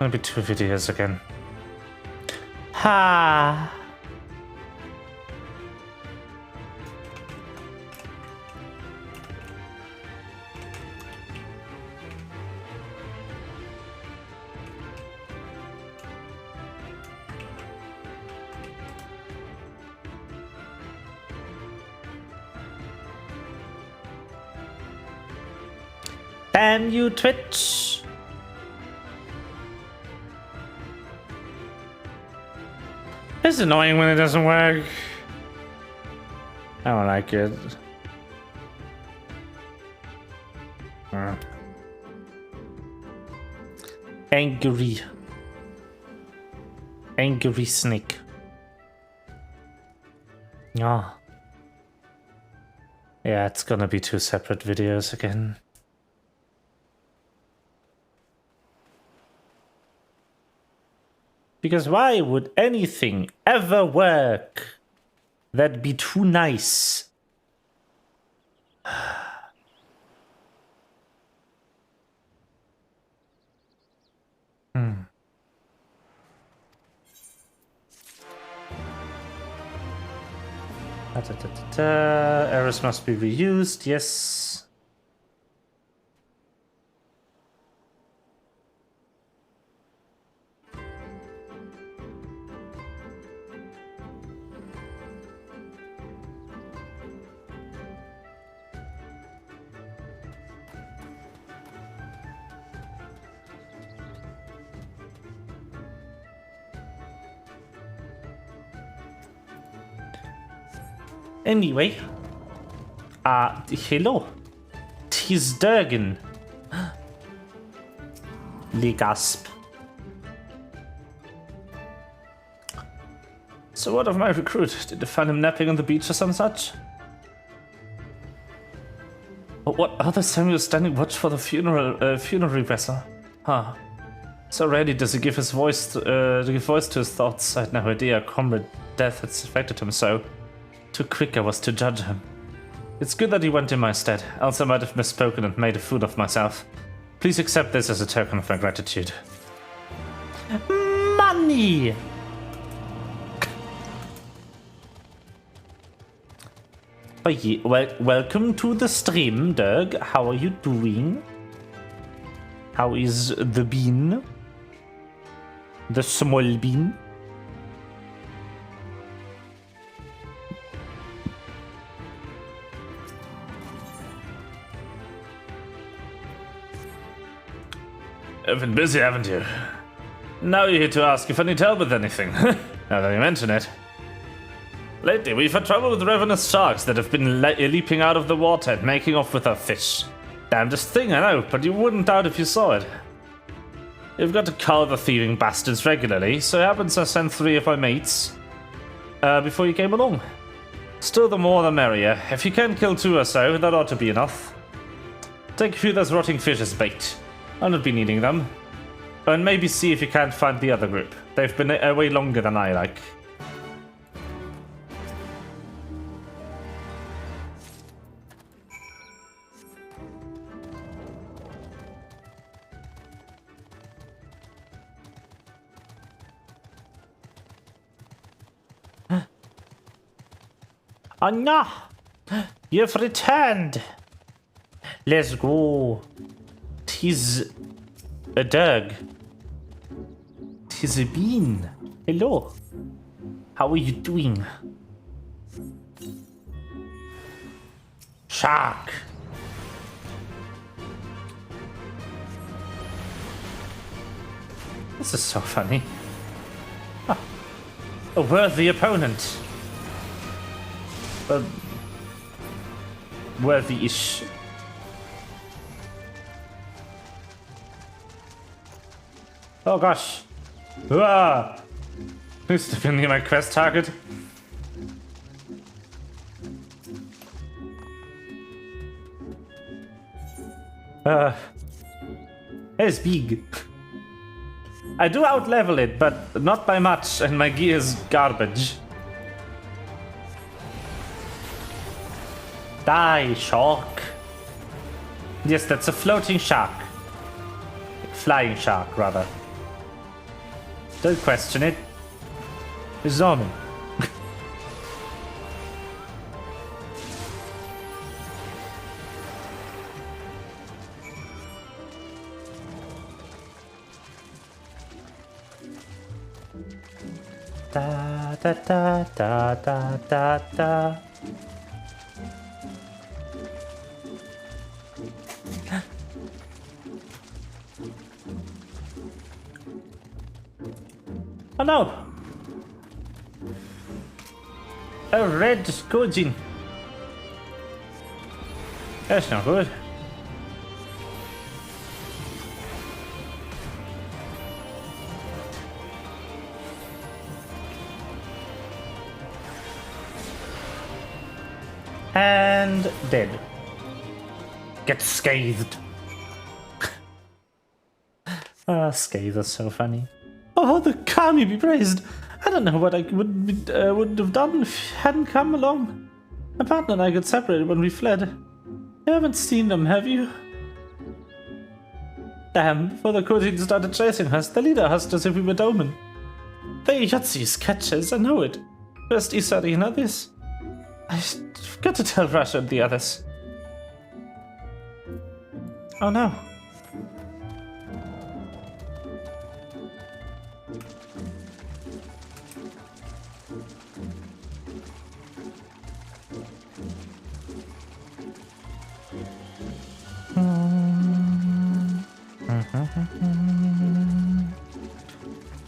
Gonna be 2 videos again. Ha! Damn you, Twitch! It's annoying when it doesn't work. I don't like it. Angry. Angry snake. Oh. Yeah, it's gonna be 2 separate videos again. Because why would anything ever work that'd be too nice? Errors must be reused, yes. Anyway, hello, 'tis Durgan. Le gasp. So what of my recruit? Did you find him napping on the beach or some such? What other Samuel standing watch for the funerary vessel? Huh. So rarely does he give his voice to his thoughts. I had no idea comrade death had affected him so. Too quick I was to judge him. It's good that he went in my stead, else I might have misspoken and made a fool of myself. Please accept this as a token of my gratitude. Money! Oh yeah, welcome to the stream, Doug. How are you doing? How is the bean? The small bean? You've been busy, haven't you? Now you're here to ask if I need help with anything. Now that you mention it. Lately, we've had trouble with ravenous sharks that have been leaping out of the water and making off with our fish. Damnedest thing, I know, but you wouldn't doubt if you saw it. You've got to cull the thieving bastards regularly, so it happens I sent 3 of my mates before you came along. Still, the more the merrier. If you can kill 2 or so, that ought to be enough. Take a few of those rotting fish as bait. I'll not be needing them. And maybe see if you can't find the other group. They've been away longer than I like. Oh no! You've returned! Let's go. 'Tis a Doug. 'Tis a bean. Hello. How are you doing? Shark. This is so funny. Ah, a worthy opponent. Worthy-ish. Oh gosh. Ah! Please step in near my quest target. It's big. I do outlevel it, but not by much, and my gear is garbage. Die, shark. Yes, that's a floating shark. Flying shark, rather. Don't question it. It's normal. Da da da da da da da. Oh no! A red Gojin. That's not good. And dead. Get scathed. Scathed is so funny. Oh, the Kami be praised! I don't know what I would have done if he hadn't come along. My partner and I got separated when we fled. You haven't seen them, have you? Damn, before the Kojin started chasing us, the leader asked us if we were Doman. They Yahtzee's catchers, I know it. First Isari, now this. I've got to tell Russia and the others. Oh no.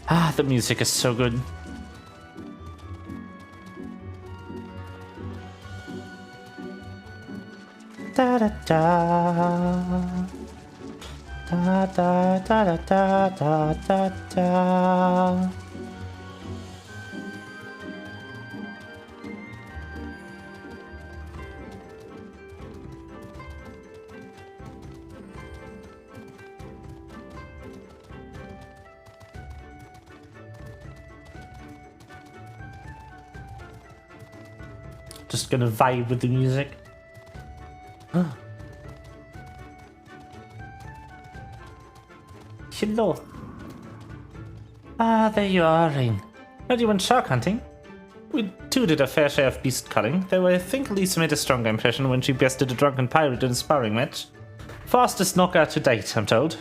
Ah, the music is so good. Da da da da da da da da da da. Just gonna vibe with the music. Hello. Ah, there you are, Rain. Heard you went shark hunting? We too did a fair share of beast culling, though I think Lisa made a stronger impression when she bested a drunken pirate in a sparring match. Fastest knockout to date, I'm told.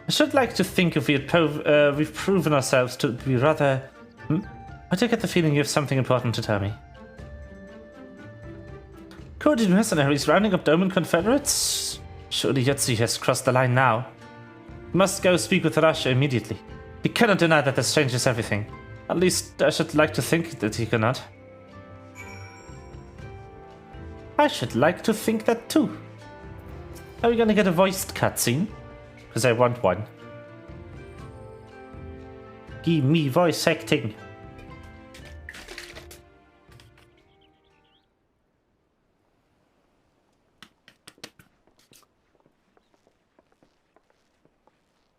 I should like to think if we've proven ourselves to be rather... I do get the feeling you have something important to tell me. Kojin mercenaries rounding up Doman Confederates? Surely Yahtzee has crossed the line now. We must go speak with Russia immediately. He cannot deny that this changes everything. At least I should like to think that he cannot. I should like to think that too. Are we gonna get a voiced cutscene? Because I want one. Give me voice acting.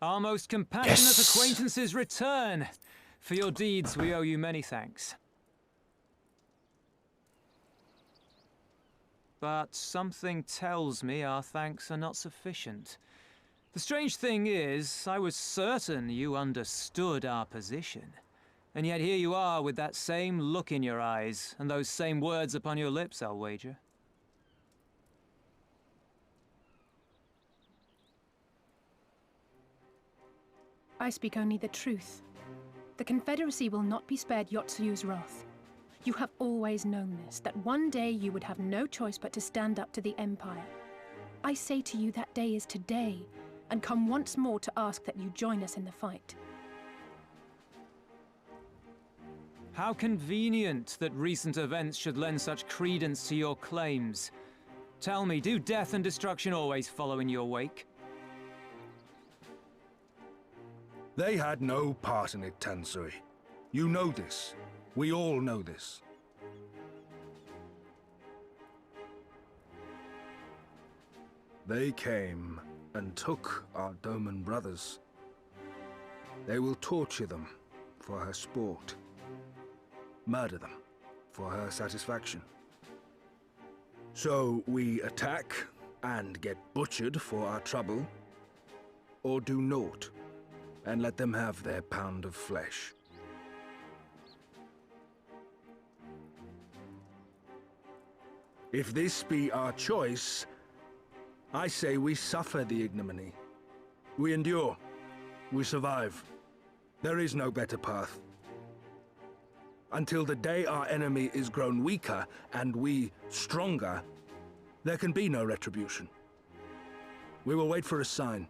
Our most compassionate acquaintances return. For your deeds, we owe you many thanks. But something tells me our thanks are not sufficient. The strange thing is, I was certain you understood our position. And yet here you are with that same look in your eyes, and those same words upon your lips, I'll wager. I speak only the truth. The Confederacy will not be spared Yahtzee's wrath. You have always known this, that one day you would have no choice but to stand up to the Empire. I say to you that day is today, and come once more to ask that you join us in the fight. How convenient that recent events should lend such credence to your claims. Tell me, do death and destruction always follow in your wake? They had no part in it, Tansuri. You know this. We all know this. They came and took our Doman brothers. They will torture them for her sport. Murder them for her satisfaction. So we attack and get butchered for our trouble, or do naught and let them have their pound of flesh. If this be our choice, I say we suffer the ignominy. We endure. We survive. There is no better path. Until the day our enemy is grown weaker and we stronger, there can be no retribution. We will wait for a sign.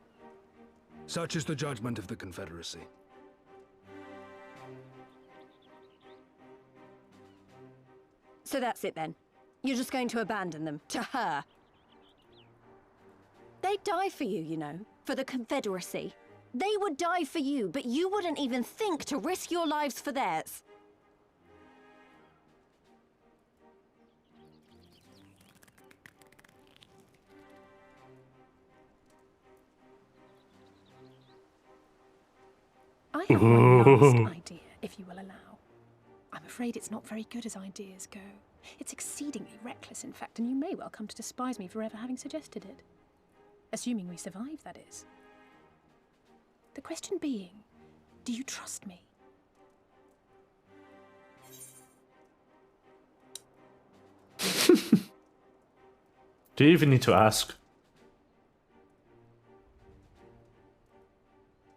Such is the judgment of the Confederacy. So that's it then. You're just going to abandon them to her. They'd die for you, you know, for the Confederacy. They would die for you, but you wouldn't even think to risk your lives for theirs. I have one last idea, if you will allow. I'm afraid it's not very good as ideas go. It's exceedingly reckless, in fact, and you may well come to despise me for ever having suggested it. Assuming we survive, that is. The question being, do you trust me? Do you even need to ask?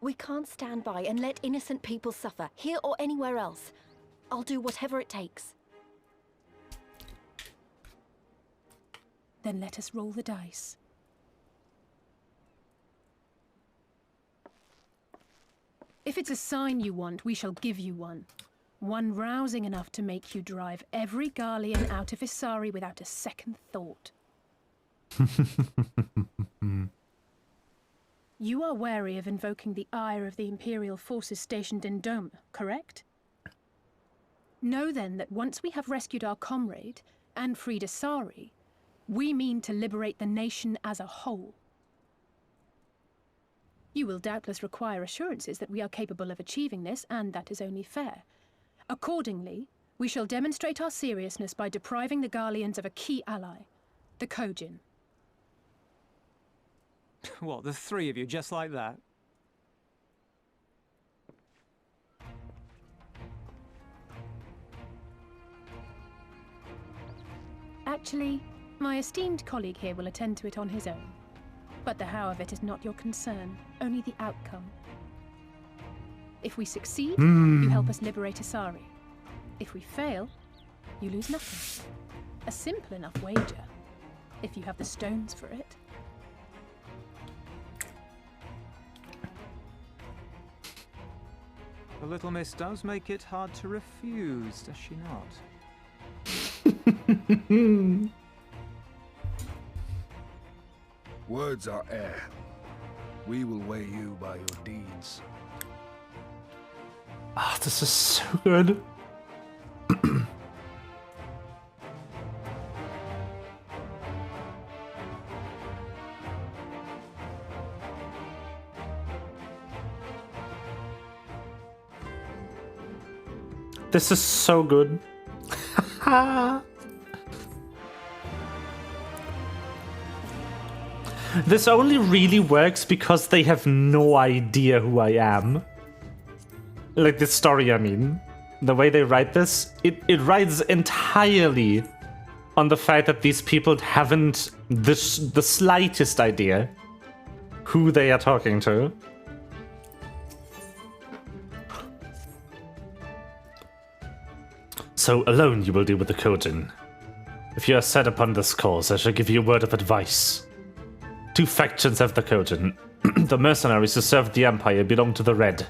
We can't stand by and let innocent people suffer, here or anywhere else. I'll do whatever it takes. Then let us roll the dice. If it's a sign you want, we shall give you one. One rousing enough to make you drive every Garlean out of Isari without a second thought. You are wary of invoking the ire of the Imperial forces stationed in DOMA, correct? Know then that once we have rescued our comrade and freed Isari, we mean to liberate the nation as a whole. You will doubtless require assurances that we are capable of achieving this, and that is only fair. Accordingly, we shall demonstrate our seriousness by depriving the Garleans of a key ally, the Kojin. What, the three of you, just like that? Actually, my esteemed colleague here will attend to it on his own. But the how of it is not your concern, only the outcome. If we succeed, you help us liberate Isari. If we fail, you lose nothing. A simple enough wager, if you have the stones for it. The little miss does make it hard to refuse, does she not? Words are air. We will weigh you by your deeds. Ah, this is so good. This is so good. This only really works because they have no idea who I am. Like this story, I mean. The way they write this, it rides entirely on the fact that these people haven't the slightest idea who they are talking to. So alone you will deal with the Kojin. If you are set upon this cause, I shall give you a word of advice. Two factions have the Kojin. The mercenaries who serve the Empire belong to the Red.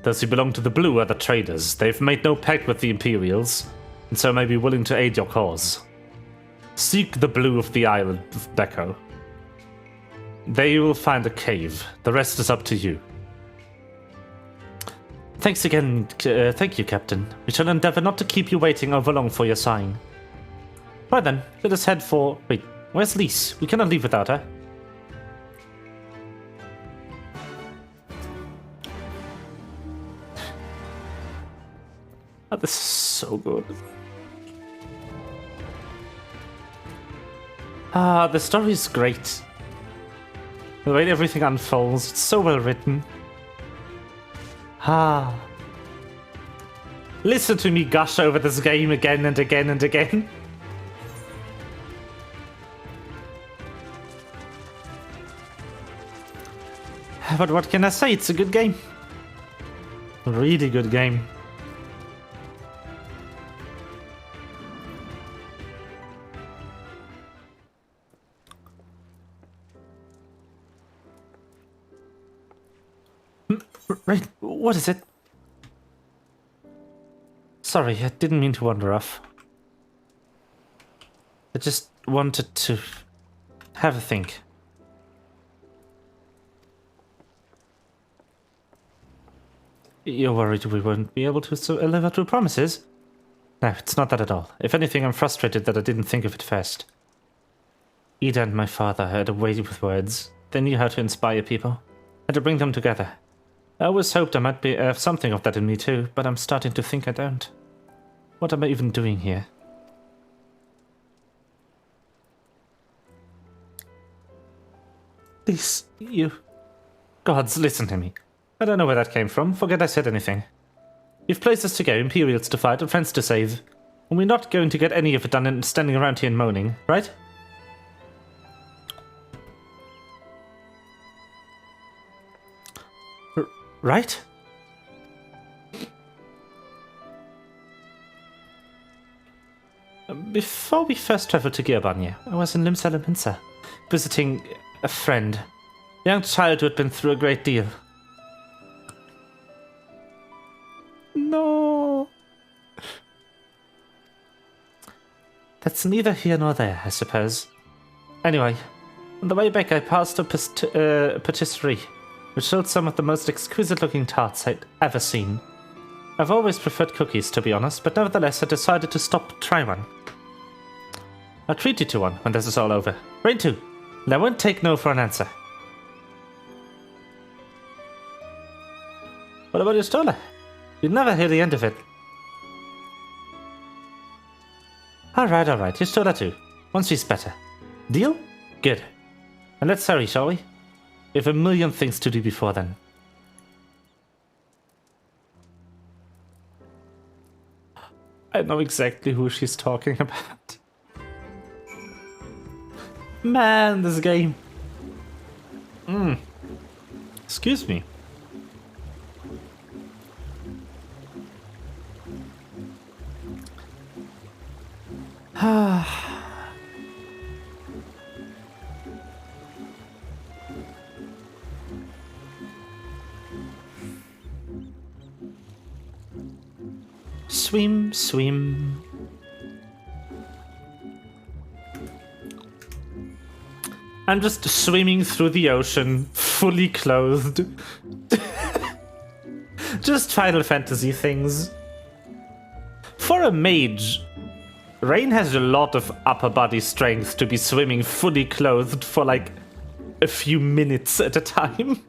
Those who belong to the Blue are the traders. They've made no pact with the Imperials, and so may be willing to aid your cause. Seek the Blue of the island of Beko. There you will find a cave. The rest is up to you. Thanks again, thank you, Captain. We shall endeavor not to keep you waiting overlong for your sign. Right then, let us head for... Wait, where's Lise? We cannot leave without her. Oh, this is so good. Ah, the story is great. The way everything unfolds, it's so well written. Ah. Listen to me gush over this game again and again and again. But what can I say? It's a good game. A really good game. Right, what is it? Sorry, I didn't mean to wander off. I just wanted to have a think. You're worried we won't be able to live up to promises? No, it's not that at all. If anything, I'm frustrated that I didn't think of it first. Ida and my father had a way with words. They knew how to inspire people, and to bring them together. I always hoped I might have something of that in me too, but I'm starting to think I don't. What am I even doing here? Please, you... Gods, listen to me. I don't know where that came from. Forget I said anything. You've places to go, Imperials to fight, and friends to save. And we're not going to get any of it done and standing around here and moaning, right? Right? Before we first traveled to Gearbanya, I was in Limsa, visiting a friend. A young child who had been through a great deal. No. That's neither here nor there, I suppose. Anyway, on the way back I passed a patisserie, which sold some of the most exquisite-looking tarts I'd ever seen. I've always preferred cookies, to be honest, but nevertheless I decided to stop to try one. I'll treat you to one when this is all over. Rain too, and I won't take no for an answer. What about your stola? You'd never hear the end of it. Alright, your stola too. Once she's better. Deal? Good. And let's hurry, shall we? We have a million things to do before then. I know exactly who she's talking about. Man, this game. Excuse me. Swim, swim. I'm just swimming through the ocean, fully clothed. Just Final Fantasy things. For a mage, Rain has a lot of upper body strength to be swimming fully clothed for like a few minutes at a time.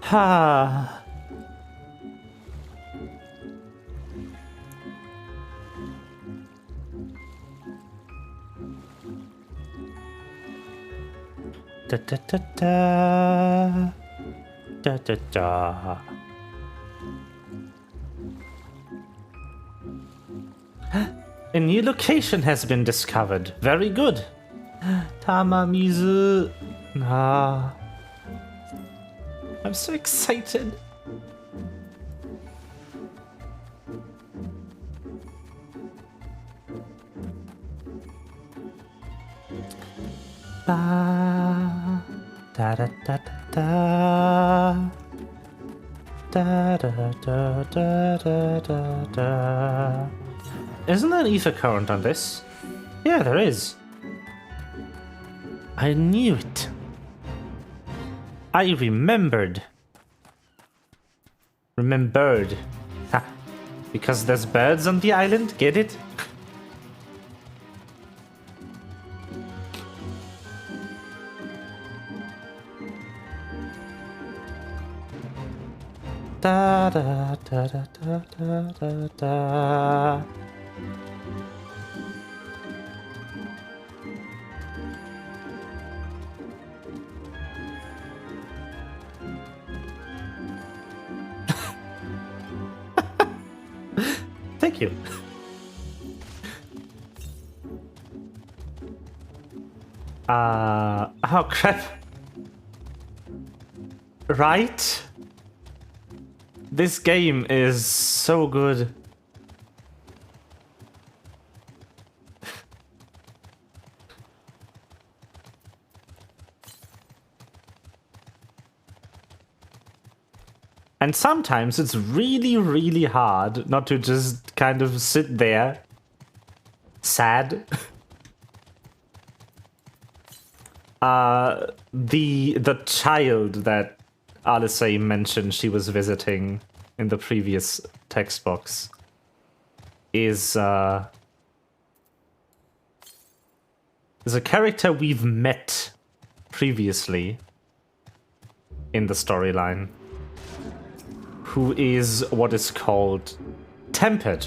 Ha. Da da da da. Da da da. A new location has been discovered. Very good. Tamamizu. Ah. I'm so excited. Ba da da da da da da da da da da da. Isn't there an ether current on this? Yeah, there is. I knew it. I remembered. Remembered. Ha. Because there's birds on the island, get it? Da da da da da da da da. thank you. Oh crap. Right? This game is so good. And sometimes it's really, really hard not to just kind of sit there, sad. The child that Alice mentioned she was visiting in the previous text box is a character we've met previously in the storyline, who is what is called tempered.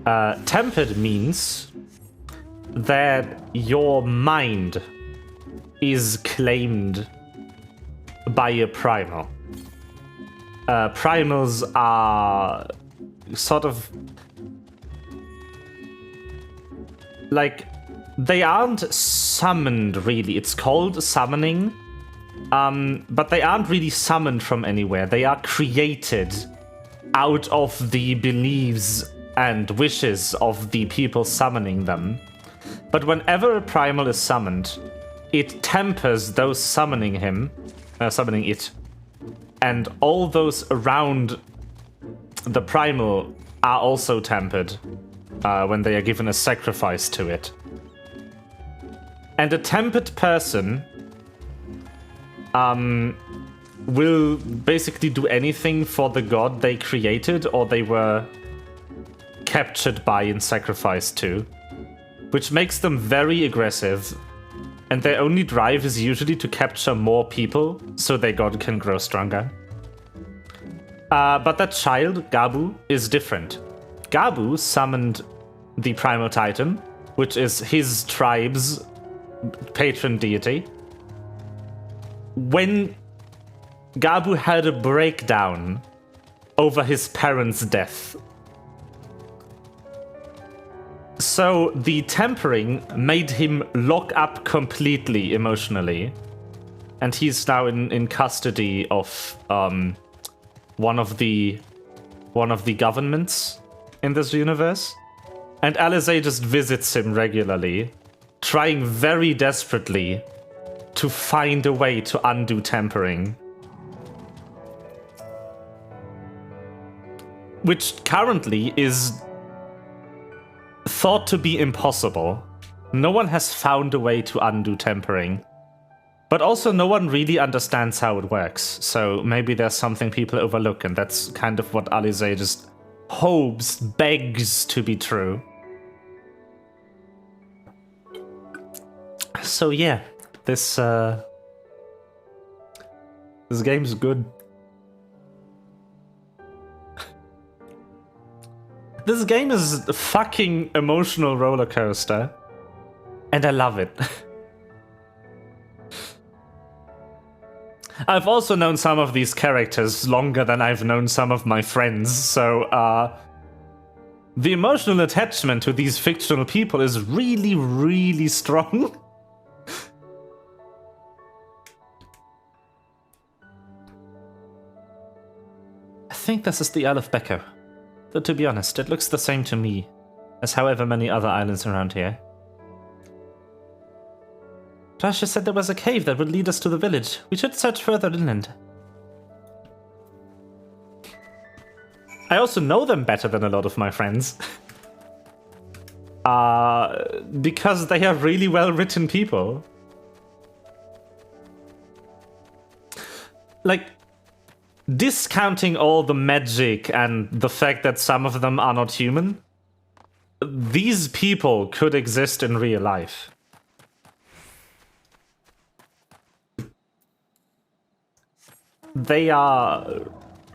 Tempered means that your mind is claimed by a primal. Primals are sort of like, they aren't summoned really. It's called summoning, but they aren't really summoned from anywhere. They are created out of the beliefs and wishes of the people summoning them. But whenever a primal is summoned, it tempers those summoning it. And all those around the primal are also tempered when they are given a sacrifice to it. And a tempered person will basically do anything for the god they created or they were captured by and sacrificed to, which makes them very aggressive, and their only drive is usually to capture more people so their god can grow stronger. But that child, Gabu, is different. Gabu summoned the Primal Titan, which is his tribe's patron deity. When Gabu had a breakdown over his parents' death, so the tempering made him lock up completely emotionally, and he's now in custody of one of the governments in this universe. And Alizé just visits him regularly, trying very desperately to find a way to undo tempering, which currently is thought to be impossible. No one has found a way to undo tempering. But also no one really understands how it works. So maybe there's something people overlook, and that's kind of what Alizé just hopes, begs to be true. So yeah, this game's good. This game is a fucking emotional roller coaster, and I love it. I've also known some of these characters longer than I've known some of my friends, so the emotional attachment to these fictional people is really, really strong. I think this is the Isle of Becco. Though to be honest, it looks the same to me as however many other islands around here. Tasha said there was a cave that would lead us to the village. We should search further inland. I also know them better than a lot of my friends. Because they are really well-written people. Like, discounting all the magic and the fact that some of them are not human, these people could exist in real life. They are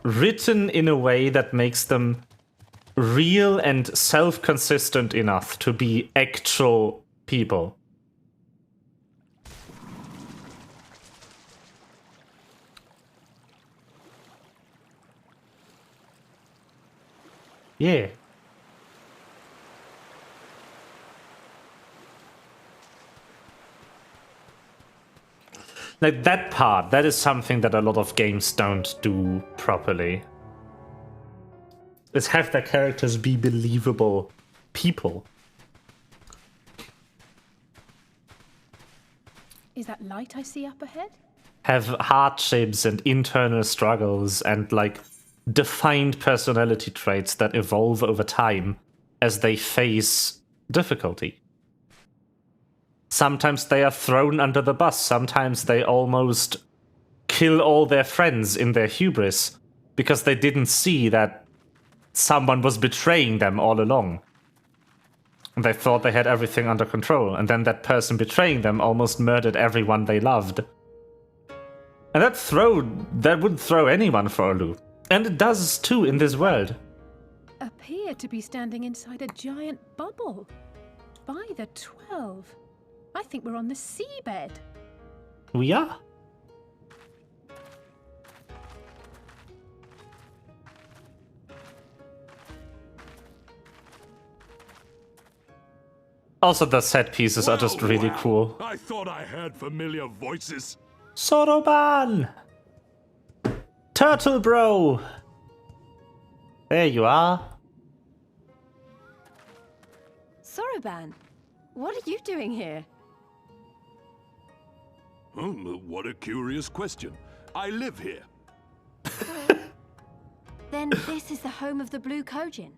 written in a way that makes them real and self-consistent enough to be actual people. Yeah. Like, that part, that is something that a lot of games don't do properly. Is have their characters be believable people. Is that light I see up ahead? Have hardships and internal struggles and, like, defined personality traits that evolve over time as they face difficulty. Sometimes they are thrown under the bus, sometimes they almost kill all their friends in their hubris because they didn't see that someone was betraying them all along. And they thought they had everything under control, and then that person betraying them almost murdered everyone they loved. And that would throw anyone for a loop. And it does too in this world. Appear to be standing inside a giant bubble. By the 12. I think we're on the seabed. We are. Also, the set pieces are just really cool. I thought I heard familiar voices. Soroban! Turtle Bro! There you are. Soroban, what are you doing here? What a curious question. I live here. Then this is the home of the Blue Kojin.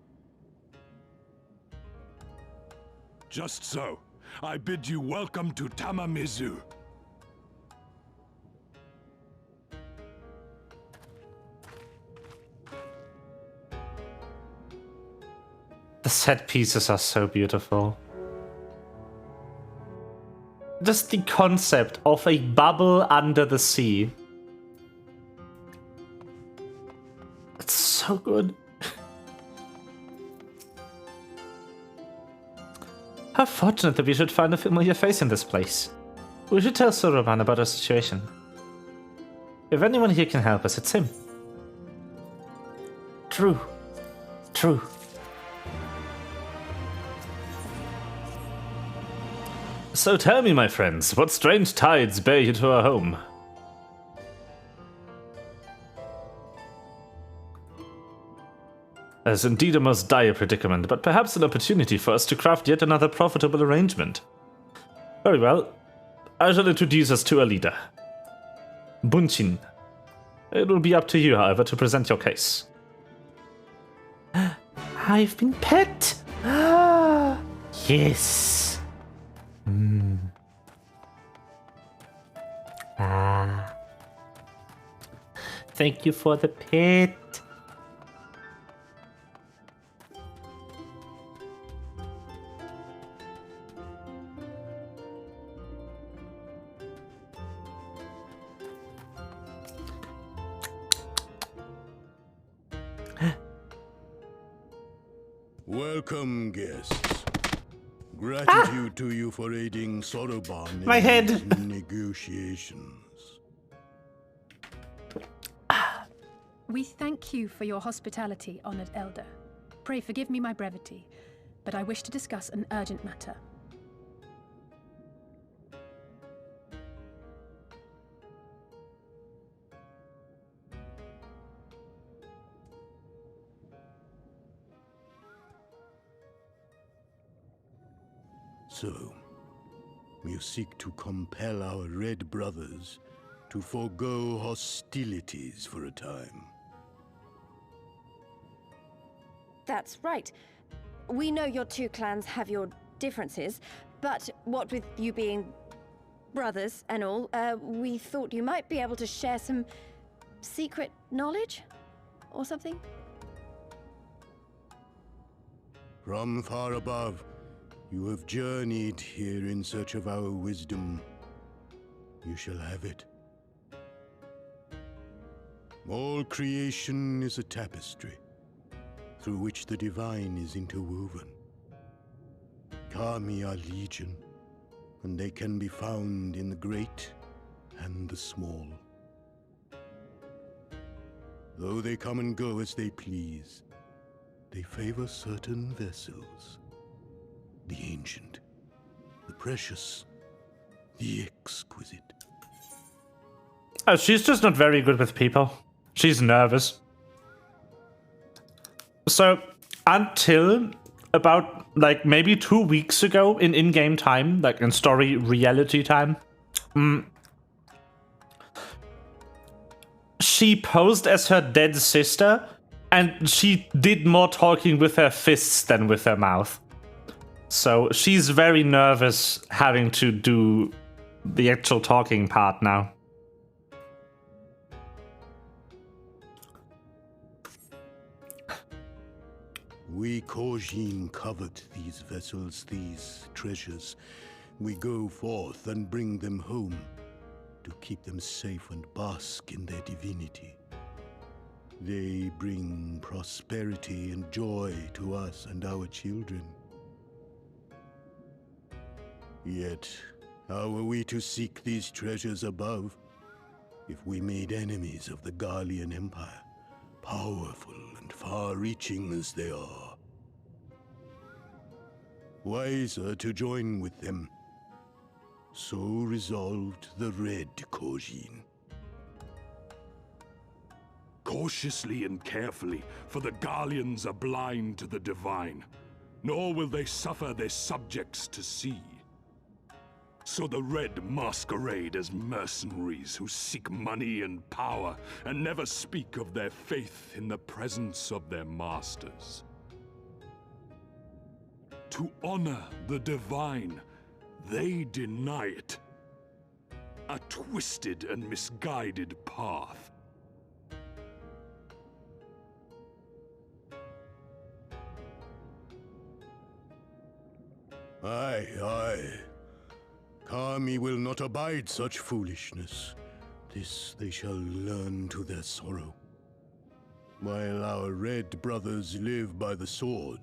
Just so. I bid you welcome to Tamamizu. The set pieces are so beautiful. Just the concept of a bubble under the sea. It's so good. How fortunate that we should find a familiar face in this place. We should tell Soroban about our situation. If anyone here can help us, it's him. True. True. So tell me, my friends, what strange tides bear you to our home? As indeed a most dire predicament, but perhaps an opportunity for us to craft yet another profitable arrangement. Very well. I shall introduce us to a leader. Bunchin. It will be up to you, however, to present your case. I've been pet! Yes! Thank you for the pet. Welcome, guests. Gratitude to you for aiding Soroban My in head. his negotiations. We thank you for your hospitality, honored elder. Pray forgive me my brevity, but I wish to discuss an urgent matter. So, you seek to compel our Red Brothers to forego hostilities for a time. That's right. We know your two clans have your differences, but what with you being brothers and all, we thought you might be able to share some secret knowledge or something? From far above, you have journeyed here in search of our wisdom. You shall have it. All creation is a tapestry, through which the divine is interwoven. Kami are legion, and they can be found in the great and the small. Though they come and go as they please, They favor certain vessels. The ancient, the precious, the exquisite. Oh, she's just not very good with people. She's nervous. So, until about, like, maybe 2 weeks ago in in-game time, like in story reality time, she posed as her dead sister, and she did more talking with her fists than with her mouth. So she's very nervous having to do the actual talking part now. We Kojin covet these vessels, these treasures. We go forth and bring them home to keep them safe and bask in their divinity. They bring prosperity and joy to us and our children. Yet, how are we to seek these treasures above if we made enemies of the Garlean Empire, powerful and far-reaching as they are? Wiser to join with them. So resolved the Red Kojin. Cautiously and carefully, for the Garleans are blind to the divine, nor will they suffer their subjects to see. So the Red masquerade as mercenaries who seek money and power, and never speak of their faith in the presence of their masters. To honor the divine, they deny it. A twisted and misguided path. Aye, aye. Kami will not abide such foolishness. This they shall learn to their sorrow. While our red brothers live by the sword,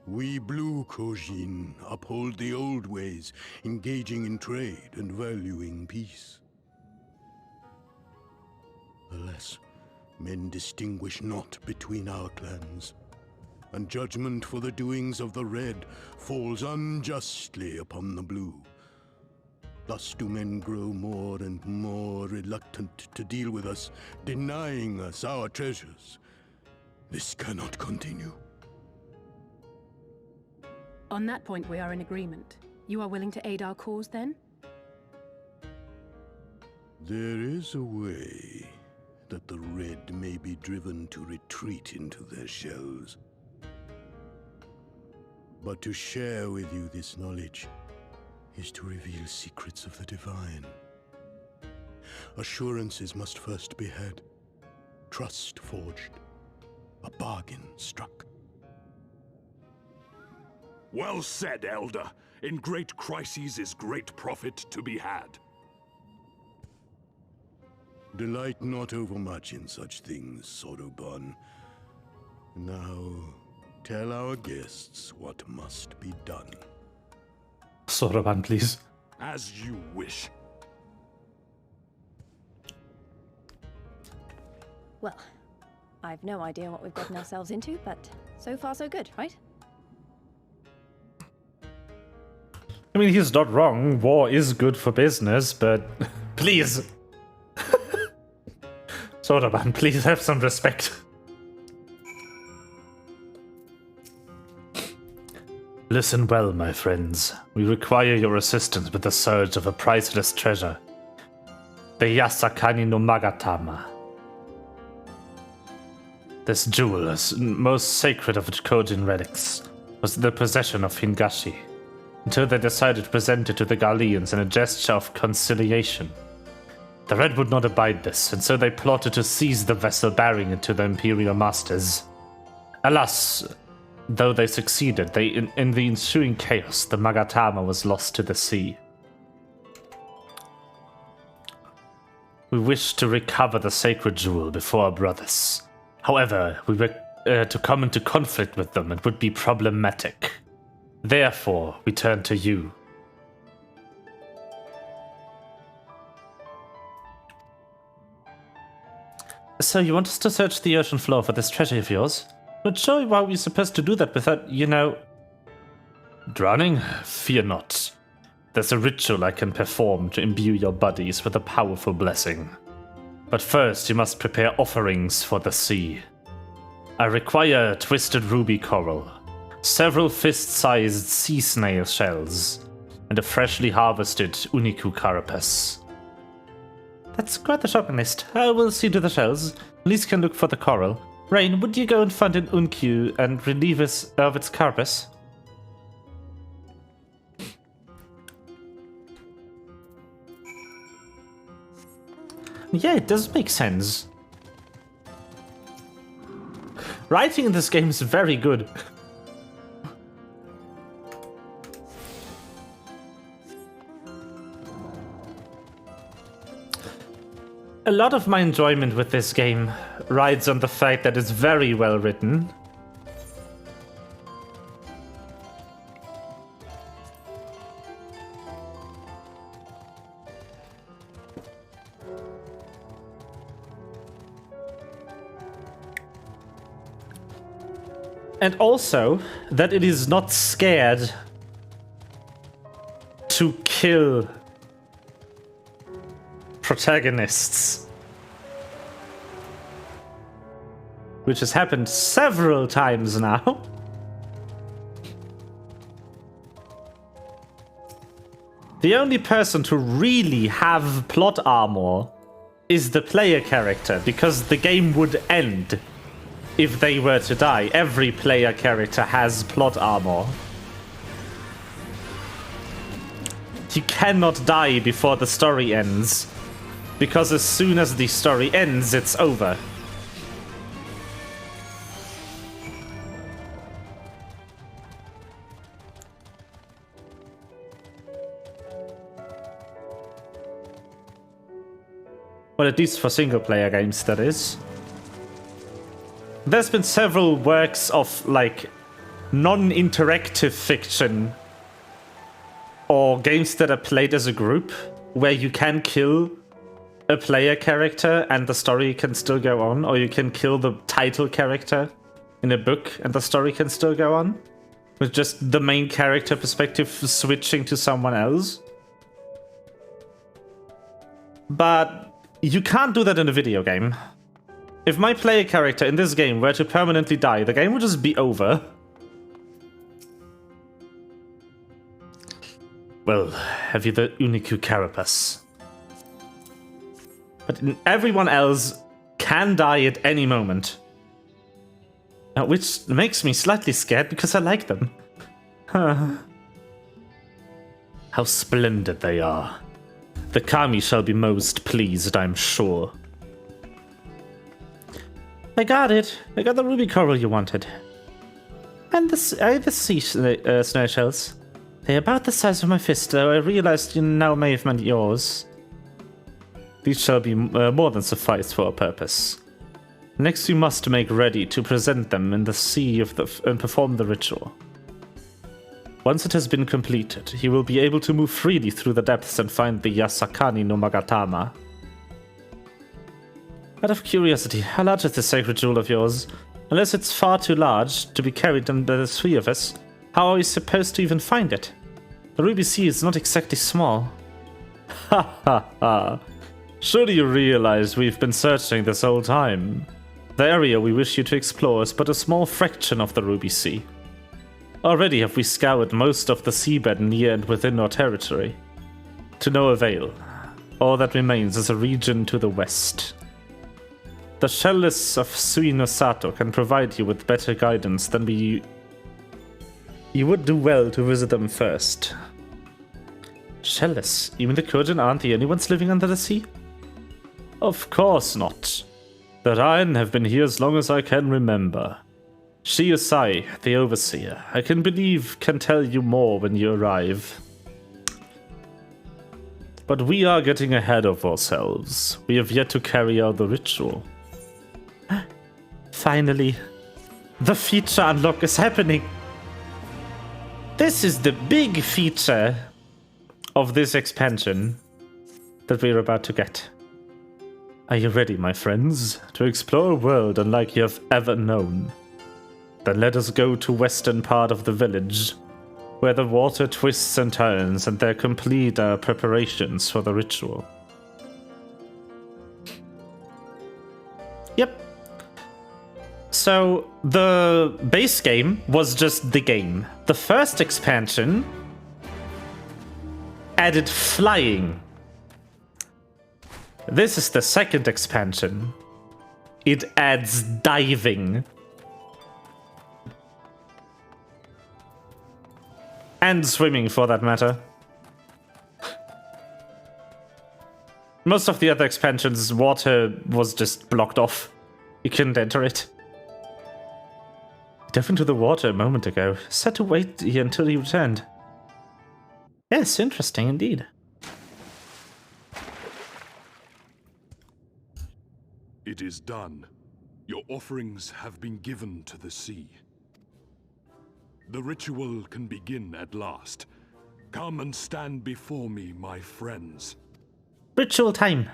we blue Kojin uphold the old ways, engaging in trade and valuing peace. Alas, men distinguish not between our clans, and judgment for the doings of the red falls unjustly upon the blue. Thus do men grow more and more reluctant to deal with us, denying us our treasures. This cannot continue. On that point, we are in agreement. You are willing to aid our cause, then? There is a way that the red may be driven to retreat into their shells. But to share with you this knowledge is to reveal secrets of the divine. Assurances must first be had, trust forged, a bargain struck. Well said, Elder. In great crises is great profit to be had. Delight not overmuch in such things, Soroban. Now, tell our guests what must be done. Soroban, please. As you wish. Well, I've no idea what we've gotten ourselves into, but so far so good, right? I mean, he's not wrong. War is good for business, but please. Soroban, please have some respect. Listen well, my friends. We require your assistance with the search of a priceless treasure. The Yasakani no Magatama. This jewel, most sacred of Kojin relics, was the possession of Hingashi, until they decided to present it to the Garleans in a gesture of conciliation. The Red would not abide this, and so they plotted to seize the vessel bearing it to the Imperial Masters. Alas, though they succeeded, in the ensuing chaos, the Magatama was lost to the sea. We wished to recover the sacred jewel before our brothers. However, we were to come into conflict with them, it would be problematic. Therefore, we turn to you. So you want us to search the ocean floor for this treasure of yours? Not sure how we're supposed to do that without, Drowning? Fear not. There's a ritual I can perform to imbue your bodies with a powerful blessing. But first, you must prepare offerings for the sea. I require twisted ruby coral, several fist-sized sea snail shells, and a freshly harvested uniku carapace. That's quite the shopping list. I will see to the shells. Lise can look for the coral. Rain, would you go and find an unku and relieve us of its carapace? Yeah, it does make sense. Writing in this game is very good. A lot of my enjoyment with this game rides on the fact that it's very well written. And also, that it is not scared to kill protagonists. Which has happened several times now. The only person to really have plot armor is the player character, because the game would end if they were to die. Every player character has plot armor. You cannot die before the story ends, because as soon as the story ends, it's over. Well, at least for single-player games, that is. There's been several works of, like, non-interactive fiction or games that are played as a group where you can kill a player character and the story can still go on, or you can kill the title character in a book and the story can still go on, with just the main character perspective switching to someone else. But you can't do that in a video game. If my player character in this game were to permanently die, the game would just be over. Well, have you the Uniku Carapace? But everyone else can die at any moment. Which makes me slightly scared because I like them. How splendid they are. The Kami shall be most pleased, I'm sure. I got it. I got the ruby coral you wanted. And the sea snow shells. They're about the size of my fist, though I realized you now may have meant yours. These shall be more than suffice for our purpose. Next you must make ready to present them in the sea and perform the ritual. Once it has been completed, you will be able to move freely through the depths and find the Yasakani no Magatama. Out of curiosity, how large is this sacred jewel of yours? Unless it's far too large to be carried under the three of us, how are we supposed to even find it? The Ruby Sea is not exactly small. Ha ha ha. Surely you realize we've been searching this whole time. The area we wish you to explore is but a small fraction of the Ruby Sea. Already have we scoured most of the seabed near and within our territory. To no avail. All that remains is a region to the west. The Shellless of Suinosato can provide you with better guidance than we... You would do well to visit them first. Shellless? You mean the Kurgan aren't the only ones living under the sea? Of course not. The Rhine have been here as long as I can remember. Shiosai, the Overseer, I can tell you more when you arrive. But we are getting ahead of ourselves. We have yet to carry out the ritual. Finally, the feature unlock is happening. This is the big feature of this expansion that we're about to get. Are you ready, my friends, to explore a world unlike you have ever known? Then let us go to western part of the village, where the water twists and turns, and there complete our preparations for the ritual. Yep. So, the base game was just the game. The first expansion added flying. This is the second expansion. It adds diving. And swimming, for that matter. Most of the other expansions, water was just blocked off. You couldn't enter it. Dove into the water a moment ago. Said to wait here until he returned. Yes, interesting indeed. It is done. Your offerings have been given to the sea. The ritual can begin at last. Come and stand before me, my friends. Ritual time.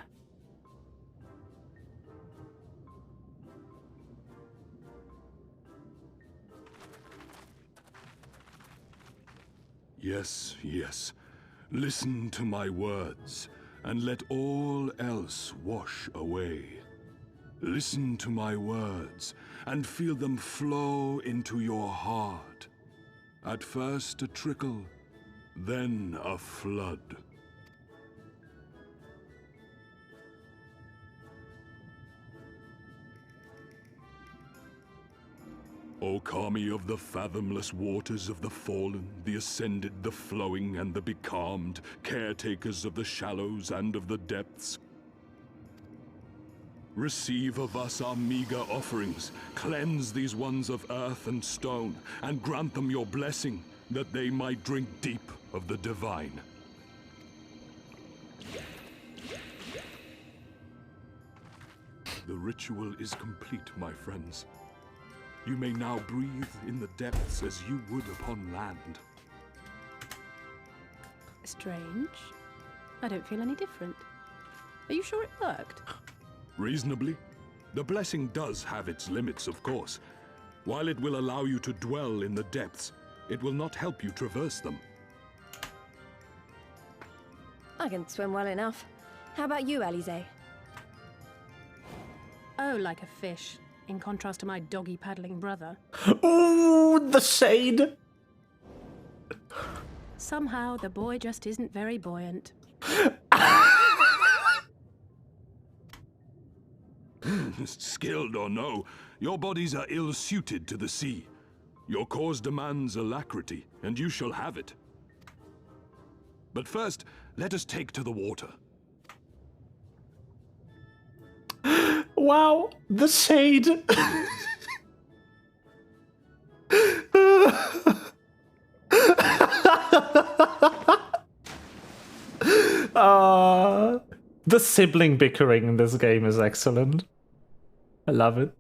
Yes, yes. Listen to my words, and let all else wash away. Listen to my words, and feel them flow into your heart. At first a trickle, then a flood. O Kami of the fathomless waters of the fallen, the ascended, the flowing, and the becalmed, caretakers of the shallows and of the depths, receive of us our meager offerings, cleanse these ones of earth and stone, and grant them your blessing, that they might drink deep of the divine. The ritual is complete, my friends. You may now breathe in the depths as you would upon land. Strange. I don't feel any different. Are you sure it worked? Reasonably. The blessing does have its limits, of course. While it will allow you to dwell in the depths, it will not help you traverse them. I can swim well enough. How about you, Alize? Oh, like a fish, in contrast to my doggy-paddling brother. Ooh, the shade! Somehow, the boy just isn't very buoyant. Skilled or no, your bodies are ill-suited to the sea. Your cause demands alacrity, and you shall have it. But first, let us take to the water. Wow, the shade! The sibling bickering in this game is excellent. I love it.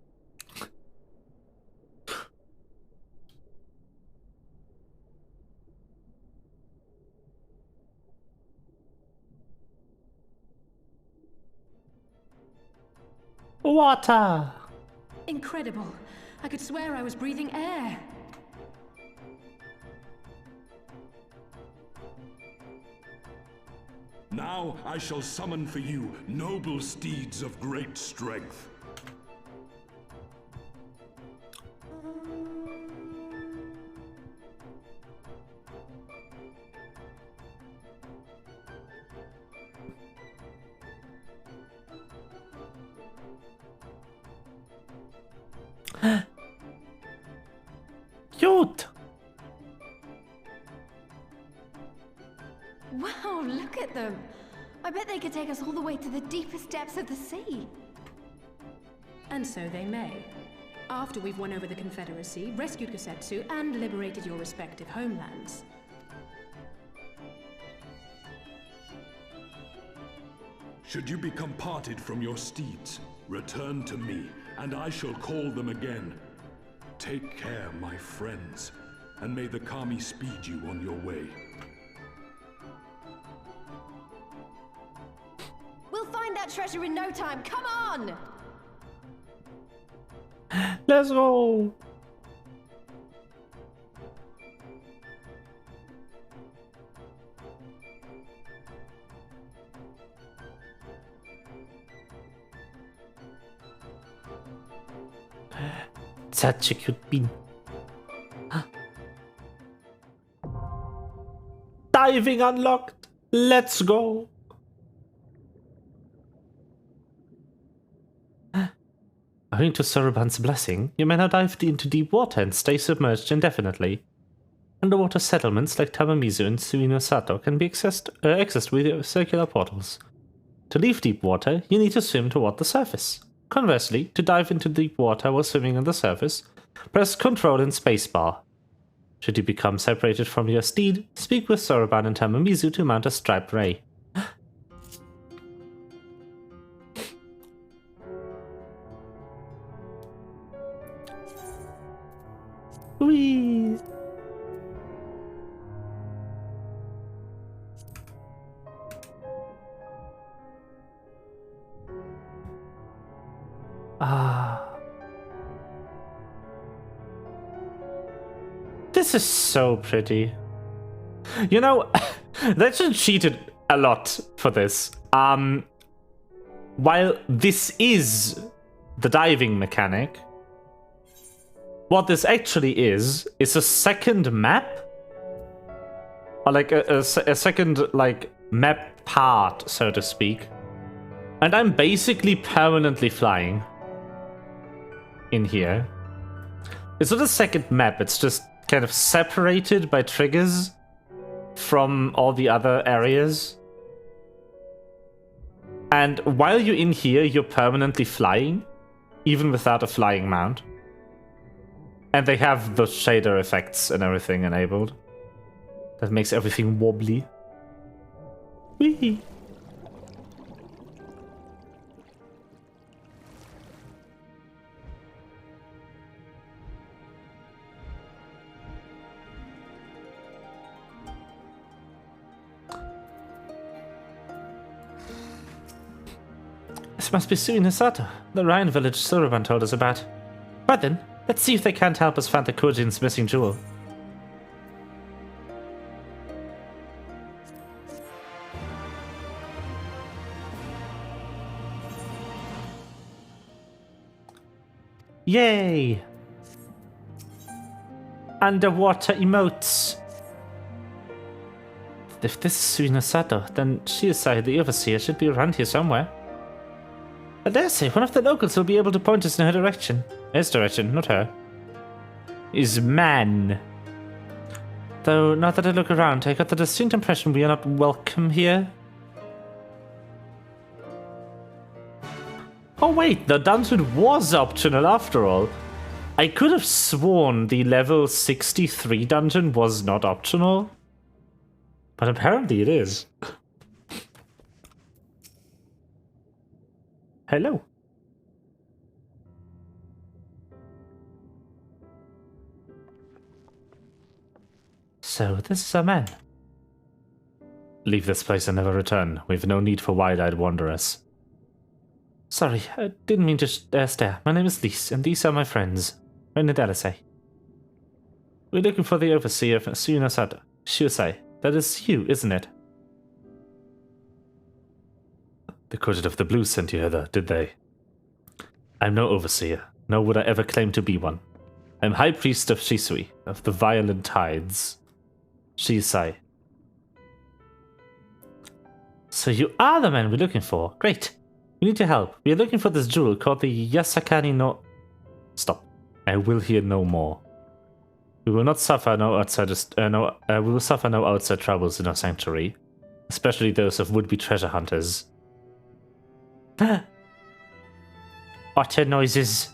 Water! Incredible. I could swear I was breathing air. Now I shall summon for you noble steeds of great strength. Cute! Wow, look at them! I bet they could take us all the way to the deepest depths of the sea. And so they may. After we've won over the Confederacy, rescued Kosetsu, and liberated your respective homelands. Should you become parted from your steeds, return to me, and I shall call them again. Take care, my friends, and may the Kami speed you on your way. We'll find that treasure in no time, come on! Let's go! Such a cute bean. Diving unlocked. Let's go. Owing to Soroban's blessing, you may now dive into deep water and stay submerged indefinitely. Underwater settlements like Tamamizu and Suinosato can be accessed with circular portals. To leave deep water, you need to swim toward the surface. Conversely, to dive into deep water while swimming on the surface, press Ctrl and spacebar. Should you become separated from your steed, speak with Soroban and Tamamizu to mount a striped ray. Whee! This is so pretty. You know, they actually cheated a lot for this. While this is the diving mechanic, what this actually is a second map? Or like a second, like, map part, so to speak. And I'm basically permanently flying in here. It's not a second map, it's just kind of separated by triggers from all the other areas. And while you're in here, you're permanently flying, even without a flying mount. And they have the shader effects and everything enabled. That makes everything wobbly. Whee! This must be Suinosato, the Ryan village Soroban told us about. But then, let's see if they can't help us find the Kojin's missing jewel. Yay! Underwater emotes. If this is Suinosato, then Shiosai, the overseer, should be around here somewhere. I dare say one of the locals will be able to point us in her direction. His direction, not her. Is man. Though, now that I look around, I got the distinct impression we are not welcome here. Oh wait, the dungeon was optional after all. I could have sworn the level 63 dungeon was not optional. But apparently it is. Hello. So, this is our man. Leave this place and never return. We've no need for wide-eyed wanderers. Sorry, I didn't mean to stare. My name is Lise, and these are my friends. Ren and Alisei. We're looking for the overseer of Suinosato. Shiosai. That is you, isn't it? The Court of the Blue sent you hither, did they? I'm no overseer, nor would I ever claim to be one. I'm High Priest of Shisui, of the Violent Tides. Shiosai. So you are the man we're looking for. Great. We need your help. We are looking for this jewel called the Yasakani no... Stop. I will hear no more. We will not suffer no outside we will suffer no outside troubles in our sanctuary, especially those of would-be treasure hunters. Utter noises.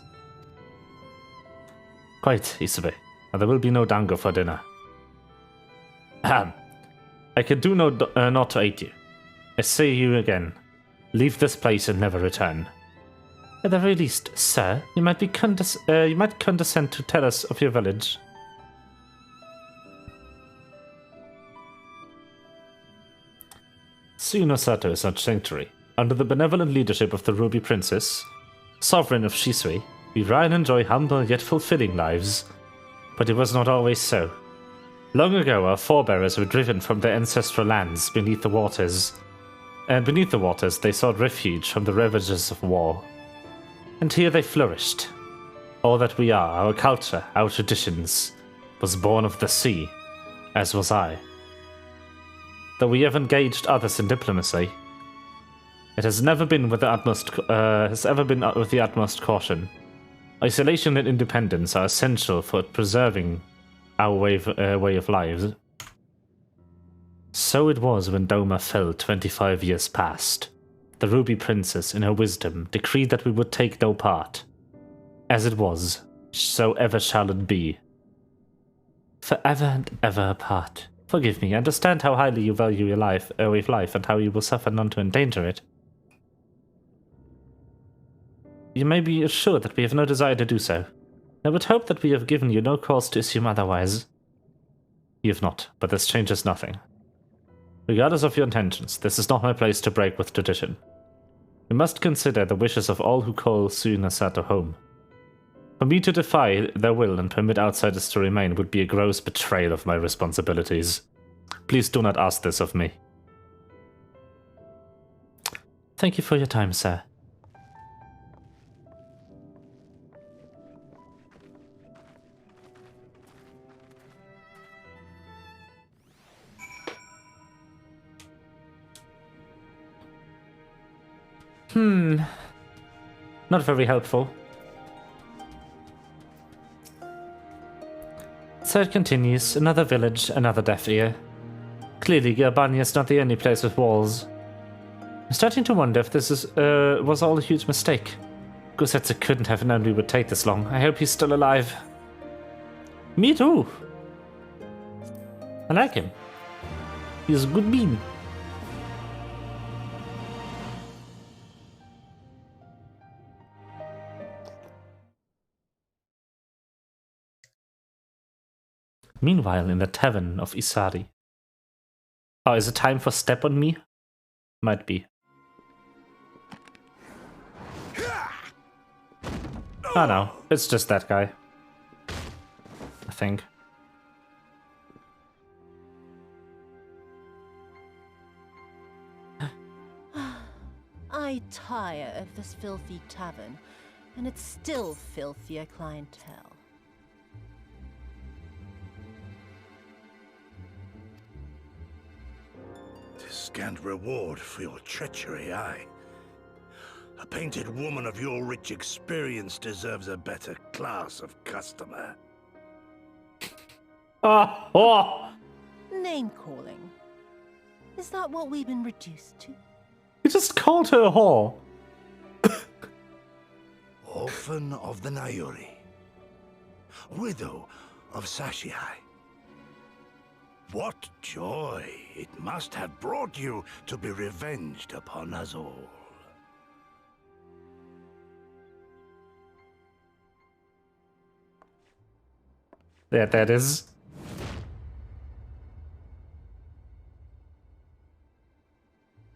Quite, Isabe. There will be no dango for dinner. I can do no not to aid you. I say you again. Leave this place and never return. At the very least, sir, you might condescend to tell us of your village. Suinosato is our sanctuary. Under the benevolent leadership of the Ruby Princess, sovereign of Shisui, we try and enjoy humble yet fulfilling lives. But it was not always so. Long ago, our forebears were driven from their ancestral lands beneath the waters. And beneath the waters, they sought refuge from the ravages of war. And here they flourished. All that we are, our culture, our traditions, was born of the sea, as was I. Though we have engaged others in diplomacy, it has never been with the utmost caution. Isolation and independence are essential for preserving our way of life. So it was when Doma fell 25 years past. The Ruby Princess, in her wisdom, decreed that we would take no part. As it was, so ever shall it be. Forever and ever apart. Forgive me, I understand how highly you value your life, way of life, and how you will suffer none to endanger it. You may be assured that we have no desire to do so. I would hope that we have given you no cause to assume otherwise. You have not, but this changes nothing. Regardless of your intentions, this is not my place to break with tradition. We must consider the wishes of all who call Suinasato home. For me to defy their will and permit outsiders to remain would be a gross betrayal of my responsibilities. Please do not ask this of me. Thank you for your time, sir. Not very helpful. So it continues. Another village, another deaf ear. Clearly, Gerbania is not the only place with walls. I'm starting to wonder if this was all a huge mistake. Gusetsu couldn't have known we would take this long. I hope he's still alive. Me too. I like him. He's a good bean. Meanwhile, in the tavern of Isari. Oh, is it time for Step on Me? Might be. Oh no, it's just that guy. I think. I tire of this filthy tavern, and it's still filthier clientele. Scant reward for your treachery, aye. A painted woman of your rich experience deserves a better class of customer. Name calling. Is that what we've been reduced to? You just called her a whore. Orphan of the Nayori. Widow of Sashihai. What joy it must have brought you to be revenged upon us all. There that is.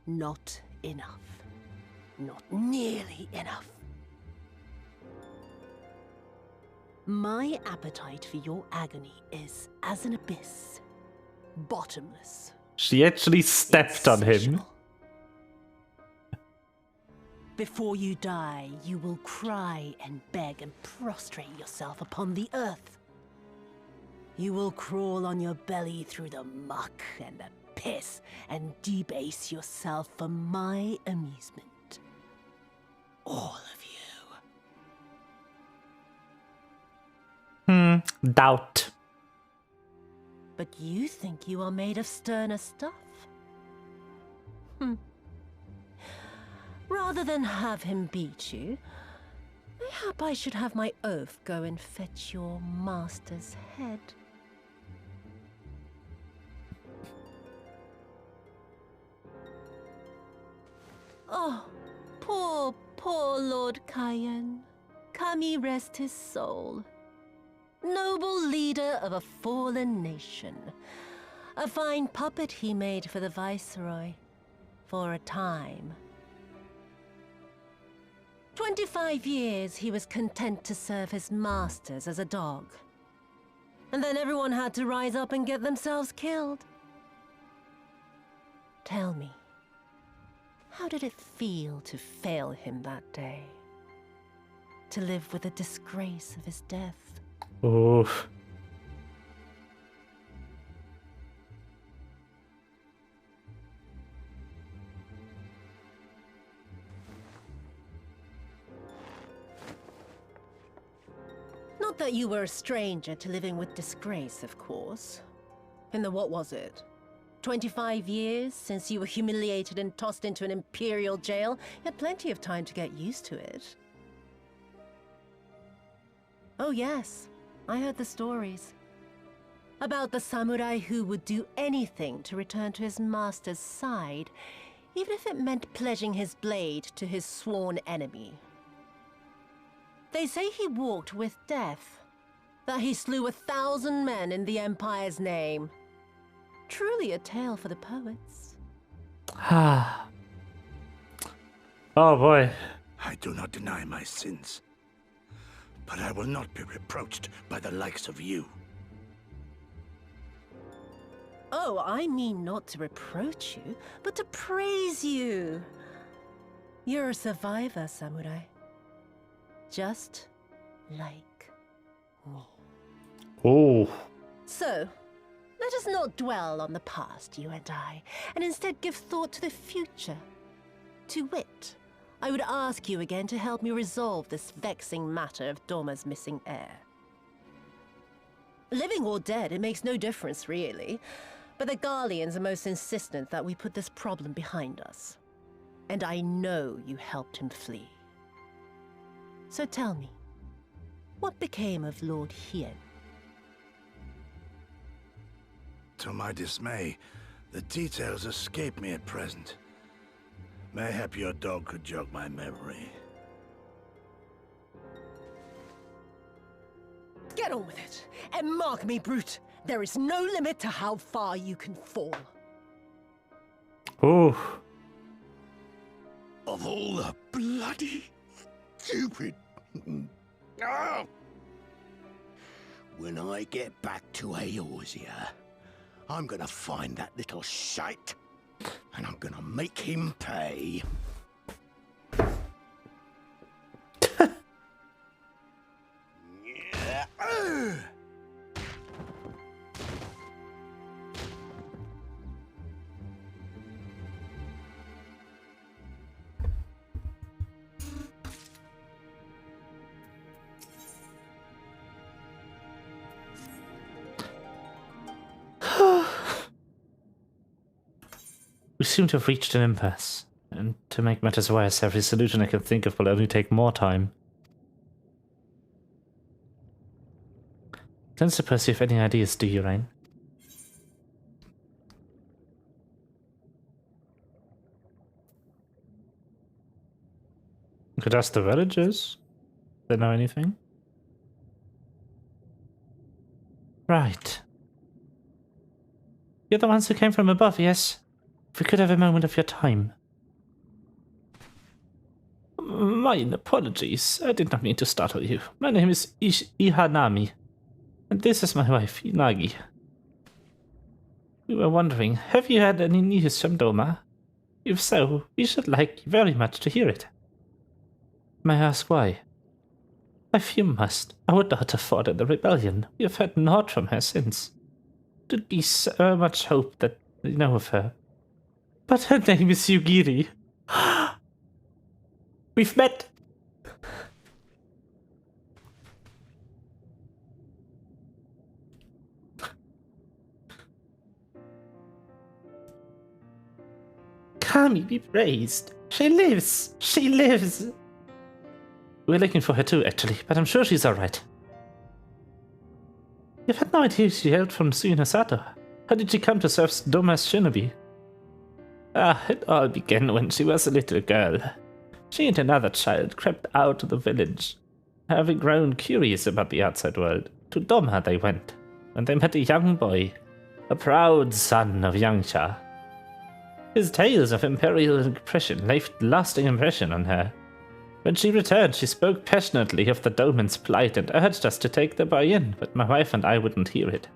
Not enough. Not nearly enough. My appetite for your agony is as an abyss. Bottomless. She actually stepped on him. Before you die, you will cry and beg and prostrate yourself upon the earth. You will crawl on your belly through the muck and the piss and debase yourself for my amusement. All of you. Doubt. But you think you are made of sterner stuff? Rather than have him beat you, mayhap I should have my oaf go and fetch your master's head. Oh, poor Lord Cayenne. Kami rest his soul. Noble leader of a fallen nation. A fine puppet he made for the Viceroy. For a time. 25 years he was content to serve his masters as a dog. And then everyone had to rise up and get themselves killed. Tell me, how did it feel to fail him that day? to live with the disgrace of his death. Oh. Not that you were a stranger to living with disgrace, of course. In the what was it? 25 years since you were humiliated and tossed into an imperial jail? You had plenty of time to get used to it. Oh yes, I heard the stories. About the samurai who would do anything to return to his master's side, even if it meant pledging his blade to his sworn enemy. They say he walked with death, that he slew 1,000 men in the Empire's name. Truly a tale for the poets. Ah. Oh boy. I do not deny my sins, but I will not be reproached by the likes of you. Oh, I mean not to reproach you, but to praise you. You're a survivor, samurai. Just like me. Oh. So, let us not dwell on the past, you and I, and instead give thought to the future. To wit, I would ask you again to help me resolve this vexing matter of DOMA's missing heir. Living or dead, it makes no difference, really. But the Garleans are most insistent that we put this problem behind us. And I know you helped him flee. So tell me, what became of Lord Hien? To my dismay, the details escape me at present. Mayhap your dog could jog my memory. Get on with it, and mark me, brute. There is no limit to how far you can fall. Oh. Of all the bloody stupid... Ah! When I get back to Eorzea, I'm gonna find that little shite, and I'm gonna make him pay. Yeah. We seem to have reached an impasse, and to make matters worse, every solution I can think of will only take more time. Don't suppose you have any ideas, do you, Rain? You could ask the villagers. Do they know anything? Right. You're the ones who came from above, yes? If we could have a moment of your time. Mine apologies. I did not mean to startle you. My name is Ihanami. And this is my wife, Inagi. We were wondering, have you had any news from Doma? If so, we should like very much to hear it. May I ask why? If you must, our daughter fought in the rebellion. We have heard naught from her since. It would be so much hope that we know of her. But her name is Yugiri. We've met. Kami be praised. She lives. She lives. We're looking for her too, actually, but I'm sure she's alright. You've had no idea she hailed from Tsunosato. How did she come to serve Doma's shinobi? It all began when she was a little girl. She and another child crept out of the village. Having grown curious about the outside world, to Doma they went, and they met a young boy, a proud son of Yangsha. His tales of imperial oppression left lasting impression on her. When she returned, she spoke passionately of the Doman's plight and urged us to take the boy in, but my wife and I wouldn't hear it.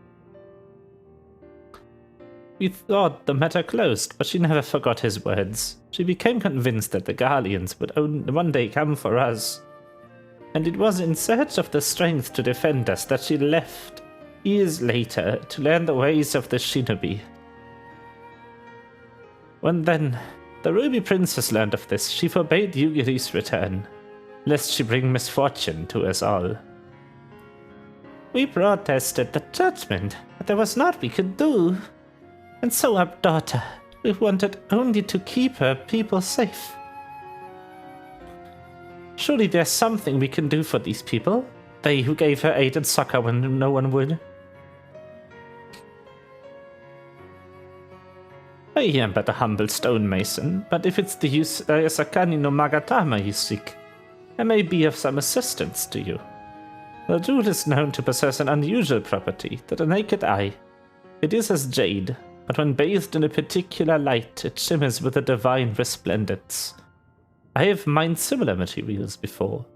We thought the matter closed, but she never forgot his words. She became convinced that the Garleans would one day come for us. and it was in search of the strength to defend us that she left years later to learn the ways of the shinobi. When then the Ruby Princess learned of this, she forbade Yugiri's return, lest she bring misfortune to us all. We protested the judgment, but there was naught we could do. And so our daughter, we wanted only to keep her people safe. Surely there's something we can do for these people, they who gave her aid and succor when no one would. I am but a humble stonemason, but if it's the Yasakani no Magatama you seek, I may be of some assistance to you. The jewel is known to possess an unusual property to the naked eye. It is as jade, but when bathed in a particular light, it shimmers with a divine resplendence. I have mined similar materials before.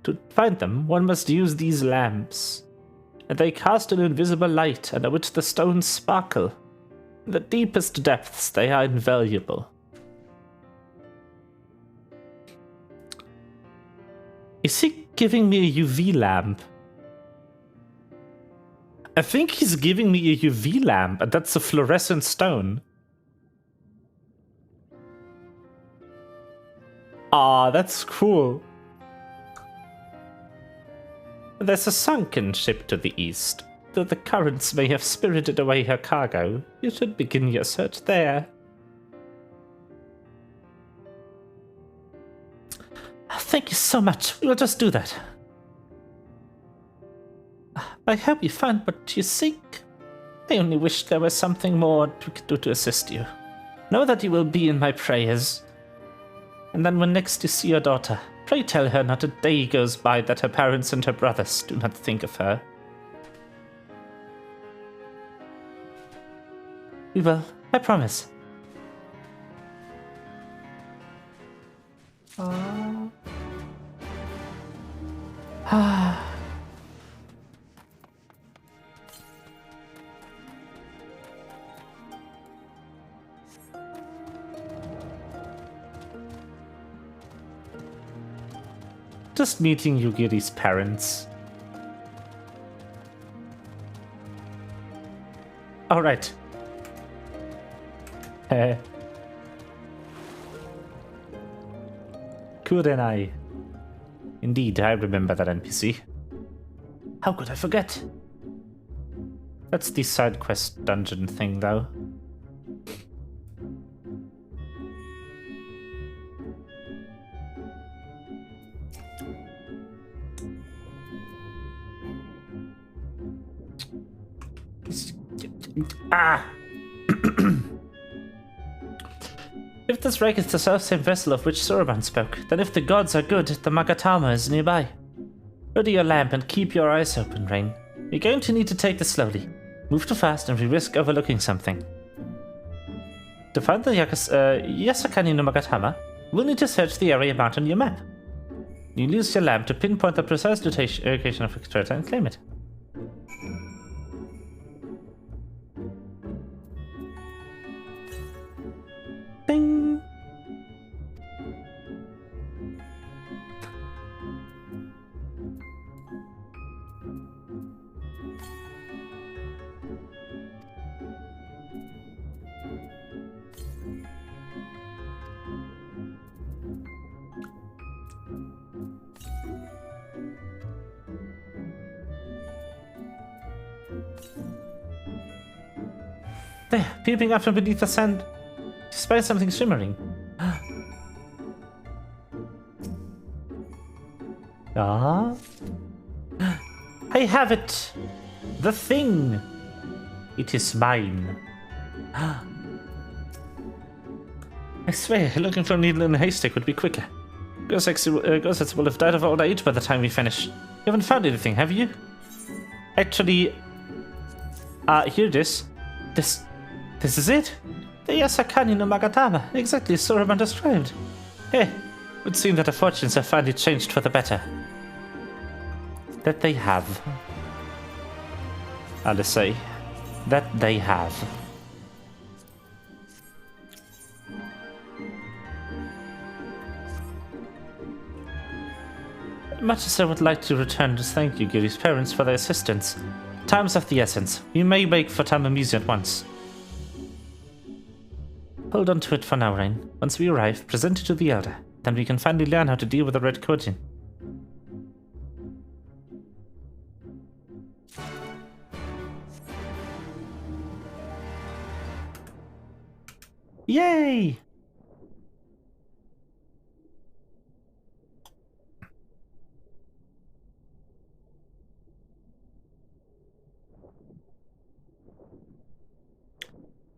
To find them, one must use these lamps, and they cast an invisible light under which the stones sparkle. In the deepest depths, they are invaluable. Is he giving me a UV lamp? I think he's giving me a UV lamp, and that's a fluorescent stone. Ah, that's cool. There's a sunken ship to the east. Though the currents may have spirited away her cargo, you should begin your search there. Thank you so much. We will just do that. I hope you find what you seek. I only wish there was something more we could do to assist you. Know that you will be in my prayers. And then when next you see your daughter, pray tell her not a day goes by that her parents and her brothers do not think of her. We will, I promise. Just meeting Yugiri's parents. Alright. Kurenai. Indeed, I remember that NPC. How could I forget? That's the side quest dungeon thing, though. Ah! If this wreck is the self-same vessel of which Soroban spoke, then if the gods are good, the Magatama is nearby. Ready your lamp and keep your eyes open, Rain. You're going to need to take this slowly. Move too fast and we risk overlooking something. To find the Yasakani no Magatama, we'll need to search the area marked on your map. You use your lamp to pinpoint the precise location of a treasure and claim it. Bing! There, peeping up from beneath the sand. Spy something shimmering. Ah. I have it! The thing! It is mine. I swear, looking for a needle in a haystack would be quicker. Ghosts will have died of old age by the time we finish. You haven't found anything, have you? Actually, here it is. This is it? The Yasakani no Magatama, exactly as Soroban described. Hey, would seem that our fortunes have finally changed for the better. That they have. I'll just say, that they have. Much as I would like to return to thank you, Gilly's parents, for their assistance, time's of the essence. We may wait for time amusing at once. Hold on to it for now, Rain. Once we arrive, present it to the Elder. Then we can finally learn how to deal with the Red Curtain. Yay!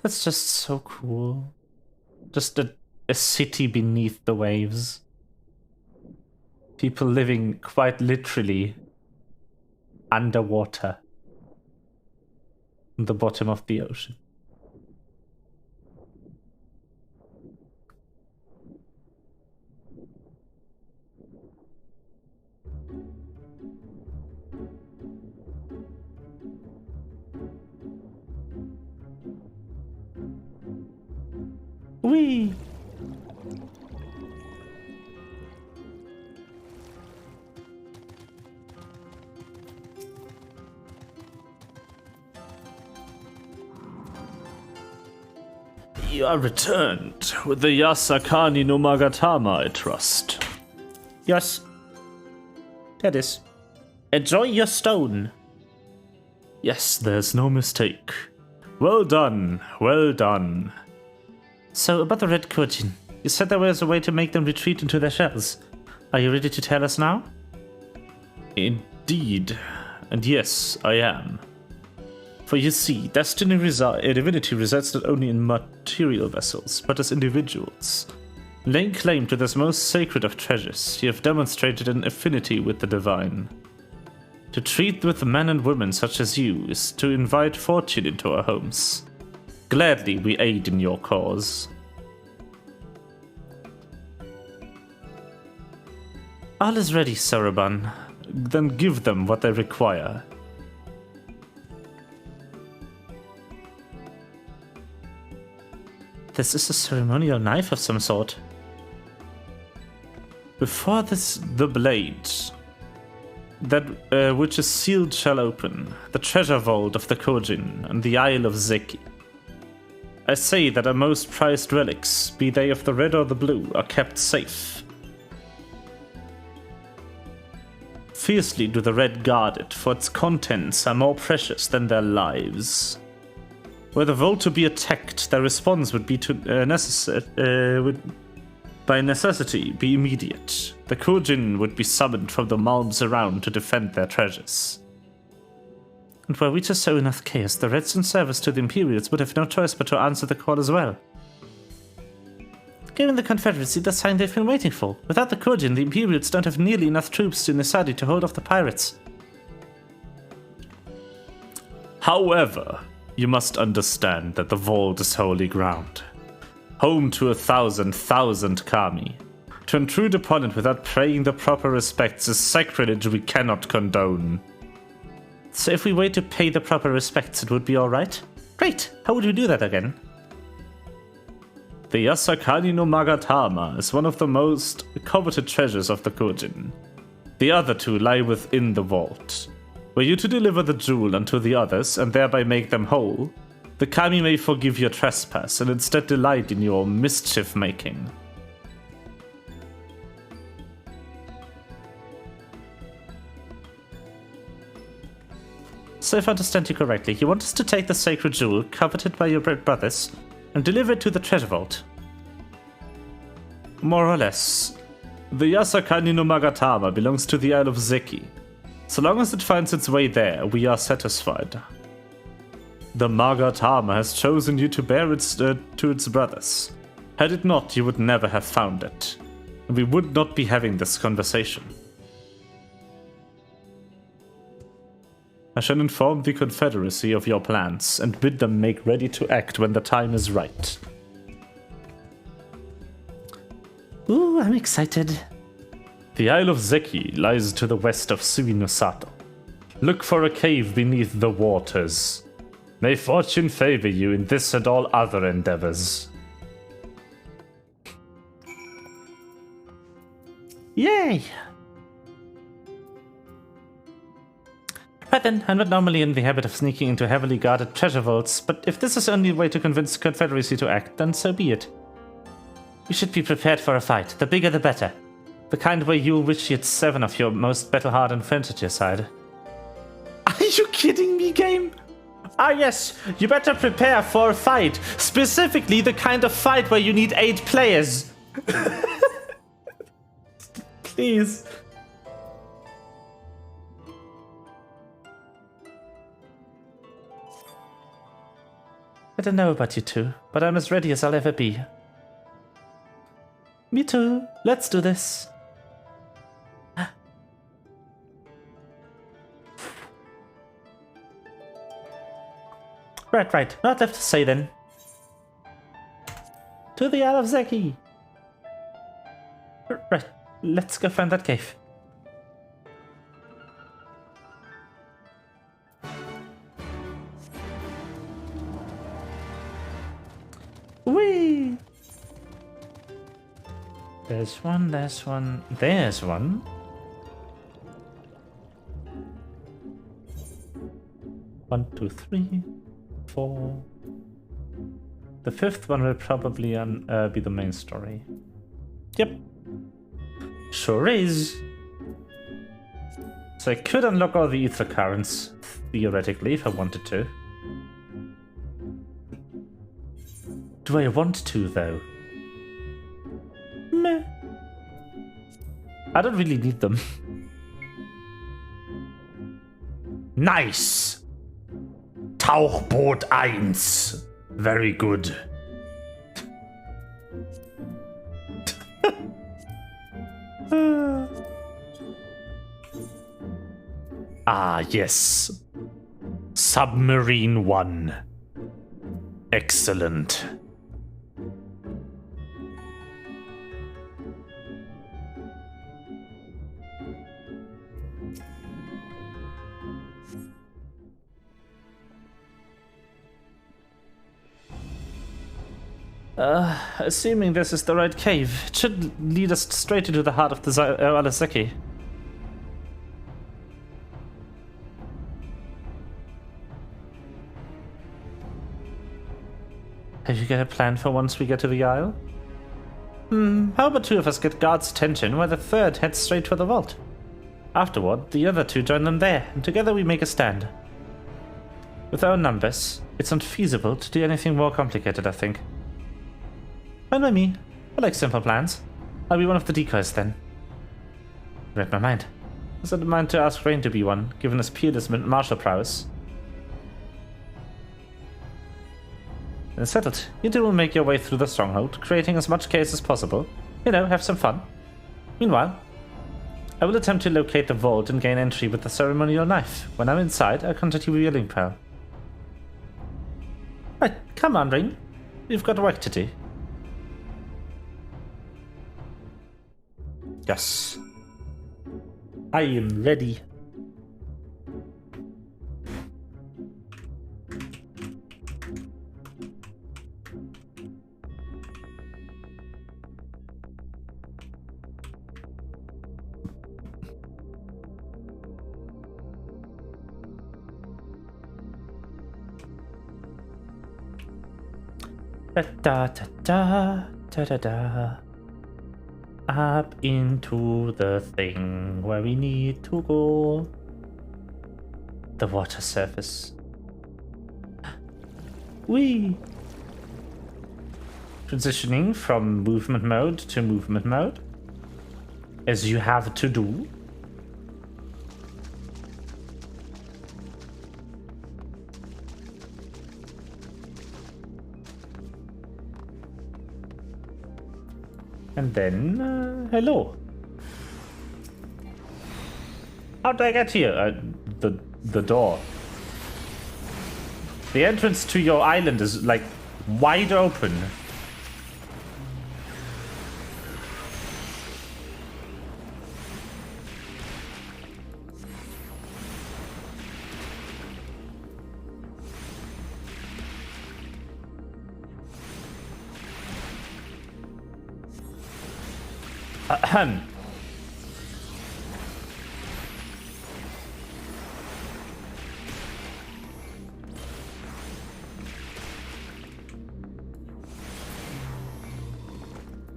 That's just so cool. Just a city beneath the waves. People living quite literally underwater. In the bottom of the ocean. Whee! You are returned with the Yasakani no Magatama, I trust. Yes. That is. Enjoy your stone. Yes, there's no mistake. Well done, well done. So, about the Red Curtain, you said there was a way to make them retreat into their shells. Are you ready to tell us now? Indeed. And yes, I am. For you see, divinity resides not only in material vessels, but as individuals. Laying claim to this most sacred of treasures, you have demonstrated an affinity with the divine. To treat with men and women such as you is to invite fortune into our homes. Gladly we aid in your cause. All is ready, Saraban. Then give them what they require. This is a ceremonial knife of some sort. Before this, the blade, that which is sealed shall open, the treasure vault of the Kojin and the Isle of Zeki. I say that our most prized relics, be they of the red or the blue, are kept safe. Fiercely do the red guard it, for its contents are more precious than their lives. Were the vault to be attacked, their response would be by necessity be immediate. The Kojin would be summoned from the malms around to defend their treasures. And were we to sow enough chaos, the Reds in service to the Imperials would have no choice but to answer the call as well. Giving the Confederacy the sign they've been waiting for. Without the Kojin, the Imperials don't have nearly enough troops in Nisadi to hold off the pirates. However, you must understand that the vault is holy ground. Home to 1,000 kami. To intrude upon it without paying the proper respects is sacrilege we cannot condone. So if we wait to pay the proper respects, it would be alright? Great! How would we do that again? The Yasakani no Magatama is one of the most coveted treasures of the Kojin. The other two lie within the vault. Were you to deliver the jewel unto the others and thereby make them whole, the kami may forgive your trespass and instead delight in your mischief-making. So if I understand you correctly, you want us to take the sacred jewel, coveted by your brothers, and deliver it to the treasure vault. More or less. The Yasakani no Magatama belongs to the Isle of Zeki. So long as it finds its way there, we are satisfied. The Magatama has chosen you to bear it to its brothers. Had it not, you would never have found it. And we would not be having this conversation. I shall inform the Confederacy of your plans and bid them make ready to act when the time is right. Ooh, I'm excited. The Isle of Zeki lies to the west of Suinosato. Look for a cave beneath the waters. May fortune favor you in this and all other endeavors. Yay! Right then, I'm not normally in the habit of sneaking into heavily guarded treasure vaults, but if this is the only way to convince the Confederacy to act, then so be it. You should be prepared for a fight. The bigger the better. The kind where you'll wish you had 7 of your most battle-hardened friends at your side. Are you kidding me, game? Ah yes, you better prepare for a fight. Specifically the kind of fight where you need 8 players. Please. I don't know about you two, but I'm as ready as I'll ever be. Me too. Let's do this. Right. Not left to say then. To the Isle of Zeki. Right, let's go find that cave. Whee! There's one. 1, 2, 3, 4. The 5th one will probably be the main story. Yep. Sure is. So I could unlock all the ether currents, theoretically, if I wanted to. Do I want to, though? Meh. I don't really need them. Nice! Tauchboot 1. Very good. Ah, yes. Submarine 1. Excellent. Assuming this is the right cave, it should lead us straight into the heart of the Alaseki. Have you got a plan for once we get to the Isle? How about 2 of us get guards' attention while the 3rd heads straight for the vault? Afterward, the other 2 join them there, and together we make a stand. With our numbers, it's not feasible to do anything more complicated, I think. Fine by me. I like simple plans. I'll be one of the decoys then. Read my mind. I had in mind to ask Rain to be one, given his peerless martial prowess. Then settled. You two will make your way through the stronghold, creating as much chaos as possible. You know, have some fun. Meanwhile, I will attempt to locate the vault and gain entry with the ceremonial knife. When I'm inside, I'll contact you with your link pal. Right, come on, Rain. You've got work to do. Yes. I am ready. Da da da da da da. Up into the thing where we need to go. The water surface. Whee! Transitioning from movement mode to movement mode, as you have to do. And then, hello. How did I get here? The door. The entrance to your island is like wide open.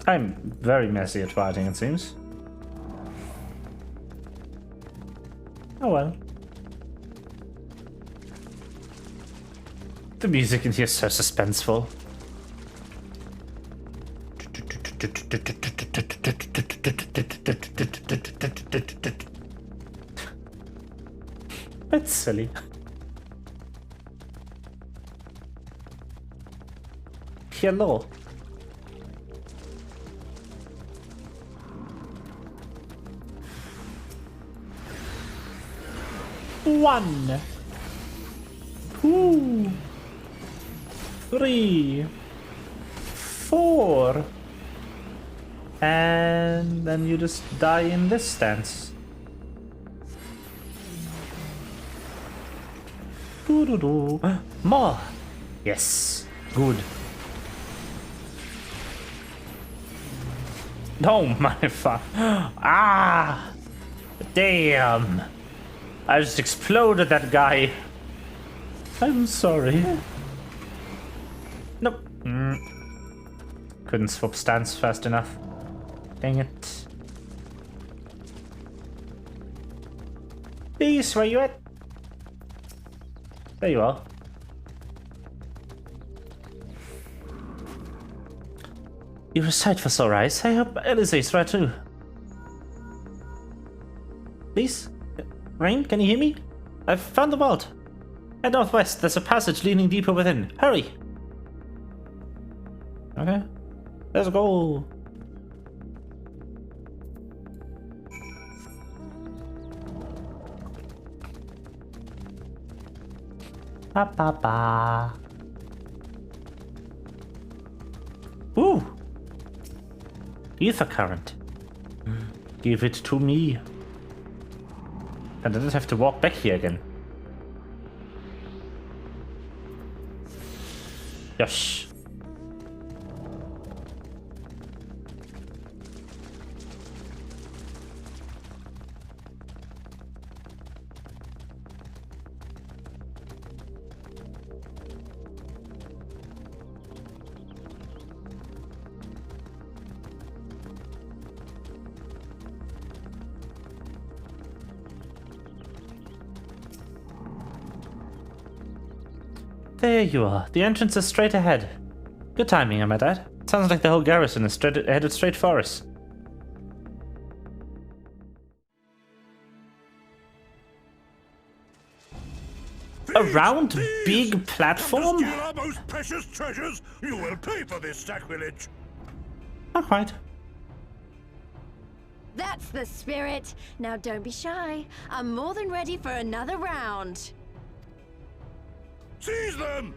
I'm very messy at writing, it seems. Oh well. The music in here is so suspenseful. That's silly. Hello. One, 2, 3, 4, and then you just die in this stance. Doo-doo-doo. More. Yes. Good. Oh my fuck. Ah! Damn! I just exploded that guy. I'm sorry. Nope. Couldn't swap stance fast enough. Dang it. Peace, where you at? There you are. You recite for sore eyes. I hope Elise's right too. Please? Rain, can you hear me? I've found the vault. Head northwest, there's a passage leading deeper within. Hurry! Okay. Let's go. Ba ba ba. Ooh! Ether current. Give it to me. And I don't have to walk back here again. Yosh. There you are. The entrance is straight ahead. Good timing, am I right? Sounds like the whole garrison is headed straight for us. A round, big platform? To steal our most precious treasures, you will pay for this sacrilege. Not quite. That's the spirit. Now don't be shy. I'm more than ready for another round. Seize them!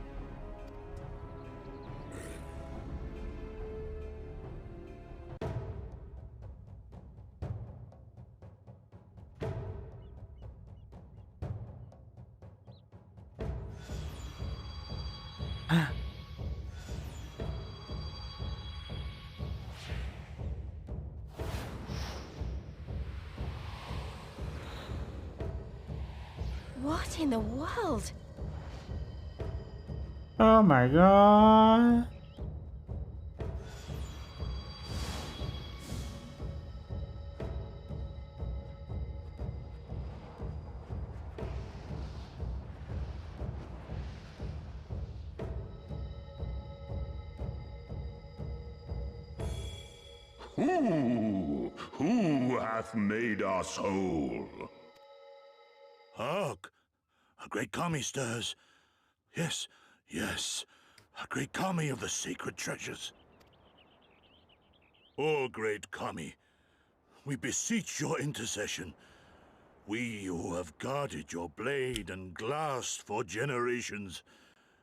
What in the world? Oh my god. Who hath made us whole? Hark! A great kami stirs. Yes, yes. A great kami of the sacred treasures. O great kami, we beseech your intercession. We who have guarded your blade and glass for generations,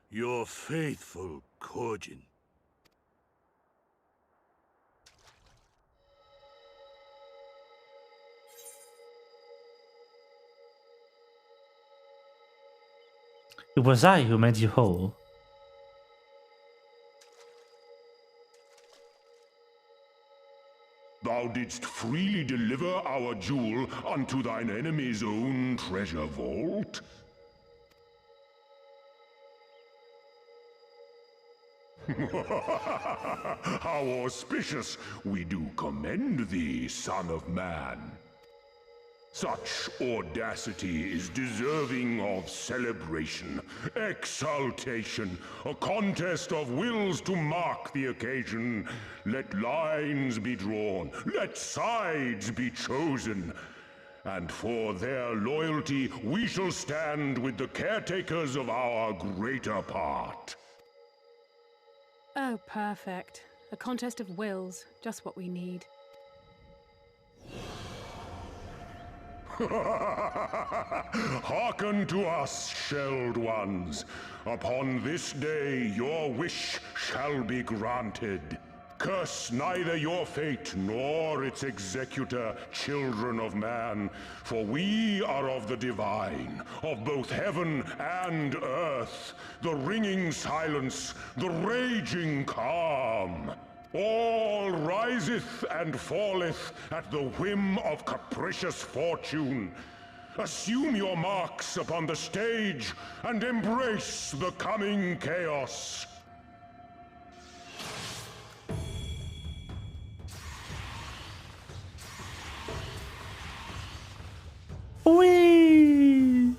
your faithful Kojin. It was I who made you whole. Thou didst freely deliver our jewel unto thine enemy's own treasure vault? How auspicious! We do commend thee, son of man. Such audacity is deserving of celebration, exaltation, a contest of wills to mark the occasion. Let lines be drawn, let sides be chosen. And for their loyalty, we shall stand with the caretakers of our greater part. Oh, perfect. A contest of wills. Just what we need. Hearken to us, shelled ones. Upon this day your wish shall be granted. Curse neither your fate nor its executor, children of man, for we are of the divine, of both heaven and earth, the ringing silence, the raging calm. All riseth and falleth at the whim of capricious fortune. Assume your marks upon the stage and embrace the coming chaos. Whee!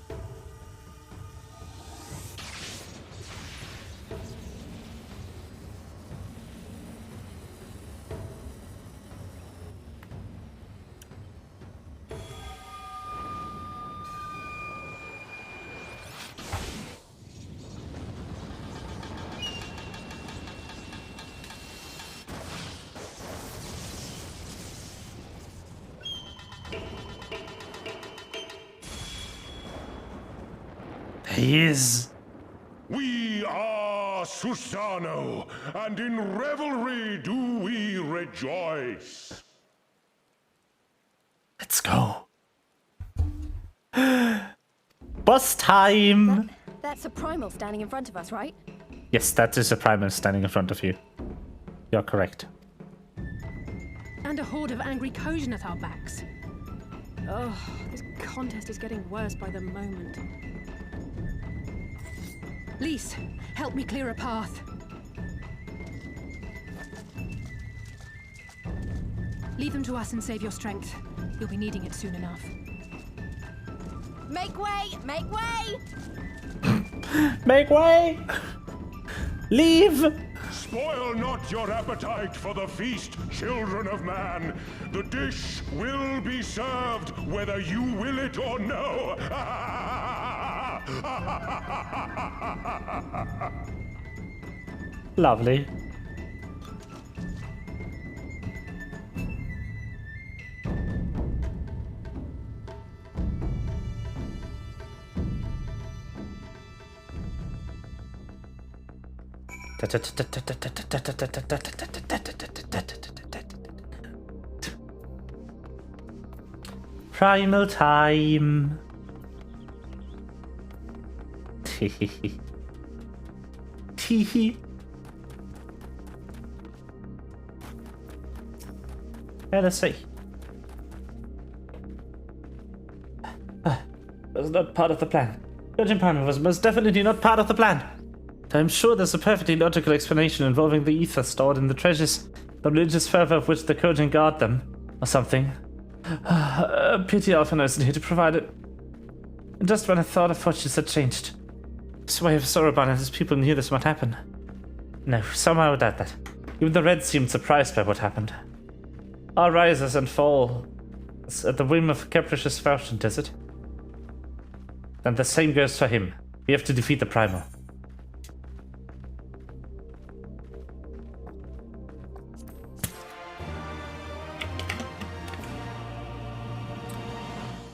He is. We are Susano, and in revelry do we rejoice. Let's go. Boss time! That's a primal standing in front of us, right? Yes, that is a primal standing in front of you. You're correct. And a horde of angry Kojin at our backs. Oh, this contest is getting worse by the moment. Lise, help me clear a path. Leave them to us and save your strength. You'll be needing it soon enough. Make way! Make way! Make way! Leave! Spoil not your appetite for the feast, children of man. The dish will be served whether you will it or no. Lovely. Primal time. Teehee. Let us see. Was not part of the plan. Judging Primal was most definitely not part of the plan. I'm sure there's a perfectly logical explanation involving the ether stored in the treasures, the religious fervor of which the Kojin guard them, or something. Pity often isn't here to provide it. And just when I thought our fortunes had changed, this way of Soroban and his people knew this might happen. No, somehow I doubt that. Even the Red seemed surprised by what happened. Our rises and fall at the whim of capricious fortune, does it? Then the same goes for him. We have to defeat the Primal.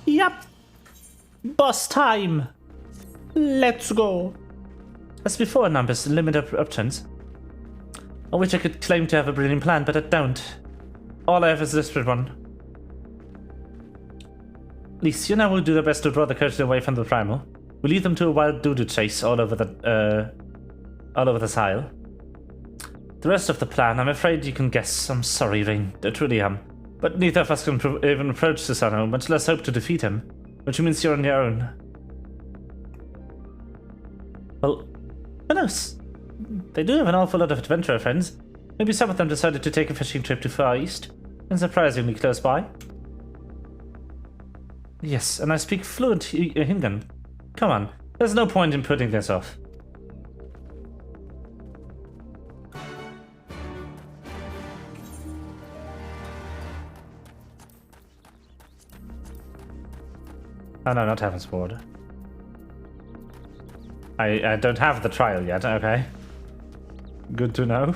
Yep. Boss time. Let's go. As before, numbers limit options. I wish I could claim to have a brilliant plan, but I don't. All I have is a desperate one. At least you and I will do their best to draw the Kojin away from the Primal. We lead them to a wild doo-doo chase all over the Isle. The rest of the plan, I'm afraid you can guess. I'm sorry, Rain. I truly am. But neither of us can even approach Susano, much less hope to defeat him, which means you're on your own. Well, who knows? they do have an awful lot of adventurer friends. Maybe some of them decided to take a fishing trip to Far East, and surprisingly close by. Yes, and I speak fluent Hingan. Come on, there's no point in putting this off. Oh no, not Heaven's Ward. I don't have the trial yet, okay. Good to know.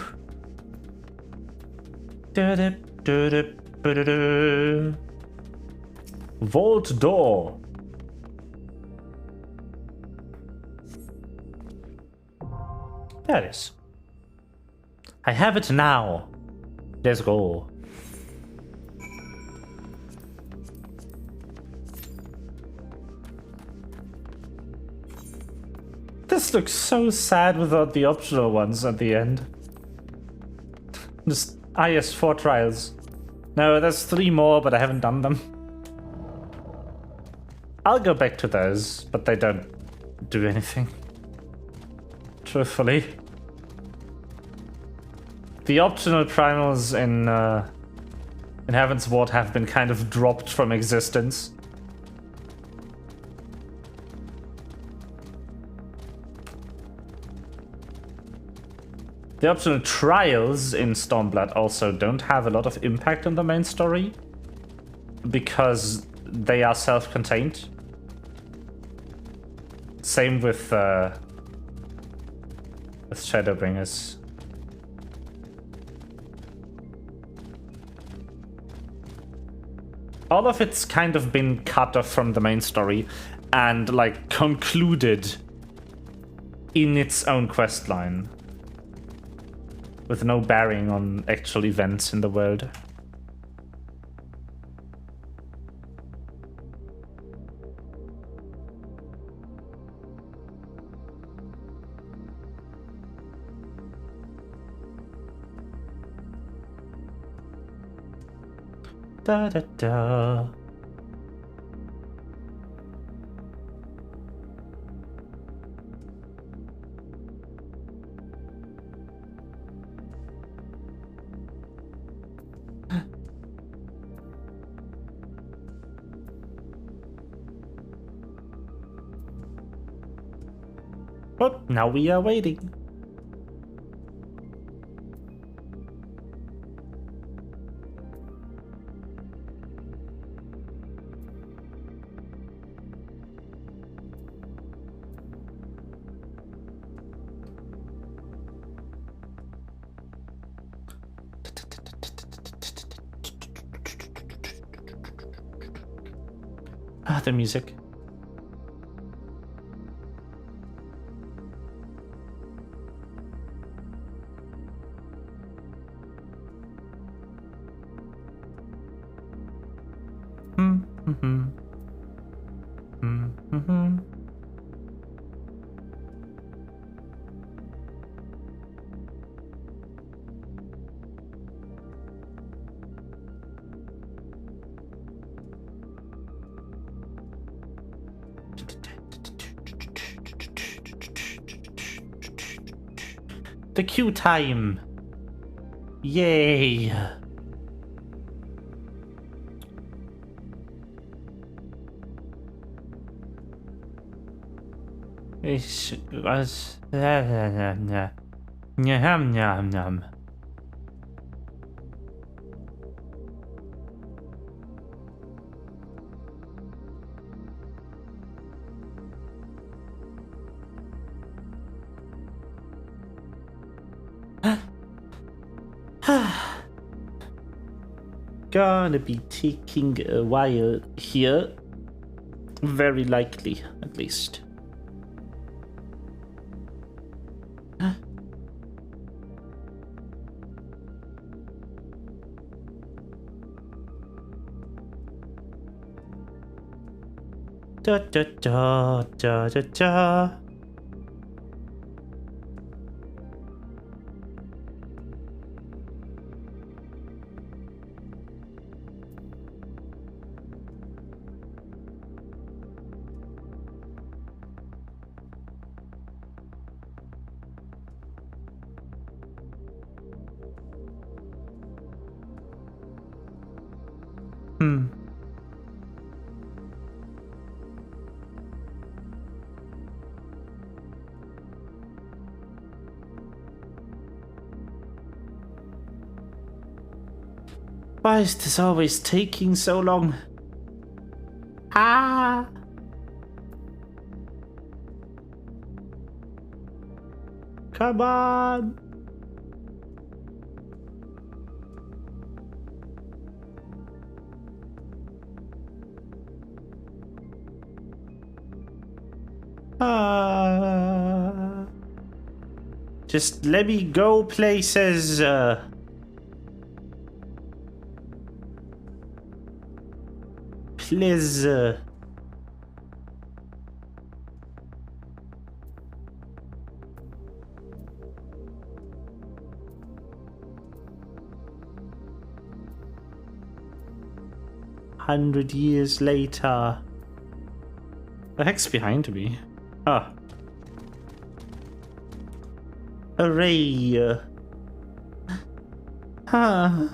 Vault door. There it is. I have it now. Let's go. This looks so sad without the optional ones at the end. Just IS4 trials. No, there's 3 more, but I haven't done them. I'll go back to those, but they don't do anything. Truthfully. The optional primals in Heaven's Ward have been kind of dropped from existence. The optional trials in Stormblood also don't have a lot of impact on the main story because they are self-contained. Same with Shadowbringers. All of it's kind of been cut off from the main story and like concluded in its own questline, with no bearing on actual events in the world. Da da da. Well, now we are waiting. Ah, the music. The queue time. Yay. Ich was Nyam. Gonna be taking a while here. Very likely, at least. Da da da da da da. Why is this always taking so long? Ah! Come on! Just let me go places. Please. 100 years later. The heck's behind me? Ah. Hooray! Ah.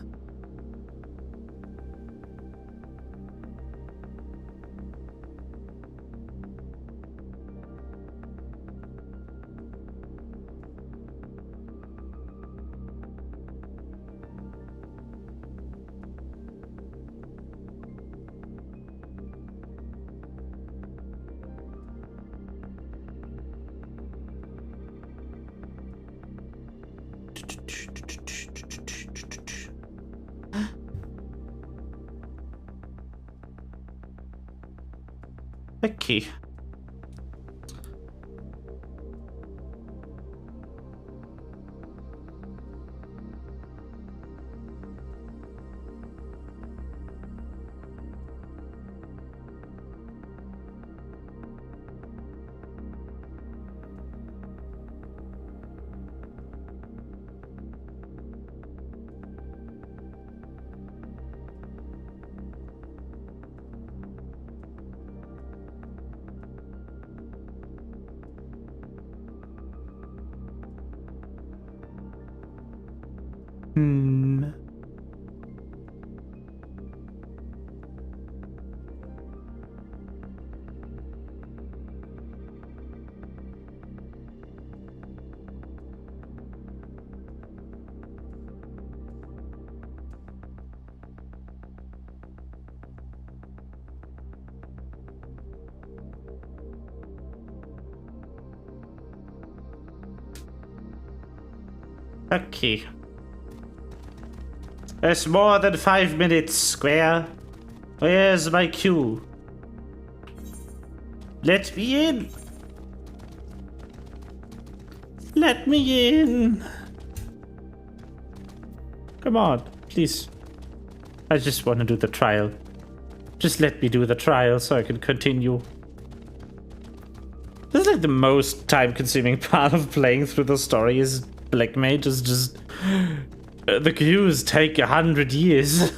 Okay. Okay. It's more than 5 minutes, Square. Where's my cue? Let me in! Let me in! Come on, please. I just want to do the trial. Just let me do the trial so I can continue. This is like the most time-consuming part of playing through the story is Black Mage is just... the queues take 100 years.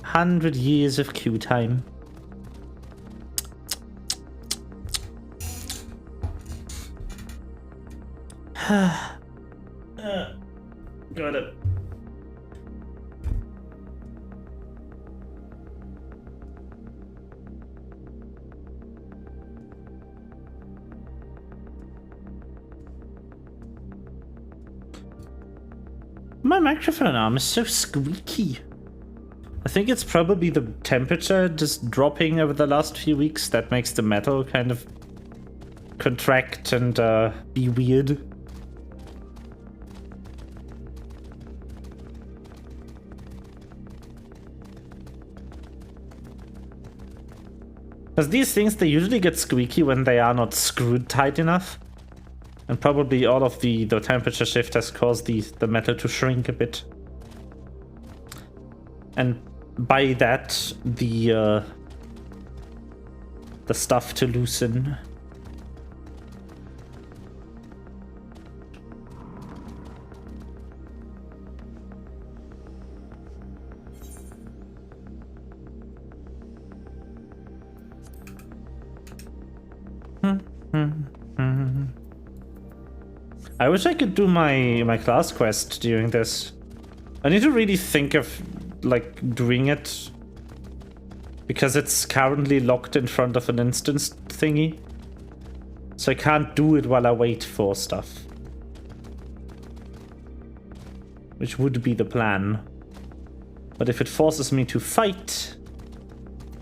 $100 of queue time. Got it. My microphone arm is so squeaky. I think it's probably the temperature just dropping over the last few weeks that makes the metal kind of contract and be weird. Because these things, they usually get squeaky when they are not screwed tight enough. And probably all of the temperature shift has caused the metal to shrink a bit. And by that, the stuff to loosen. I wish I could do my class quest during this. I need to really think of, like, doing it. Because it's currently locked in front of an instance thingy. So I can't do it while I wait for stuff. Which would be the plan. But if it forces me to fight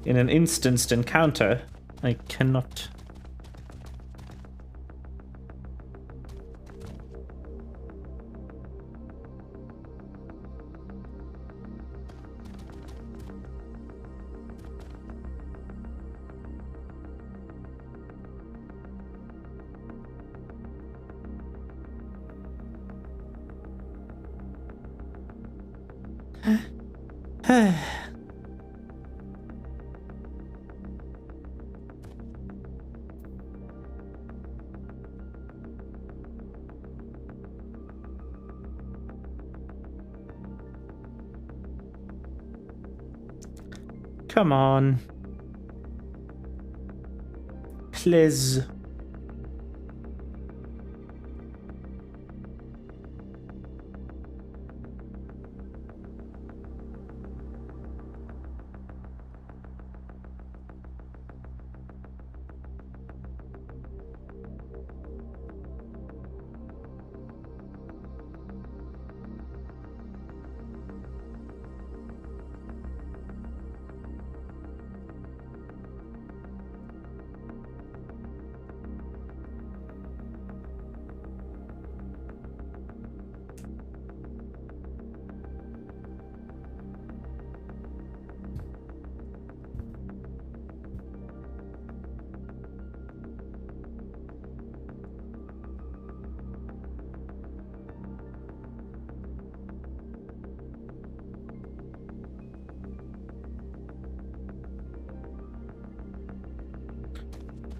in an instanced encounter, I cannot. Come on. Please.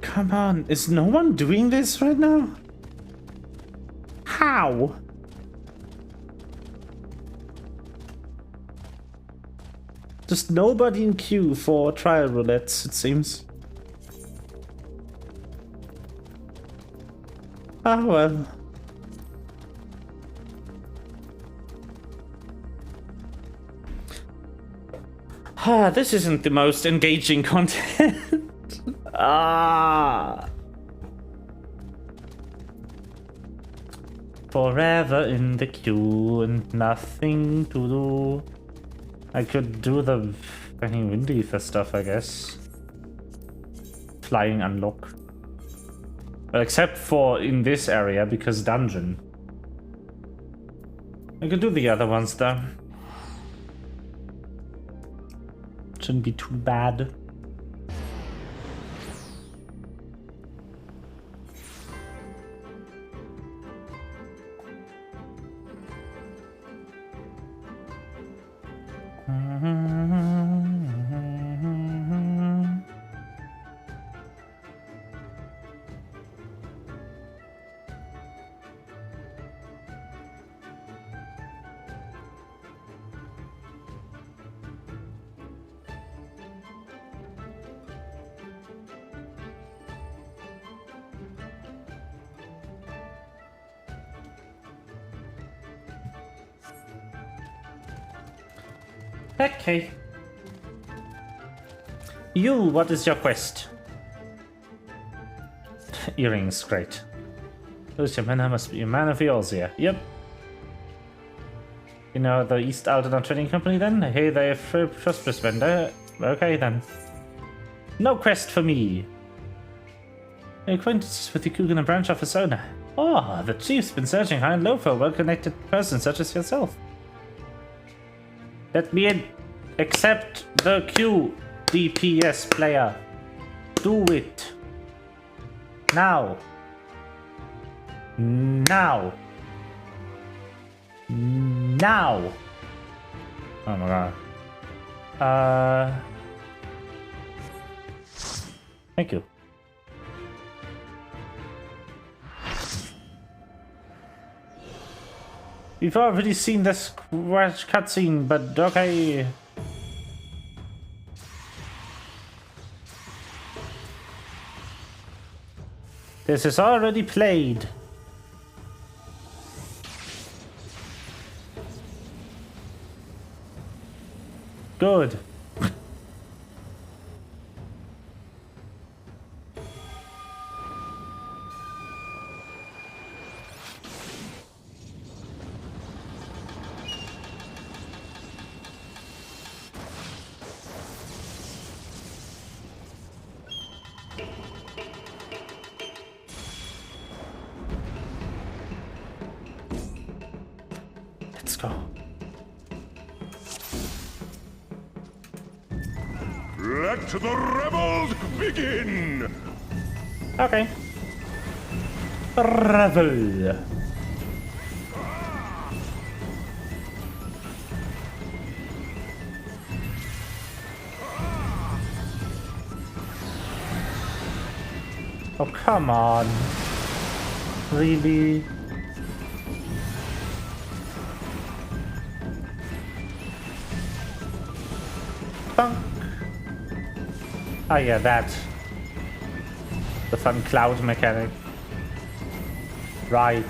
Come on, is no one doing this right now? How? Just nobody in queue for trial roulettes, it seems. Ah, well. Ah, this isn't the most engaging content. Ah. Forever in the queue and nothing to do. I could do the fucking wind ether stuff, I guess. Flying unlock. Well, except for in this area, because dungeon. I could do the other ones though. Shouldn't be too bad. Okay. You, what is your quest? Earrings, great. Those your manner must be a man of yours here. Yep. You know the East Aldena Trading Company then? Hey, they're a prosperous vendor. Okay then. No quest for me. Acquaintances with the Kugana branch office owner. Oh, the chief's been searching high and low for a well-connected person such as yourself. Let me in. Accept the Q, DPS player. Do it. Now. Now. Now. Oh my god. Thank you. We've already seen this cutscene, but okay. This is already played. Good. Let's go. Let the rebels begin! Okay. Revel. Oh, come on. Really? Bunk. Oh yeah, that. The fun cloud mechanic. Right.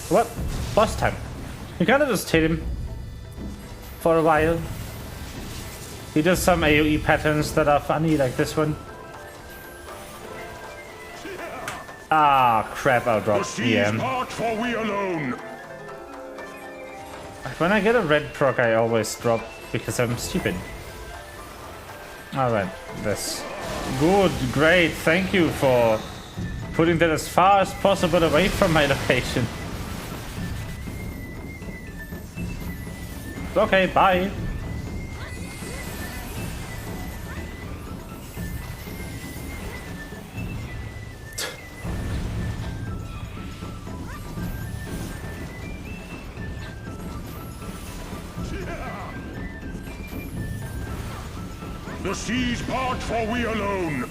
What? Boss time. You kinda just hit him for a while. He does some AoE patterns that are funny, like this one. Ah, crap, I'll drop EM. For we alone. When I get a red proc, I always drop because I'm stupid. Alright, this. Good, great, thank you for putting that as far as possible away from my location. Okay, bye. The seas part, for we alone.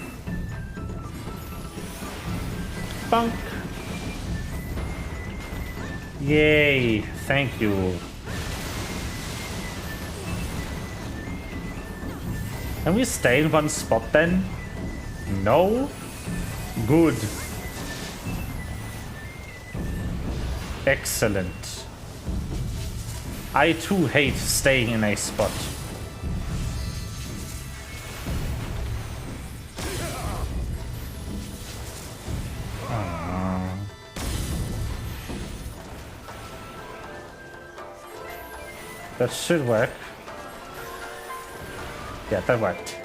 Bunk. Yay, thank you. Can we stay in one spot then? No? Good. Excellent. I too hate staying in a spot. That should work. Yeah, that worked.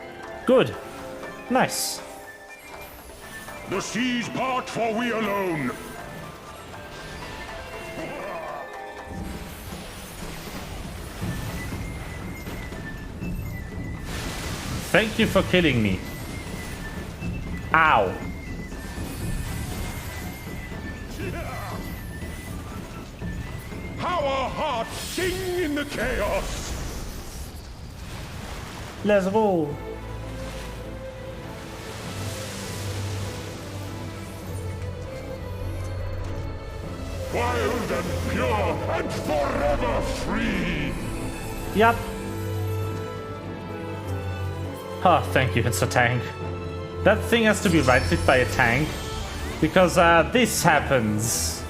Good. Nice. The seas part, for we alone. Thank you for killing me. Ow. How our hearts sing in the chaos. Let's roll. Wild and pure and forever free. Yep. Oh, thank you, it's a tank. That thing has to be right-clicked by a tank. Because this happens.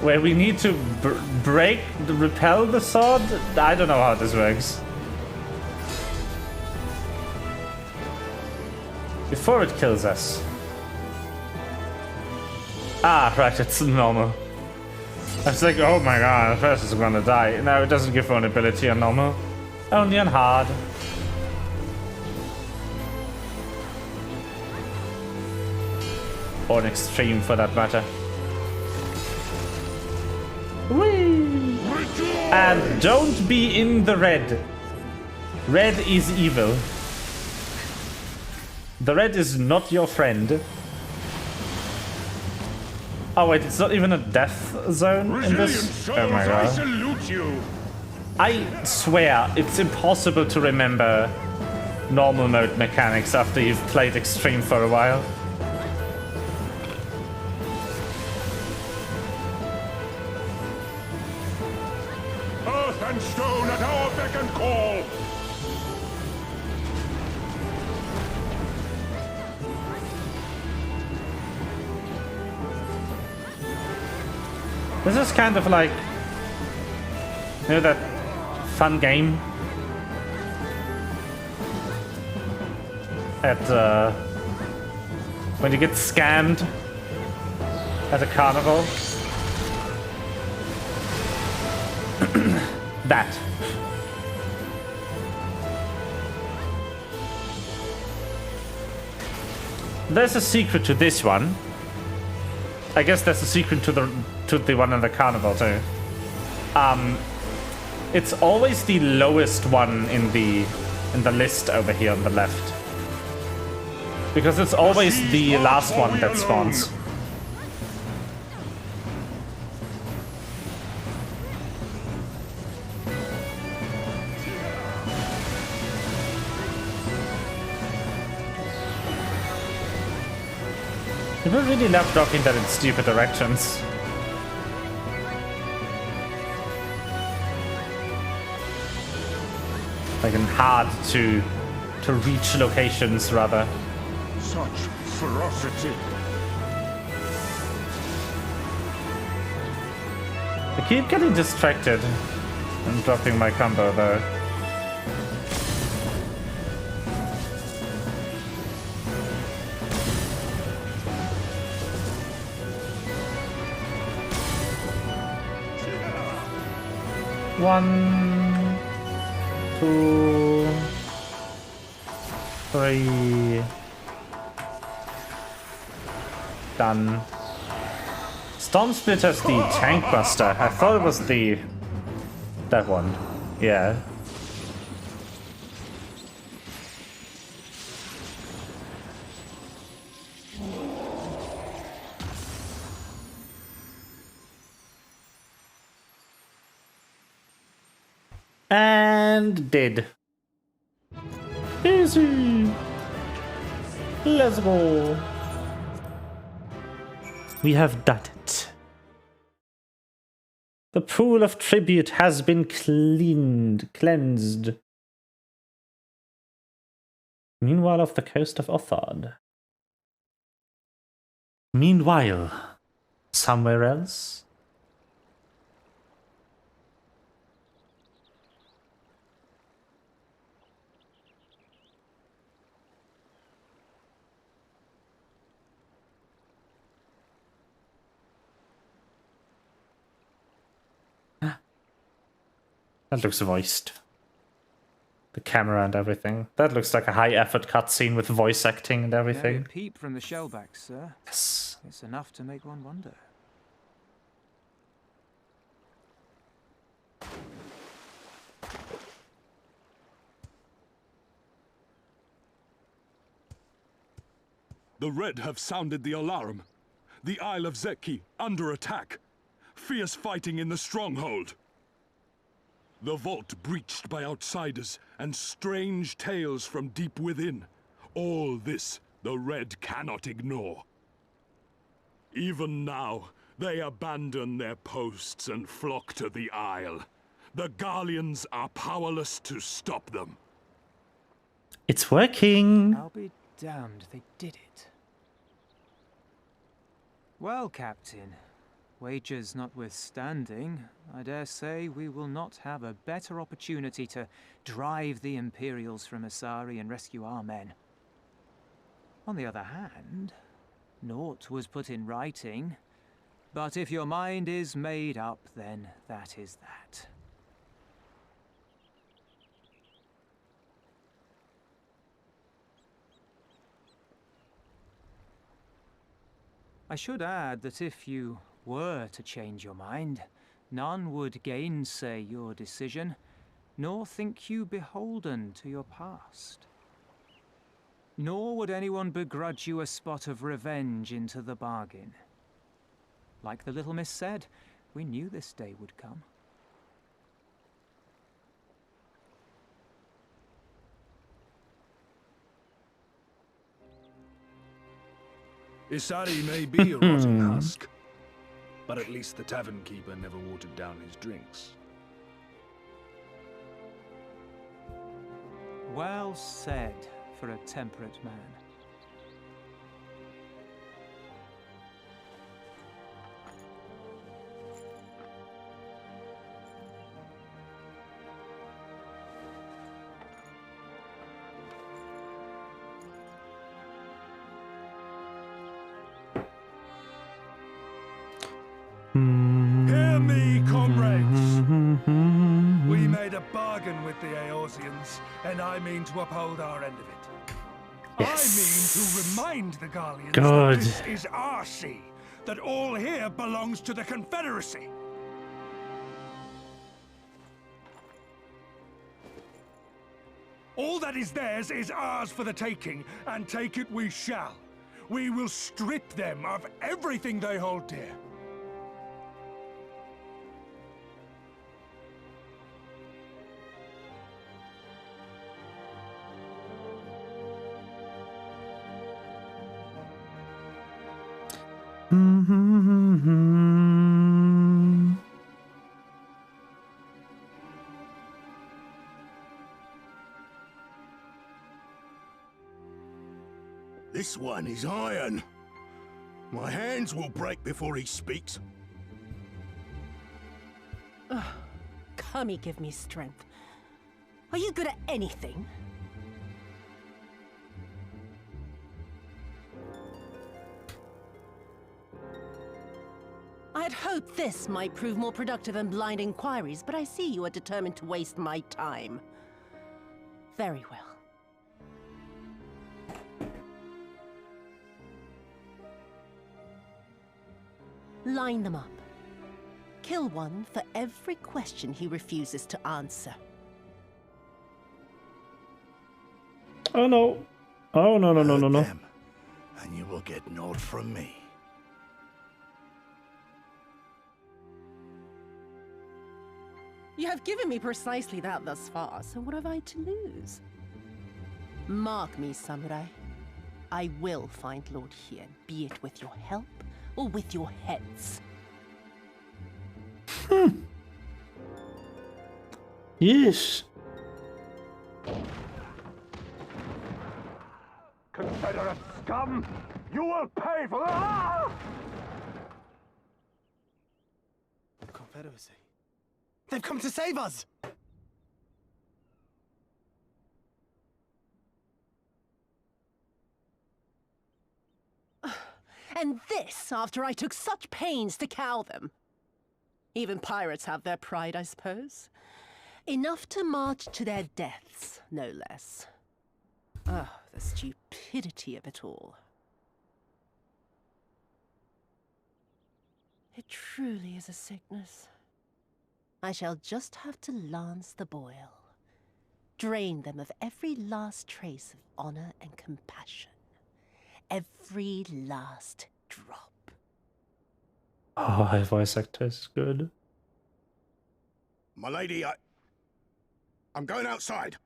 Where we need to repel the sword? I don't know how this works. Before it kills us. Ah, right, it's normal. I was like, oh my god, first is gonna die. No, it doesn't give vulnerability on normal. Only on hard. Or an extreme for that matter. Whee! And don't be in the red. Red is evil. The red is not your friend. Oh wait, it's not even a death zone in this? Oh my god. I salute you. I swear, it's impossible to remember normal mode mechanics after you've played extreme for a while. second call! This is kind of like, you know, that fun game at when you get scammed at a carnival. That. There's a secret to this one. I guess there's a secret to the one in the carnival too. It's always the lowest one in the list over here on the left. Because it's always the last one that spawns. People really love dropping that in stupid directions. Like in hard to reach locations rather. Such ferocity. I keep getting distracted and dropping my combo though. One, two, three. Done. Storm Splitter's the tank buster. I thought it was that one. Yeah. And dead. Easy. Let's go. We have done it. The pool of tribute has been cleansed. Meanwhile, off the coast of Othard. Meanwhile, somewhere else. That looks voiced. The camera and everything. That looks like a high-effort cutscene with voice acting and everything. A peep from the shellback, sir. Yes. It's enough to make one wonder. The Red have sounded the alarm. The Isle of Zeki under attack. Fierce fighting in the stronghold. The vault breached by outsiders, and strange tales from deep within. All this the Red cannot ignore. Even now, they abandon their posts and flock to the Isle. The Guardians are powerless to stop them. It's working. I'll be damned they did it. Well, Captain. Wagers notwithstanding, I dare say we will not have a better opportunity to drive the Imperials from Asari and rescue our men. On the other hand, naught was put in writing, but if your mind is made up, then that is that. I should add that if you were to change your mind, none would gainsay your decision, nor think you beholden to your past. Nor would anyone begrudge you a spot of revenge into the bargain. Like the little miss said, we knew this day would come. Isari may be a rotten husk, but at least the tavern keeper never watered down his drinks. Well said for a temperate man. Hear me, comrades! We made a bargain with the Eorzeans, and I mean to uphold our end of it. Yes. I mean to remind the Garleans Good. that this is our sea, that all here belongs to the Confederacy. All that is theirs is ours for the taking, and take it we shall. We will strip them of everything they hold dear. This one is iron. My hands will break before he speaks. Kami, give me strength. Are you good at anything? I had hoped this might prove more productive than blind inquiries, but I see you are determined to waste my time. Very well. Line them up. Kill one for every question he refuses to answer. Oh no. Oh no. Them, and you will get naught from me. You have given me precisely that thus far, so what have I to lose? Mark me, samurai. I will find Lord Hien, be it with your help or with your heads. Yes. Confederate scum! You will pay for that! The Confederacy. They've come to save us! And this after I took such pains to cow them. Even pirates have their pride, I suppose. Enough to march to their deaths, no less. Oh, the stupidity of it all. It truly is a sickness. I shall just have to lance the boil. Drain them of every last trace of honor and compassion. Every last drop. Oh, her voice actor is good. My lady, I'm going outside.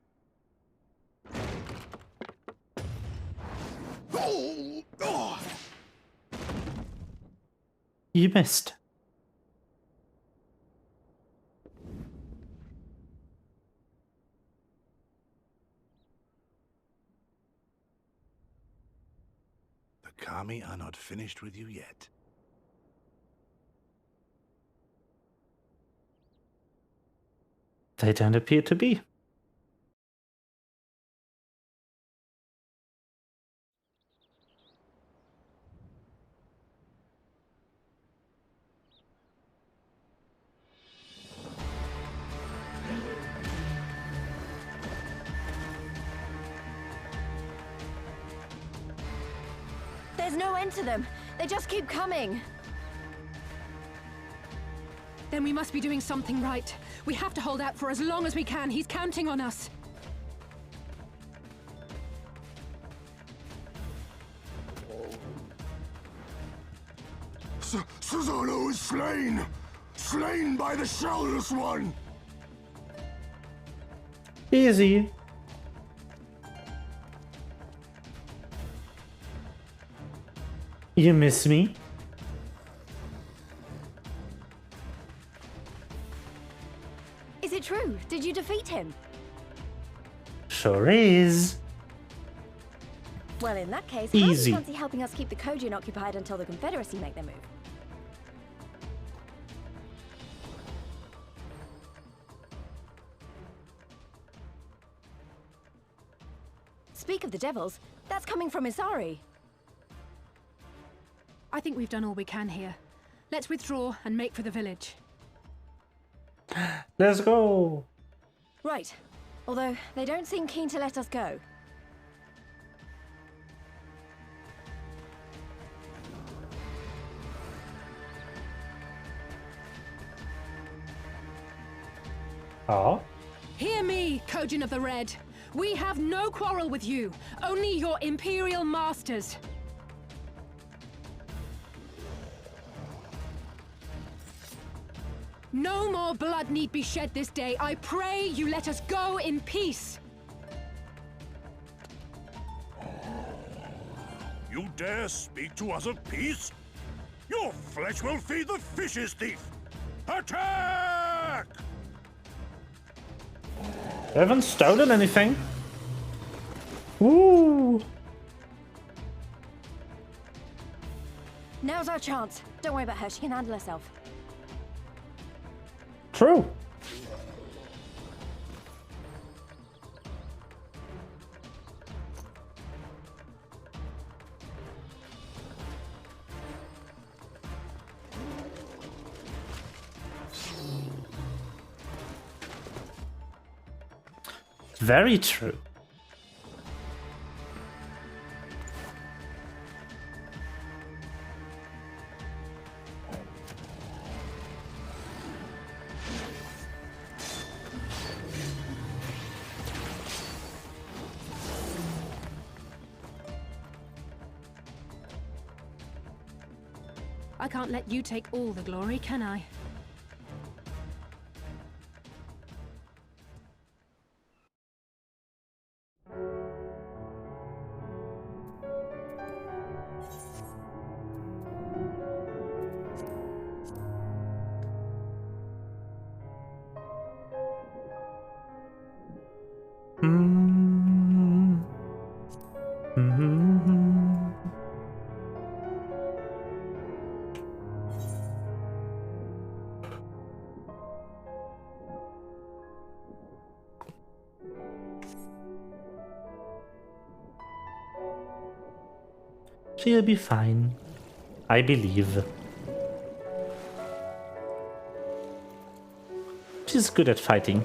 Oh! You missed. The Kami are not finished with you yet. They don't appear to be. There's no end to them. They just keep coming. Then we must be doing something right. We have to hold out for as long as we can. He's counting on us. Susano is slain! Slain by the Shellless One! Easy. You miss me? Is it true? Did you defeat him? sure is. Well, in that case, Easy. how do you fancy helping us keep the Kojin occupied until the Confederacy make their move? Speak of the devils, that's coming from Isari. I think we've done all we can here. Let's withdraw and make for the village. Let's go. Right. Although, they don't seem keen to let us go. Oh. Hear me, Kojin of the Red. We have no quarrel with you, only your Imperial masters. No more blood need be shed this day. I pray you let us go in peace. You dare speak to us of peace? Your flesh will feed the fishes, thief! Attack! I haven't stolen anything. Woo! Now's our chance. Don't worry about her, she can handle herself. True. Very true. I can't let you take all the glory, can I? She'll be fine. I believe. She's good at fighting.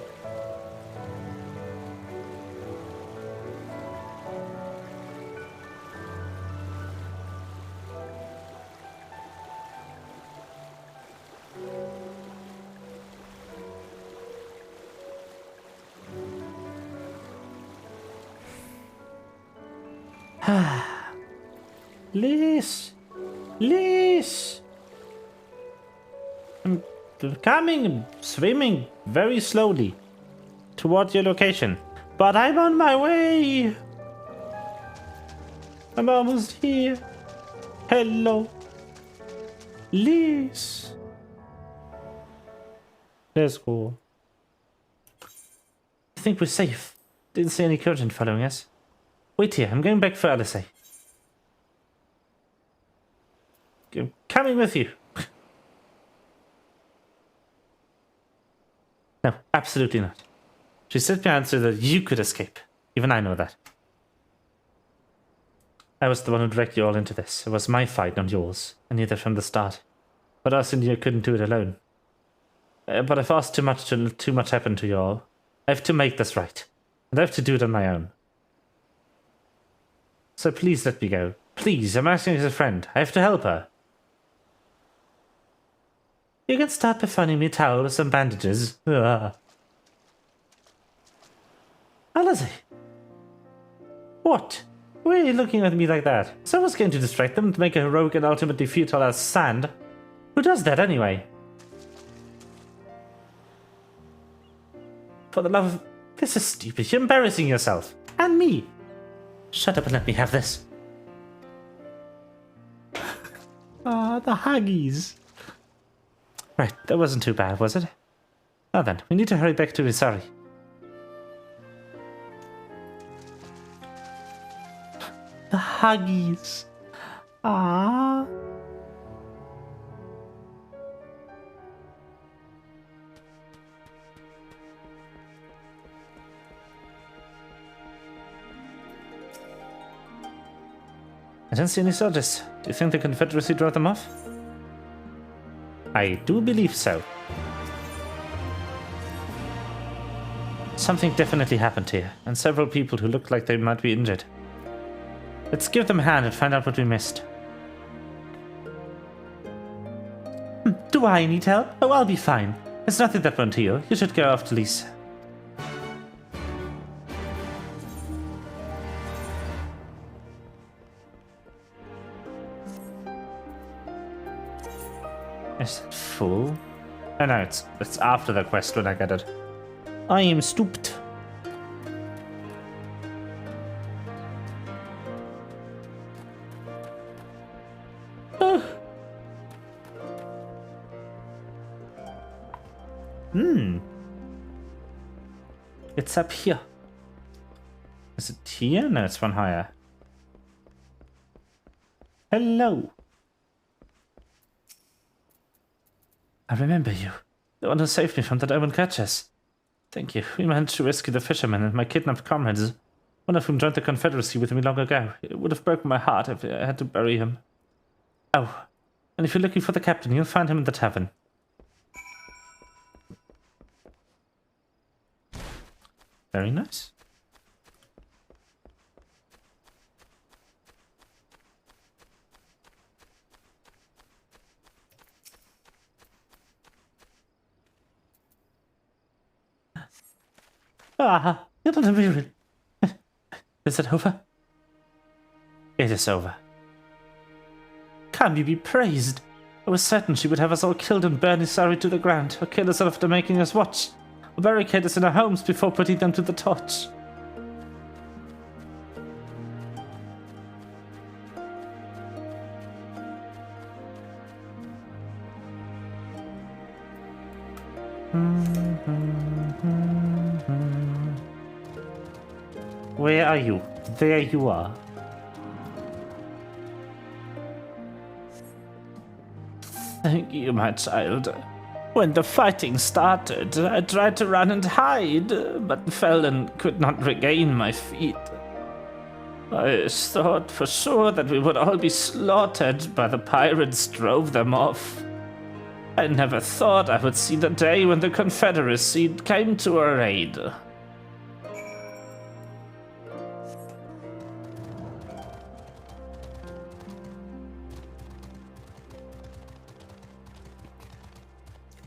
Liz! Liz! I'm coming, swimming very slowly toward your location. But I'm on my way! I'm almost here. Hello. Liz! Let's go. I think we're safe. Didn't see any Kojin following us. Wait here, I'm going back for Alisei. I'm coming with you. No, absolutely not. She said behind so that you could escape. Even I know that. I was the one who dragged you all into this. It was my fight, not yours. I knew that from the start. But us and you couldn't do it alone. But if asked too much happened to you all, I have to make this right. And I have to do it on my own. So please let me go. Please, I'm asking as a friend. I have to help her. You can start by finding me a towel with some bandages. Alisei. What? Why are you looking at me like that? Someone's going to distract them to make a heroic and ultimately futile as sand. Who does that anyway? For the love of... This is stupid. You're embarrassing yourself. And me. Shut up and let me have this. Ah, the Huggies. Right, that wasn't too bad, was it? Now then, we need to hurry back to Isari. The huggies. Ah. I don't see any soldiers. Do you think the Confederacy drove them off? I do believe so. Something definitely happened here, and several people who look like they might be injured. Let's give them a hand and find out what we missed. Do I need help? Oh, I'll be fine. It's nothing that won't heal. You should go after Lisa. Is it full? Oh no, it's after the quest when I get it. I am stooped. Oh. It's up here. Is it here? No, it's one higher. Hello. I remember you. The one who saved me from the Omen catchers. Thank you. We managed to rescue the fishermen and my kidnapped comrades, one of whom joined the Confederacy with me long ago. It would have broken my heart if I had to bury him. Oh, and if you're looking for the captain, you'll find him in the tavern. Very nice. Ah, you're not real. Is it over? It is over. Can you be praised? I was certain she would have us all killed and burn Isari to the ground, or kill us after making us watch, or barricade us in our homes before putting them to the torch. Where are you? There you are. Thank you, my child. When the fighting started, I tried to run and hide, but fell and could not regain my feet. I thought for sure that we would all be slaughtered, but the pirates drove them off. I never thought I would see the day when the Confederacy came to our aid.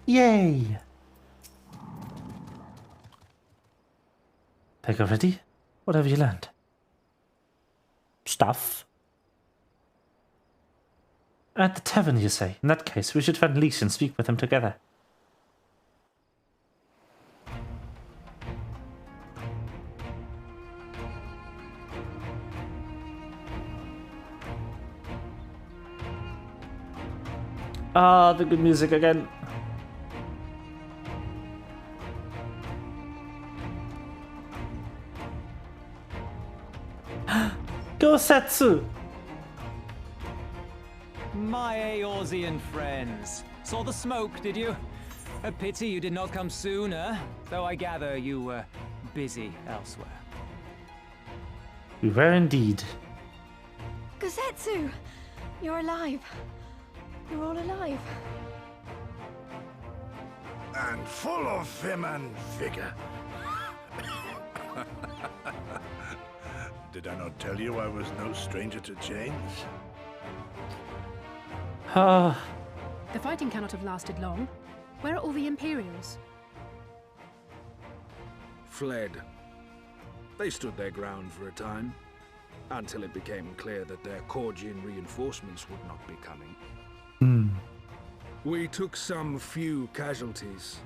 Yay! Pegger ready? What have you learned? Stuff. At the tavern, you say? In that case, we should find Lise and speak with him together. Ah, the good music again. Go Setsu! My Eorzean friends. Saw the smoke, did you? A pity you did not come sooner, though I gather you were busy elsewhere. We were indeed. Gosetsu! You're alive. You're all alive. And full of vim and vigor. Did I not tell you I was no stranger to change? Ah. The fighting cannot have lasted long. Where are all the Imperials? Fled. They stood their ground for a time, until it became clear that their Korgian reinforcements would not be coming. We took some few casualties,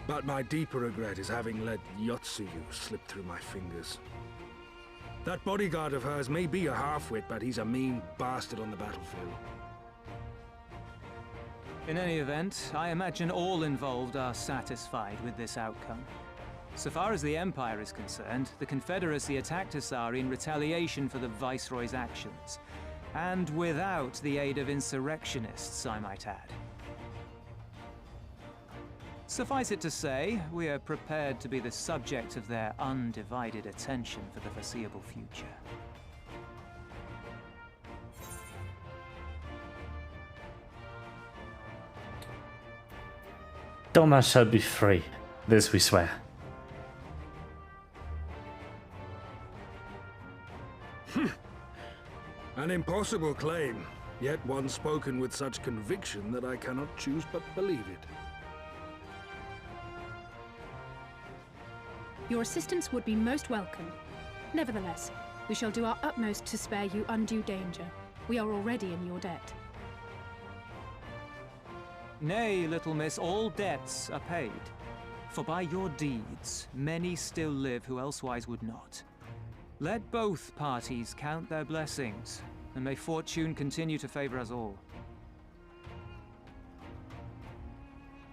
but my deeper regret is having let Yotsuyu slip through my fingers. That bodyguard of hers may be a half-wit, but he's a mean bastard on the battlefield. In any event, I imagine all involved are satisfied with this outcome. So far as the Empire is concerned, the Confederacy attacked Asari in retaliation for the Viceroy's actions. And without the aid of insurrectionists, I might add. Suffice it to say, we are prepared to be the subject of their undivided attention for the foreseeable future. Doma shall be free, this we swear. An impossible claim, yet one spoken with such conviction that I cannot choose but believe it. Your assistance would be most welcome. Nevertheless, we shall do our utmost to spare you undue danger. We are already in your debt. Nay, little miss, all debts are paid. For by your deeds, many still live who elsewise would not. Let both parties count their blessings, and may fortune continue to favor us all.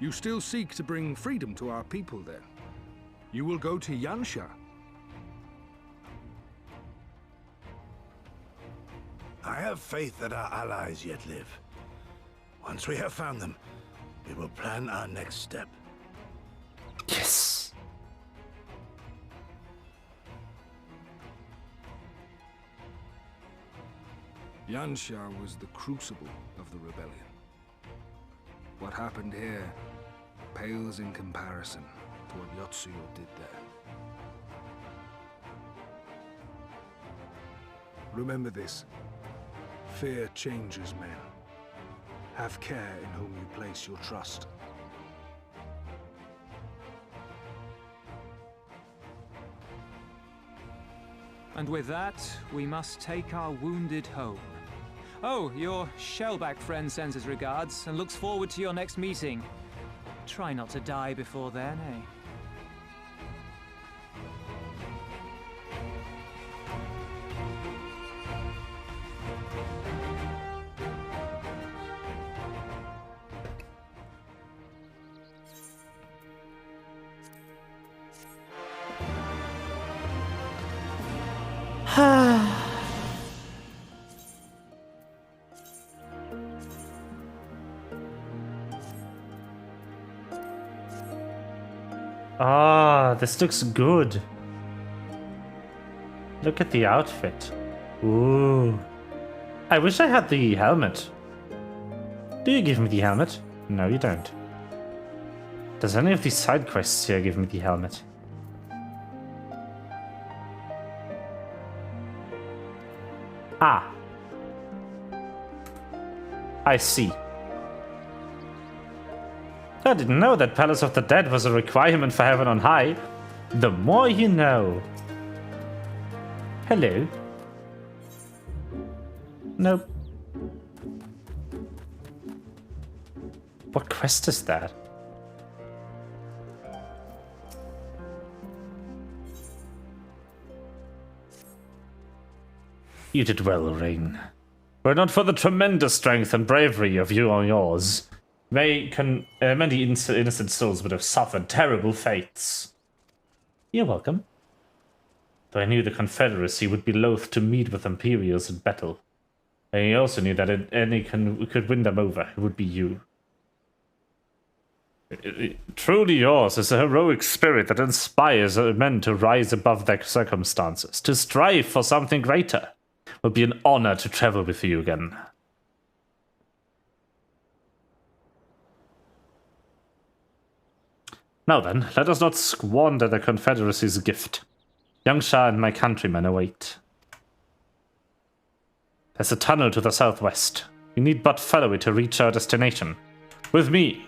You still seek to bring freedom to our people, then? You will go to Yansha. I have faith that our allies yet live. Once we have found them, we will plan our next step. Yes. Yansha was the crucible of the rebellion. What happened here pales in comparison to what Yotsuyo did there. Remember this. Fear changes men. Have care in whom you place your trust. And with that, we must take our wounded home. Oh, your shellback friend sends his regards and looks forward to your next meeting. Try not to die before then, eh? Ah, this looks good. Look at the outfit. Ooh. I wish I had the helmet. Do you give me the helmet? No, you don't. Does any of these side quests here give me the helmet? Ah. I see. I didn't know that Palace of the Dead was a requirement for Heaven on High. The more you know. Hello. Nope. What quest is that? You did well, Rain. Were it not for the tremendous strength and bravery of you or yours, many innocent souls would have suffered terrible fates. You're welcome. Though I knew the Confederacy would be loath to meet with Imperials in battle. I also knew that any could win them over, it would be you. Truly yours is a heroic spirit that inspires men to rise above their circumstances, to strive for something greater. It would be an honor to travel with you again. Now then, let us not squander the Confederacy's gift. Yangsha and my countrymen await. There's a tunnel to the southwest. We need but follow it to reach our destination. With me!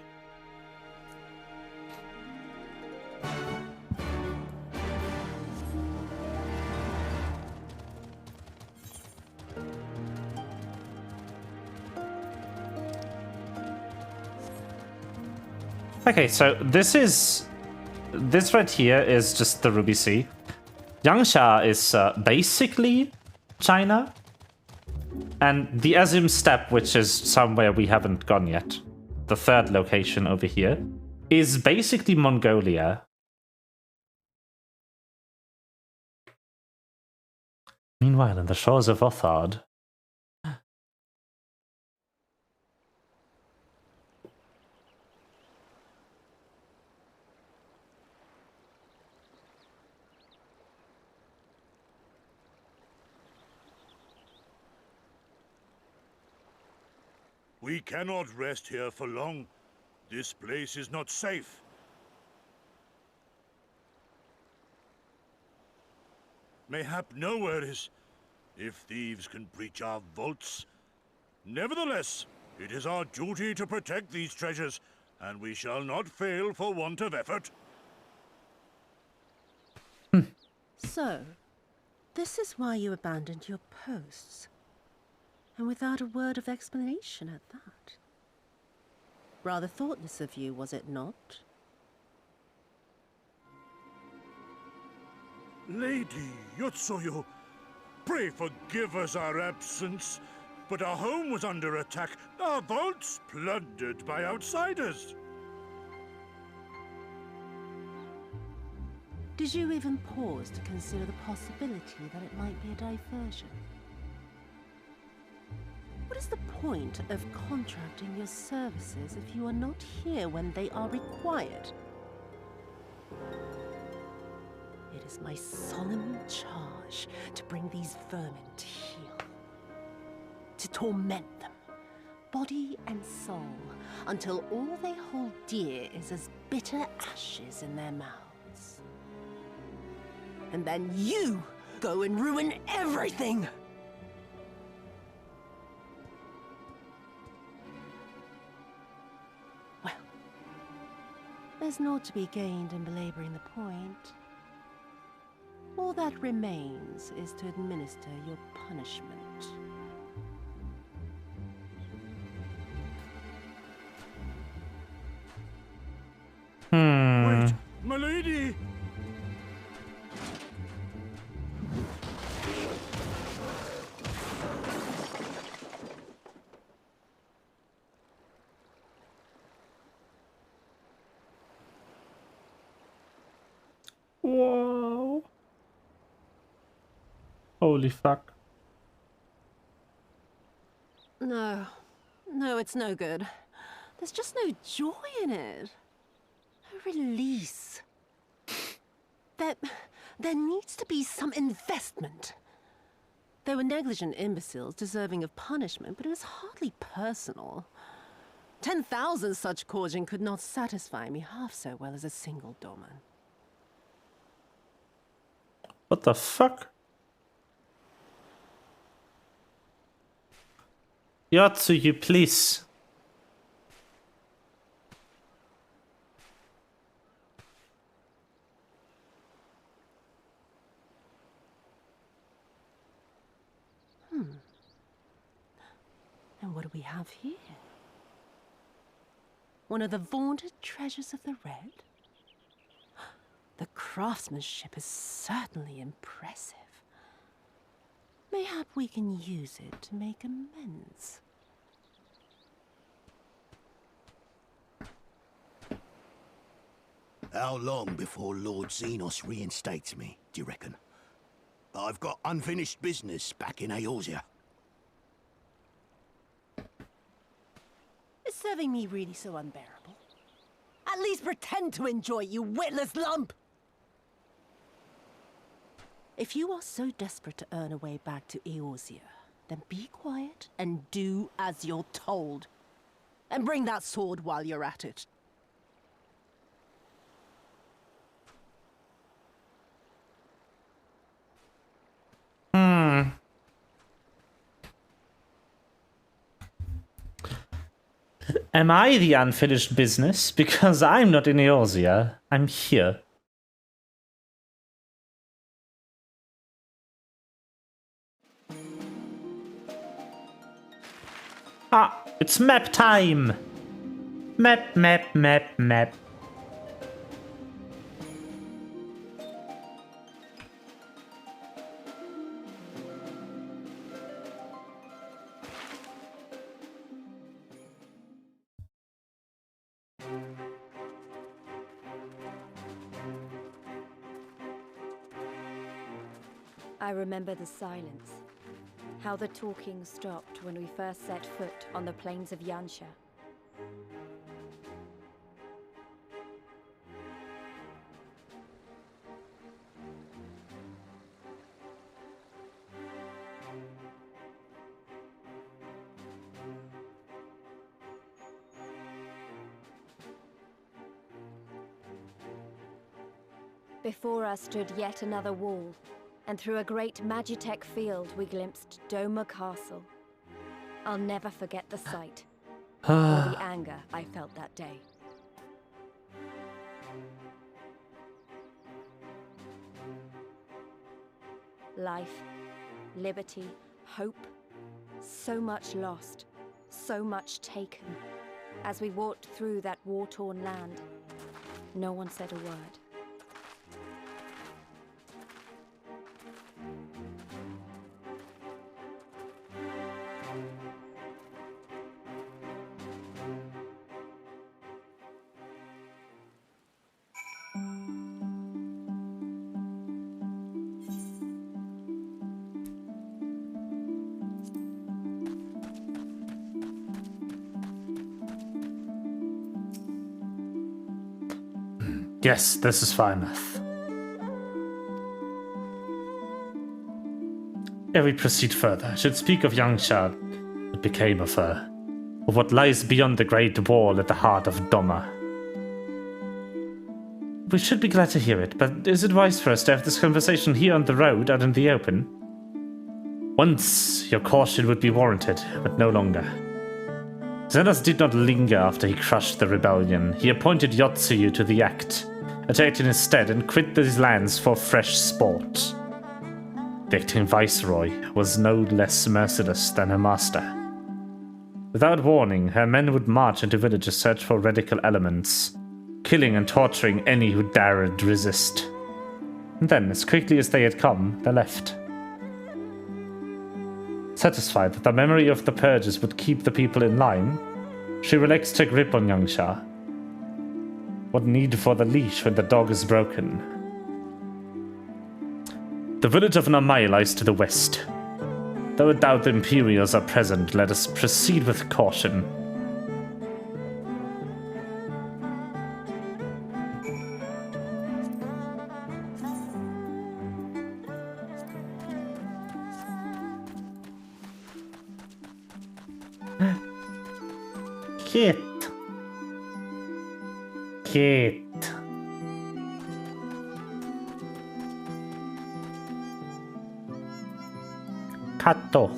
Okay, so this right here is just the Ruby Sea. Yangsha is basically China. And the Azim Steppe, which is somewhere we haven't gone yet, the third location over here, is basically Mongolia. Meanwhile, in the shores of Othard. We cannot rest here for long. This place is not safe. Mayhap nowhere is, if thieves can breach our vaults. Nevertheless, it is our duty to protect these treasures, and we shall not fail for want of effort. So, this is why you abandoned your posts. And without a word of explanation at that. Rather thoughtless of you, was it not? Lady Yotsuyo, pray forgive us our absence, but our home was under attack, our vaults plundered by outsiders. Did you even pause to consider the possibility that it might be a diversion? What is the point of contracting your services if you are not here when they are required? It is my solemn charge to bring these vermin to heel. To torment them, body and soul, until all they hold dear is as bitter ashes in their mouths. And then you go and ruin everything! Well, there's naught to be gained in belaboring the point. All that remains is to administer your punishment. Wait, milady! Whoa. Holy fuck. No, it's no good. There's just no joy in it. No release. There needs to be some investment. They were negligent imbeciles deserving of punishment, but it was hardly personal. 10,000 such Korjin could not satisfy me half so well as a single DOMA. What the fuck? Yotsuyu, please. And what do we have here? One of the vaunted treasures of the Red? The craftsmanship is certainly impressive. Mayhap we can use it to make amends. How long before Lord Xenos reinstates me, do you reckon? I've got unfinished business back in Eorzea. Is serving me really so unbearable? At least pretend to enjoy, you witless lump! If you are so desperate to earn a way back to Eorzea, then be quiet and do as you're told. And bring that sword while you're at it. Am I the unfinished business? Because I'm not in Eorzea. I'm here. Ah, it's map time! Map. I remember the silence. How the talking stopped when we first set foot on the plains of Yansha. Before us stood yet another wall, and through a great Magitech field we glimpsed Doma Castle. I'll never forget the sight, or the anger I felt that day. Life, liberty, hope, so much lost, so much taken. As we walked through that war-torn land, no one said a word. Yes, this is Weymouth. Ere we proceed further, I should speak of Yangsha, what became of her, of what lies beyond the great wall at the heart of Doma. We should be glad to hear it, but is it wise for us to have this conversation here on the road, out in the open? Once, your caution would be warranted, but no longer. Xenos did not linger after he crushed the rebellion. He appointed Yotsuyu to the act, attacked in his stead, and quit these lands for fresh sport. The acting viceroy was no less merciless than her master. Without warning, her men would march into villages to search for radical elements, killing and torturing any who dared resist. And then, as quickly as they had come, they left. Satisfied that the memory of the purges would keep the people in line, she relaxed her grip on Yangsha. What need for the leash when the dog is broken? The village of Namai lies to the west. Though I doubt the Imperials are present, let us proceed with caution. Kit. Kit. Kato.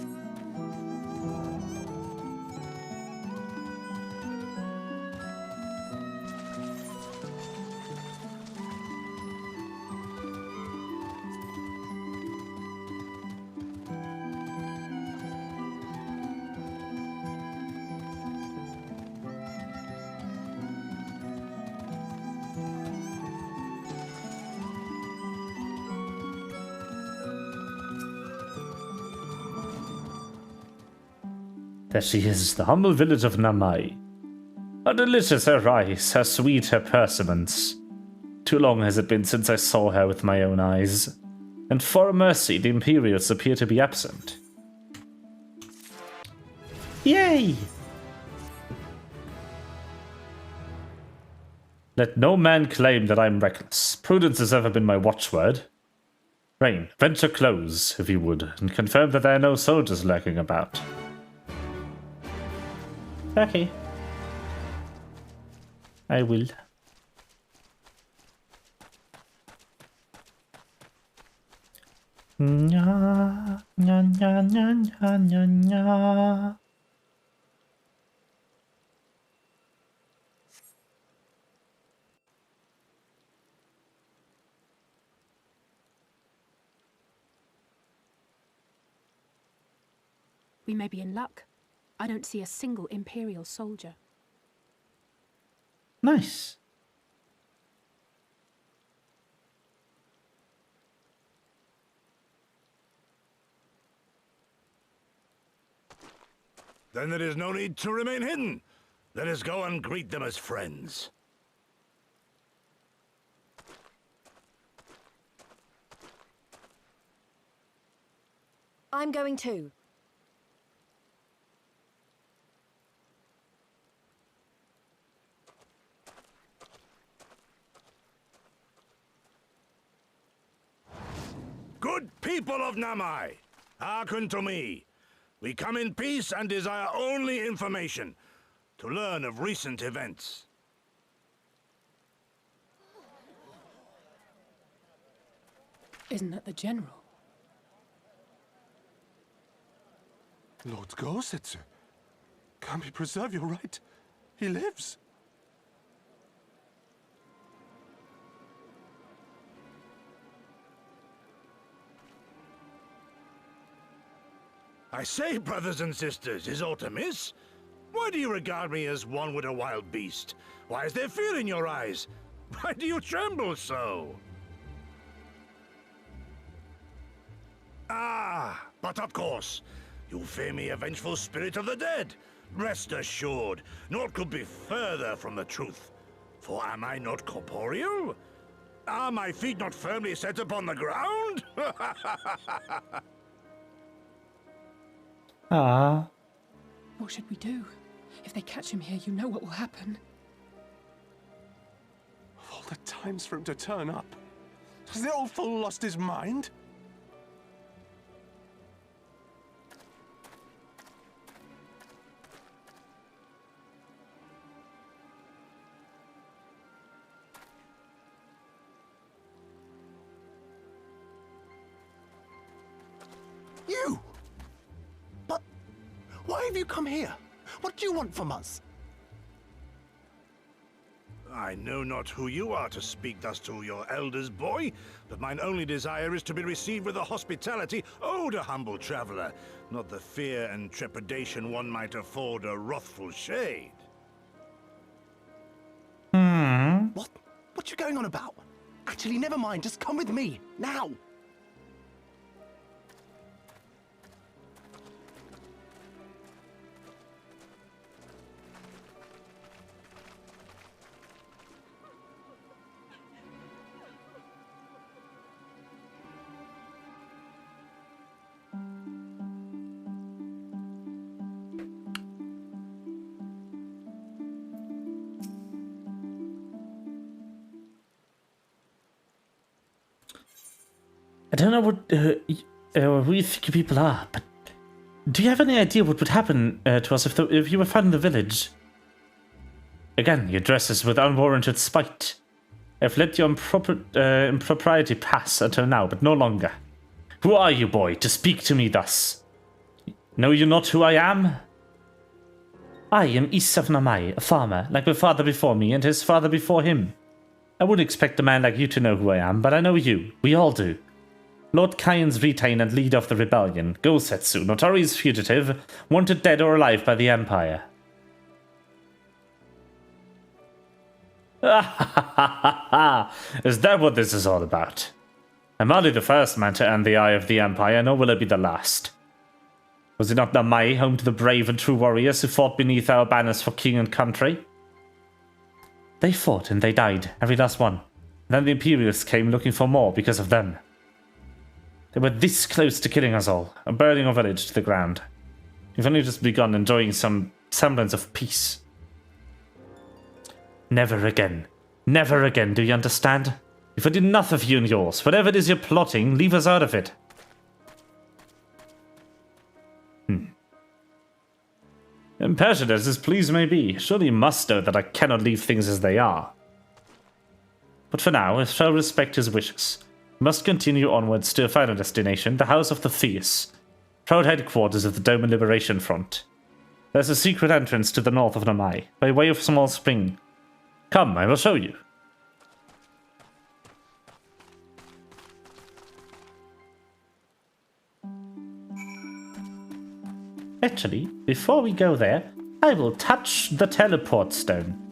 There she is, the humble village of Namai. How delicious her rice, how sweet her persimmons. Too long has it been since I saw her with my own eyes. And for a mercy, the Imperials appear to be absent. Yay! Let no man claim that I'm reckless. Prudence has ever been my watchword. Rain, venture close, if you would, and confirm that there are no soldiers lurking about. Okay. I will. Nya, nya, nya, nya, nya, nya, nya. We may be in luck. I don't see a single Imperial soldier. Nice. Then there is no need to remain hidden. Let us go and greet them as friends. I'm going too. Good people of Namai, hearken to me. We come in peace and desire only information to learn of recent events. Isn't that the general? Lord Gosetsu. Can we preserve your right? He lives. I say, brothers and sisters, is aught amiss? Why do you regard me as one with a wild beast? Why is there fear in your eyes? Why do you tremble so? Ah, but of course, you fear me a vengeful spirit of the dead. Rest assured, naught could be further from the truth. For am I not corporeal? Are my feet not firmly set upon the ground? Ah. What should we do? If they catch him here, you know what will happen. Of all the times for him to turn up, has the old fool lost his mind? You! But why have you come here? What do you want from us? I know not who you are to speak thus to your elders, boy, but mine only desire is to be received with the hospitality owed a humble traveler, not the fear and trepidation one might afford a wrathful shade. What? What you going on about? Actually, never mind. Just come with me, now! I don't know who you think you people are, but do you have any idea what would happen to us if you were found in the village? Again, you dress us with unwarranted spite. I've let your impropriety pass until now, but no longer. Who are you, boy, to speak to me thus? Know you not who I am? I am east of Namai, a farmer, like my father before me and his father before him. I wouldn't expect a man like you to know who I am, but I know you. We all do. Lord Kyan's retained and leader of the rebellion, Gosetsu, notorious fugitive, wanted dead or alive by the Empire. Is that what this is all about? I'm hardly the first man to earn the eye of the Empire, nor will I be the last. Was it not Namai, home to the brave and true warriors who fought beneath our banners for king and country? They fought and they died, every last one. Then the Imperials came looking for more because of them. They were this close to killing us all, and burning our village to the ground. We've only just begun enjoying some semblance of peace. Never again. Never again, do you understand? We've had enough of you and yours. Whatever it is you're plotting, leave us out of it. Impassioned as this please may be, surely you must know that I cannot leave things as they are. But for now, I shall respect his wishes. We must continue onwards to a final destination, the House of the Fierce, proud headquarters of the DOMA Liberation Front. There's a secret entrance to the north of Namai, by way of Small Spring. Come, I will show you. Actually, before we go there, I will touch the teleport stone.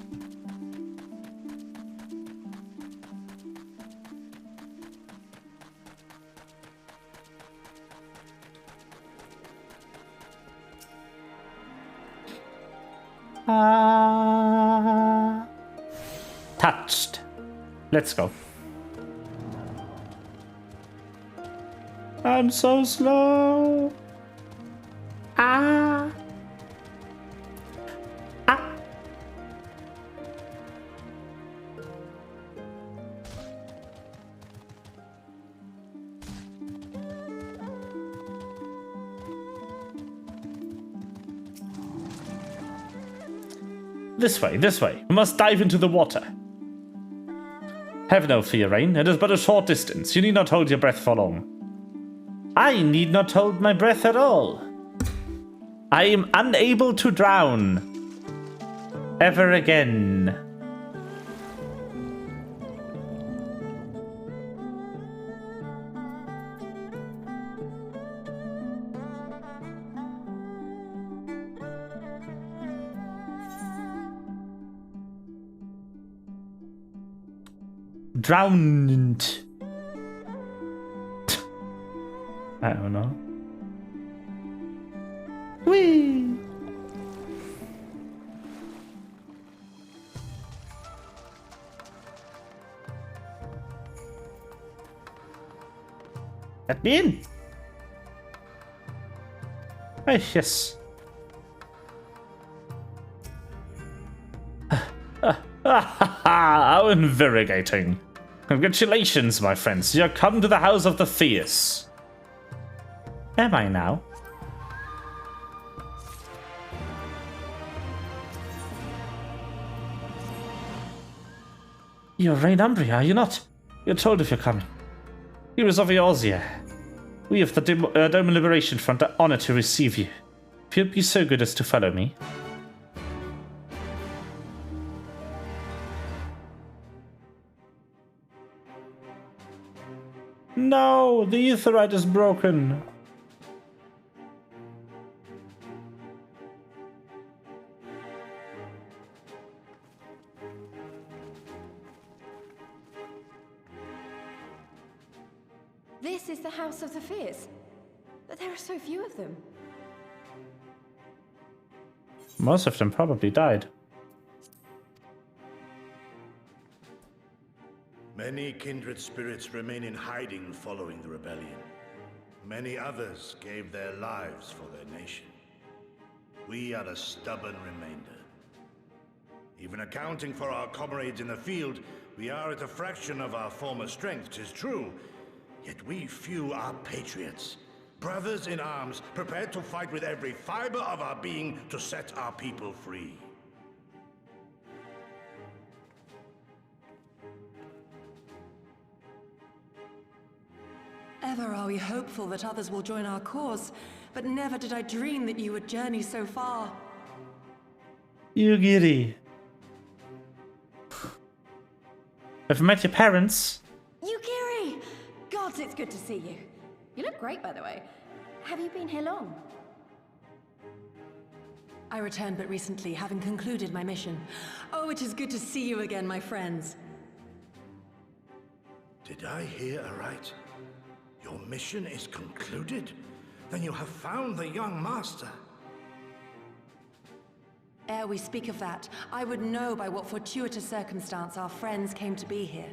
Touched. Let's go. I'm so slow. Ah. Ah. This way, this way. We must dive into the water. Have no fear, Rain. It is but a short distance. You need not hold your breath for long. I need not hold my breath at all. I am unable to drown. Ever again. Drowned. I don't know. Whee! Let me in. Oh, yes. How invigorating. Congratulations, my friends. You have come to the House of the Fierce. Am I now? You're Rain Umbria, are you not? You're told if you're coming. Heroes of Eorzea. We of the DOMA Liberation Front are honored to receive you. If you'd be so good as to follow me. No, the Aetheryte is broken. This is the House of the Fierce, but there are so few of them. Most of them probably died. Many kindred spirits remain in hiding following the rebellion. Many others gave their lives for their nation. We are a stubborn remainder. Even accounting for our comrades in the field, we are at a fraction of our former strength, 'tis true. Yet we few are patriots. Brothers in arms, prepared to fight with every fiber of our being to set our people free. Ever are we hopeful that others will join our cause, but never did I dream that you would journey so far. You giddy. I've met your parents. Yugiri! Gods, it's good to see you. You look great, by the way. Have you been here long? I returned but recently, having concluded my mission. Oh, it is good to see you again, my friends. Did I hear aright? Your mission is concluded? Then you have found the young master. Ere we speak of that, I would know by what fortuitous circumstance our friends came to be here.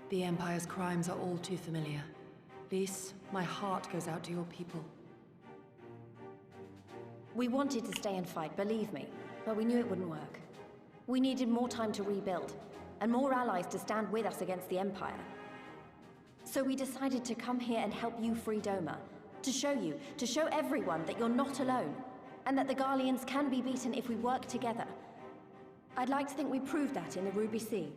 The Empire's crimes are all too familiar. Lys, my heart goes out to your people. We wanted to stay and fight, believe me, but we knew it wouldn't work. We needed more time to rebuild, and more allies to stand with us against the Empire. So we decided to come here and help you free Doma, to show everyone that you're not alone, and that the Garleans can be beaten if we work together. I'd like to think we proved that in the Ruby Sea.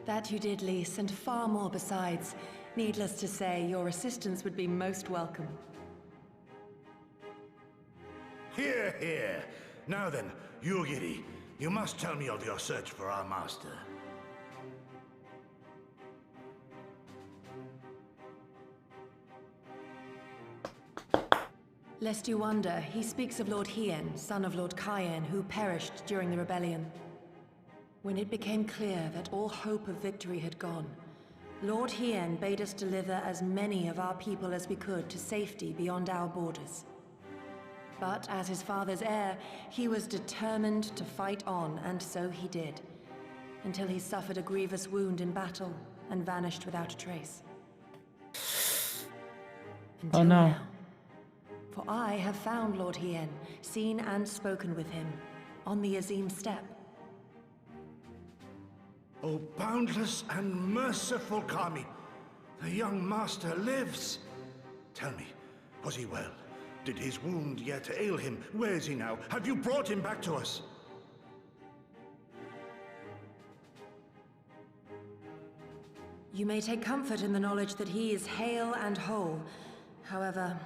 That you did, Lys, and far more besides. Needless to say, your assistance would be most welcome. Hear, hear. Now then, Yugiri, you must tell me of your search for our master. Lest you wonder, he speaks of Lord Hien, son of Lord Cayenne, who perished during the rebellion. When it became clear that all hope of victory had gone, Lord Hien bade us deliver as many of our people as we could to safety beyond our borders. But as his father's heir, he was determined to fight on, and so he did, until he suffered a grievous wound in battle and vanished without a trace. Until now. For I have found Lord Hien, seen and spoken with him, on the Azim steppe. Oh, boundless and merciful Kami, the young master lives. Tell me, was he well? Did his wound yet ail him? Where is he now? Have you brought him back to us? You may take comfort in the knowledge that he is hale and whole. However,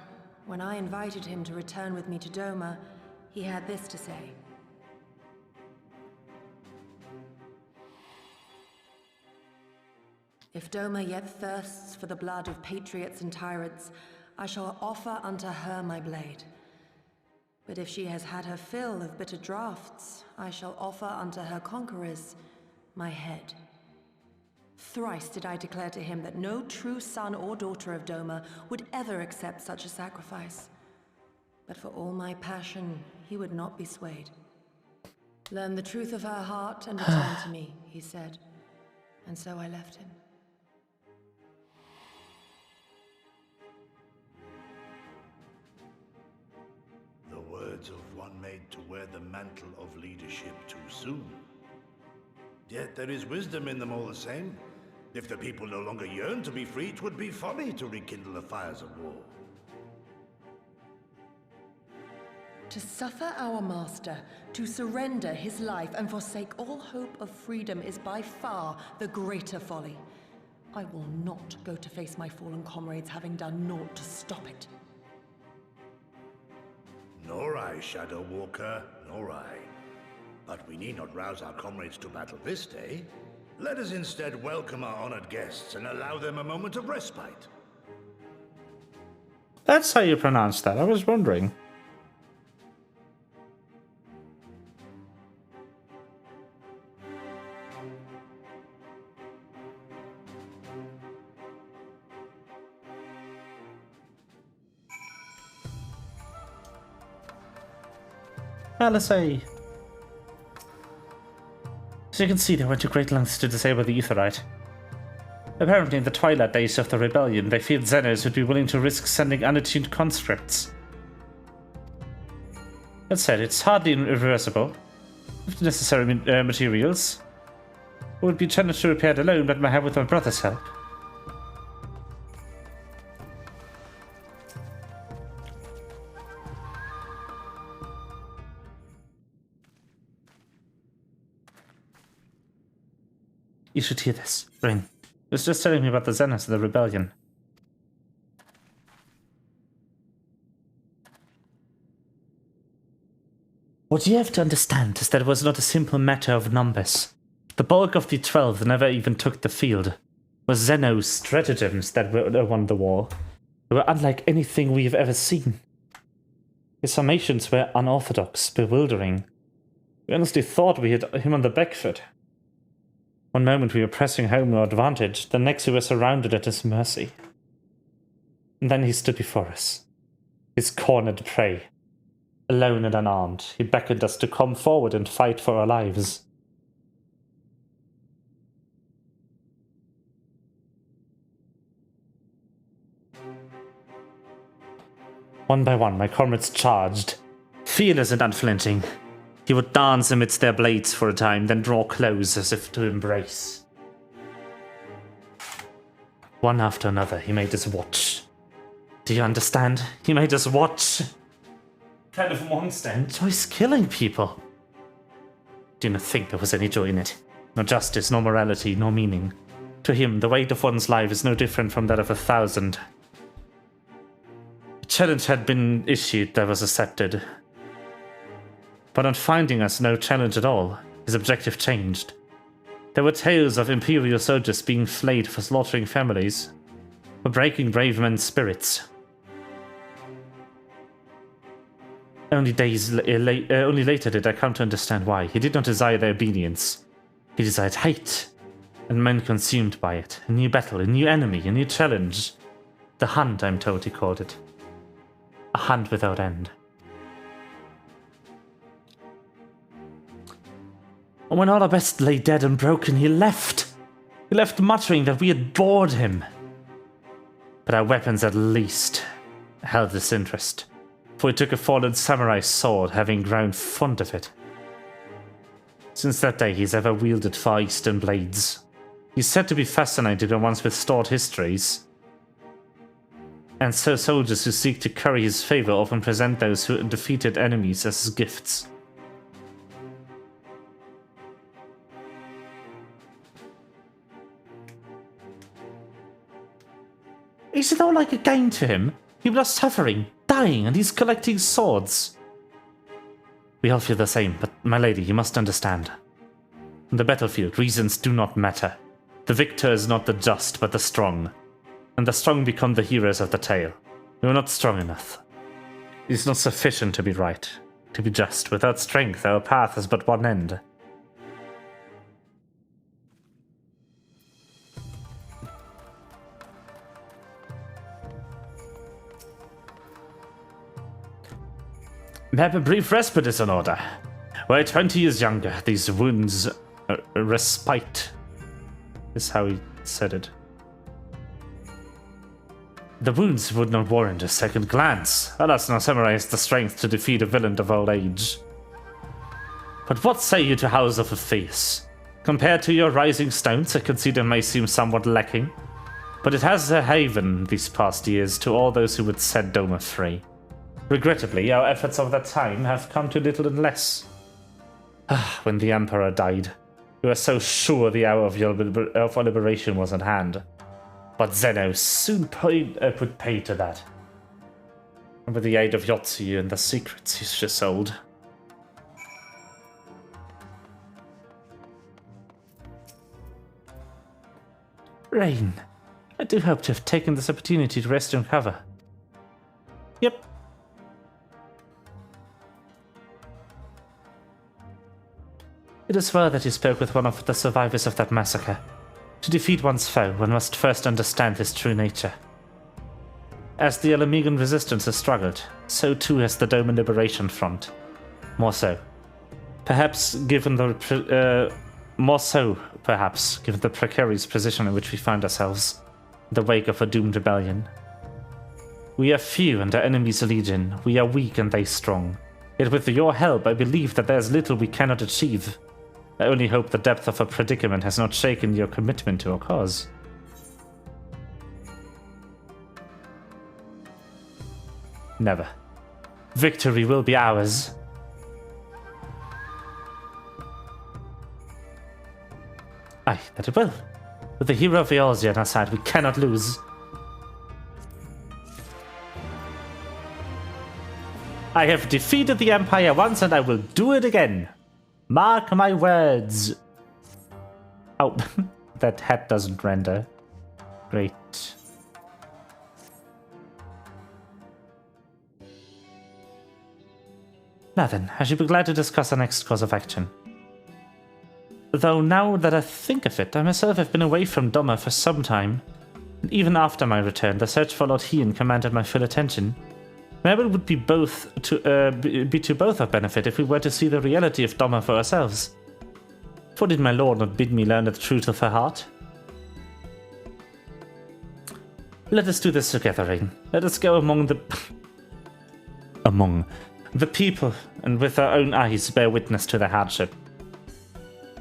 when I invited him to return with me to Doma, he had this to say. If Doma yet thirsts for the blood of patriots and tyrants, I shall offer unto her my blade. But if she has had her fill of bitter draughts, I shall offer unto her conquerors my head. Thrice did I declare to him that no true son or daughter of Doma would ever accept such a sacrifice. But for all my passion, he would not be swayed. Learn the truth of her heart and return to me, he said. And so I left him. The words of one made to wear the mantle of leadership too soon. Yet there is wisdom in them all the same. If the people no longer yearn to be free, it would be folly to rekindle the fires of war. To suffer our master, to surrender his life and forsake all hope of freedom is by far the greater folly. I will not go to face my fallen comrades having done naught to stop it. Nor I, Shadow Walker, nor I. But we need not rouse our comrades to battle this day. Let us instead welcome our honored guests and allow them a moment of respite. That's how you pronounce that. I was wondering. Let's say. As you can see, they went to great lengths to disable the Aetheryte. Apparently, in the twilight days of the rebellion, they feared Xenos would be willing to risk sending unattuned conscripts. That said, it's hardly irreversible. With the necessary materials, it would be challenged to repair it alone, but might have with my brother's help. You should hear this, Ring. It was just telling me about the Xenos of the rebellion. What you have to understand is that it was not a simple matter of numbers. The bulk of the 12 never even took the field. It was Xenos' stratagems that won the war. They were unlike anything we have ever seen. His formations were unorthodox, bewildering. We honestly thought we had him on the back foot. One moment we were pressing home our advantage, the next we were surrounded at his mercy. And then he stood before us, his cornered prey. Alone and unarmed, he beckoned us to come forward and fight for our lives. One by one, my comrades charged, fearless and unflinching. He would dance amidst their blades for a time, then draw close as if to embrace. One after another, he made us watch. Do you understand? He made us watch. Kind of monster enjoys killing people. Do not think there was any joy in it. No justice, no morality, no meaning. To him, the weight of one's life is no different from that of 1,000. A challenge had been issued that was accepted. But on finding us no challenge at all, his objective changed. There were tales of Imperial soldiers being flayed for slaughtering families, for breaking brave men's spirits. Only later did I come to understand why. He did not desire their obedience. He desired hate. and men consumed by it. A new battle, a new enemy, a new challenge. The hunt, I'm told he called it. A hunt without end. And when all our best lay dead and broken, he left. He left muttering that we had bored him. But our weapons at least held his interest, for he took a fallen samurai sword, having grown fond of it. Since that day, he's ever wielded Far Eastern blades. He's said to be fascinated by ones with stored histories. And so soldiers who seek to curry his favor often present those who defeated enemies as gifts. Is it all like a game to him? People are suffering, dying, and he's collecting swords. We all feel the same, but my lady, you must understand. On the battlefield, reasons do not matter. The victor is not the just, but the strong. And the strong become the heroes of the tale. We are not strong enough. It is not sufficient to be right, to be just. Without strength, our path has but one end. Maybe a brief respite is in order. We're 20 years younger. These wounds respite is how he said it. The wounds would not warrant a second glance. Alas, no samurai has the strength to defeat a villain of old age. But what say you to House of a Face? Compared to your Rising Stones, I concede it may seem somewhat lacking, but it has a haven these past years to all those who would set Doma free. Regrettably, our efforts of that time have come to little and less. When the Emperor died, we were so sure the hour of our liberation was at hand. But Zeno soon put pay to that. And with the aid of Yotsuyu and the secrets he's just sold. Rain, I do hope to have taken this opportunity to rest and recover. Yep. It is well that you spoke with one of the survivors of that massacre. To defeat one's foe, one must first understand his true nature. As the Alamegan resistance has struggled, so too has the Doma Liberation Front. More so. Perhaps given the precarious position in which we find ourselves, in the wake of a doomed rebellion. We are few and our enemies a legion. We are weak and they strong. Yet with your help, I believe that there is little we cannot achieve. I only hope the depth of our predicament has not shaken your commitment to our cause. Never. Victory will be ours. Aye, that it will. With the hero of Eorzea on our side, we cannot lose. I have defeated the Empire once and I will do it again. Mark my words. Oh, that hat doesn't render. Great. Now then, I should be glad to discuss our next course of action. Though now that I think of it, I myself have been away from Doma for some time. And even after my return, the search for Lord Hien commanded my full attention. Maybe it would be to both our benefit if we were to see the reality of Doma for ourselves. For did my lord not bid me learn the truth of her heart? Let us do this together, Rain. Let us go among the people, and with our own eyes bear witness to their hardship.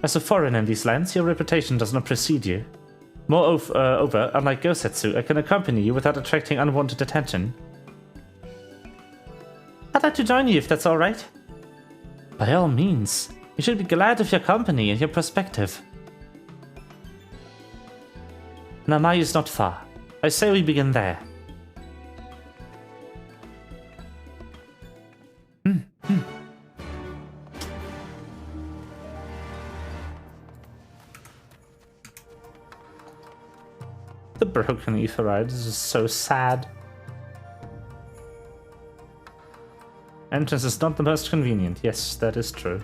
As a foreigner in these lands, your reputation does not precede you. Moreover, unlike Gosetsu, I can accompany you without attracting unwanted attention. I'd like to join you if that's alright. By all means. You should be glad of your company and your perspective. Namai is not far. I say we begin there. The broken Aetheryte is so sad. Entrance is not the most convenient. Yes, that is true.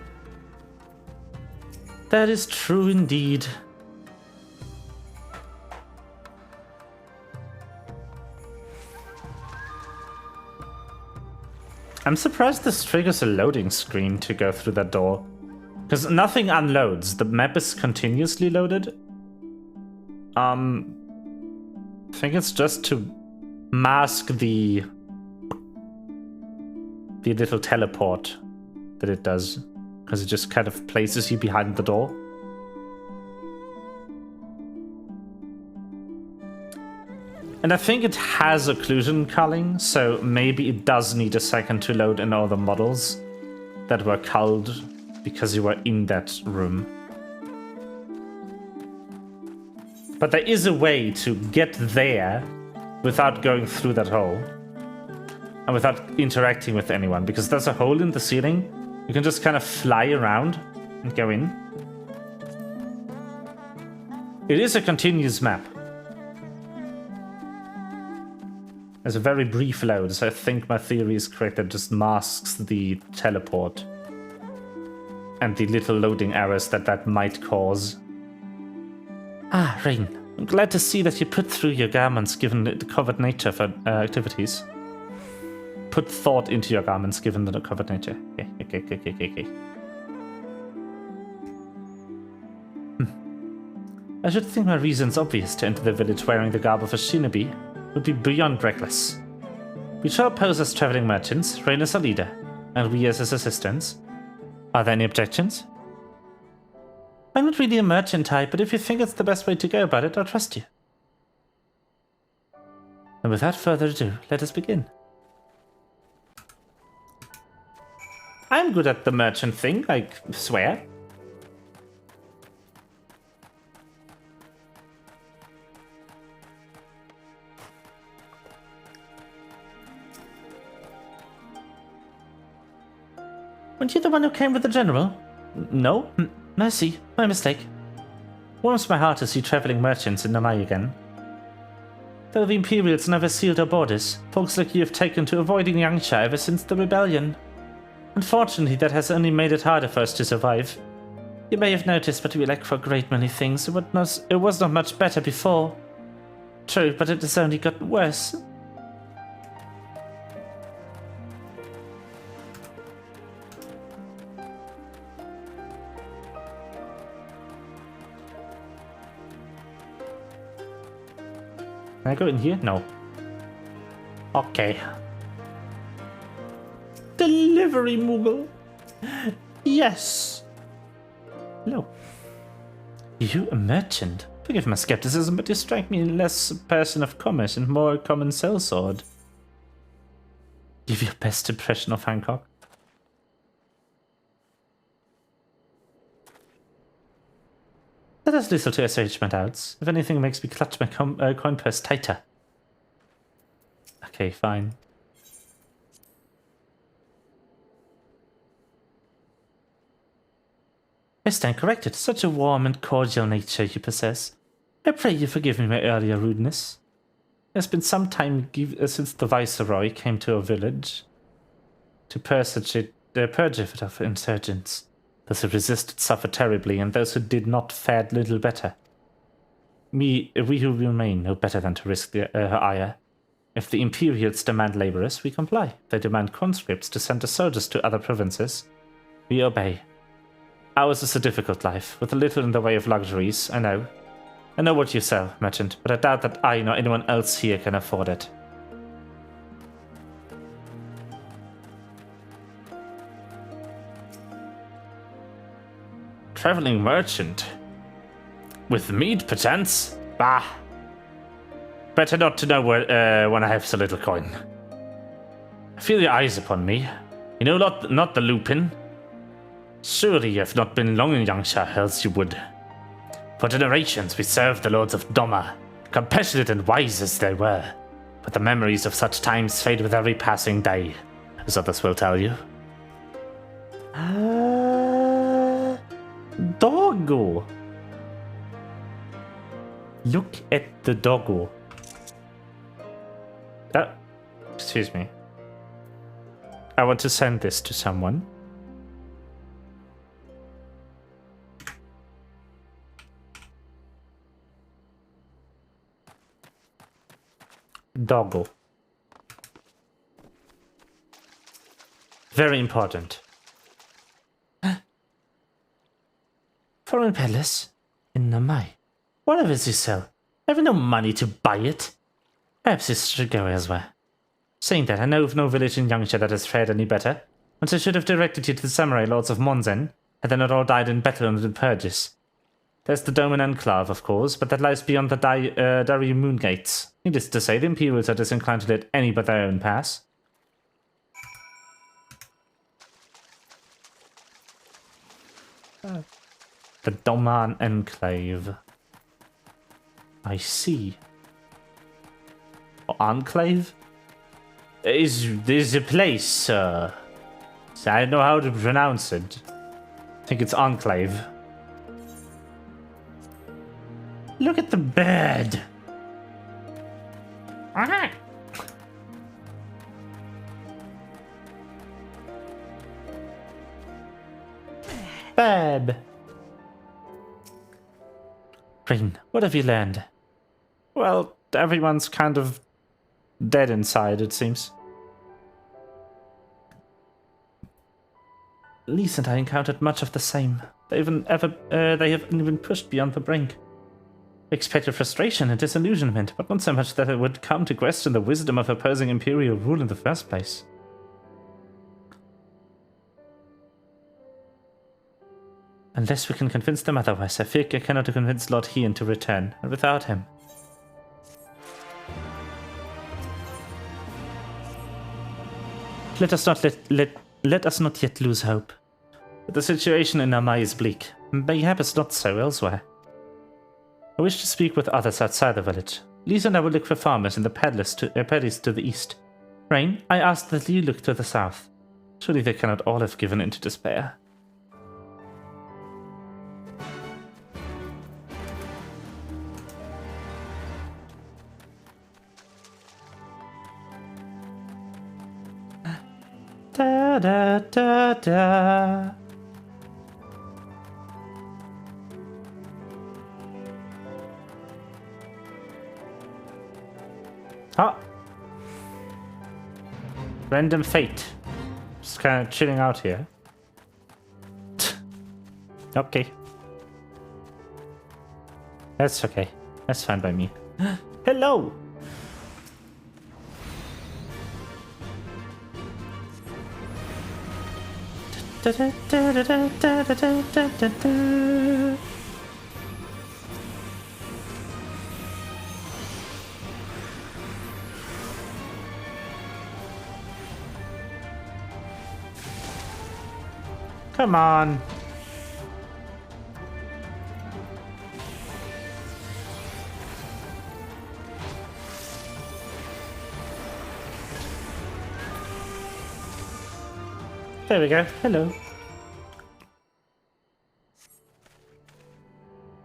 That is true indeed. I'm surprised this triggers a loading screen to go through that door. Because nothing unloads. The map is continuously loaded. I think it's just to mask the little teleport that it does. Because it just kind of places you behind the door. And I think it has occlusion culling, so maybe it does need a second to load in all the models that were culled because you were in that room. But there is a way to get there without going through that hole. And without interacting with anyone, because there's a hole in the ceiling. You can just kind of fly around and go in. It is a continuous map. There's a very brief load, so I think my theory is correct. That just masks the teleport and the little loading errors that might cause. Ah, Rain. I'm glad to see that you put through your garments given the covered nature for activities. Put thought into your garments given the covered nature. Okay. I should think my reasons obvious to enter the village wearing the garb of a shinobi would be beyond reckless. We shall pose as traveling merchants, Rain as a leader, and we as his assistants. Are there any objections? I'm not really a merchant type, but if you think it's the best way to go about it, I'll trust you. And without further ado, let us begin. I'm good at the merchant thing, I swear. Weren't you the one who came with the general? No? Mercy, my mistake. Warms my heart to see traveling merchants in Namai again. Though the Imperials never sealed our borders, folks like you have taken to avoiding Yangsha ever since the rebellion. Unfortunately, that has only made it harder for us to survive. You may have noticed, but we lack for a great many things. It was not much better before. True, but it has only gotten worse. Can I go in here? No. Okay. Delivery Moogle. Yes. Hello. You a merchant? Forgive my skepticism, but you strike me less a person of commerce and more a common sellsword. Give your best impression of Hancock. That has little to assuage my doubts. If anything, it makes me clutch my coin purse tighter. Okay, fine. I stand corrected. Such a warm and cordial nature you possess. I pray you forgive me my earlier rudeness. It has been some time since the Viceroy came to our village to purge it of insurgents. Those who resisted suffered terribly, and those who did not fared little better. We who remain know better than to risk her ire. If the Imperials demand laborers, we comply. If they demand conscripts to send the soldiers to other provinces, we obey. Ours is a difficult life, with little in the way of luxuries, I know. I know what you sell, merchant, but I doubt that I nor anyone else here can afford it. Traveling merchant? With meat, perchance? Bah! Better not to know when I have so little coin. I feel your eyes upon me. You know not the Lupin. Surely you have not been long in Yangsha, else you would. For generations we served the lords of DOMA, compassionate and wise as they were. But the memories of such times fade with every passing day, as others will tell you. Doggo! Look at the doggo. Excuse me. I want to send this to someone. Doggo. Very important. Foreign palace in Namai. Whatever is you sell? I have no money to buy it. Perhaps you should go elsewhere. Saying that, I know of no village in Yangsha that has fared any better. Once I should have directed you to the samurai lords of Monzen, had they not all died in battle under the purges. There's the Doman Enclave, of course, but that lies beyond the Dari Moon Gates. Needless to say, the Imperials are disinclined to let any but their own pass. The Doman Enclave. I see. Enclave? There's a place, sir. I don't know how to pronounce it. I think it's Enclave. Look at the bed. Bed. Rain, what have you learned? Well, everyone's kind of dead inside, it seems. Lise and I encountered much of the same. They haven't even pushed beyond the brink. I expected frustration and disillusionment, but not so much that it would come to question the wisdom of opposing imperial rule in the first place. Unless we can convince them otherwise, I fear I cannot convince Lord Hien to return, and without him. Let us not yet lose hope. But the situation in Namai is bleak. Perhaps not so elsewhere. I wish to speak with others outside the village. Lisa and I will look for farmers in the paddies to the east. Rain, I ask that you look to the south. Surely they cannot all have given in to despair. Da da da da. Ah. Random fate. Just kind of chilling out here. Okay. That's okay. That's fine by me. Hello! Da, da, da, da, da, da, da, da, da. Come on. There we go. Hello.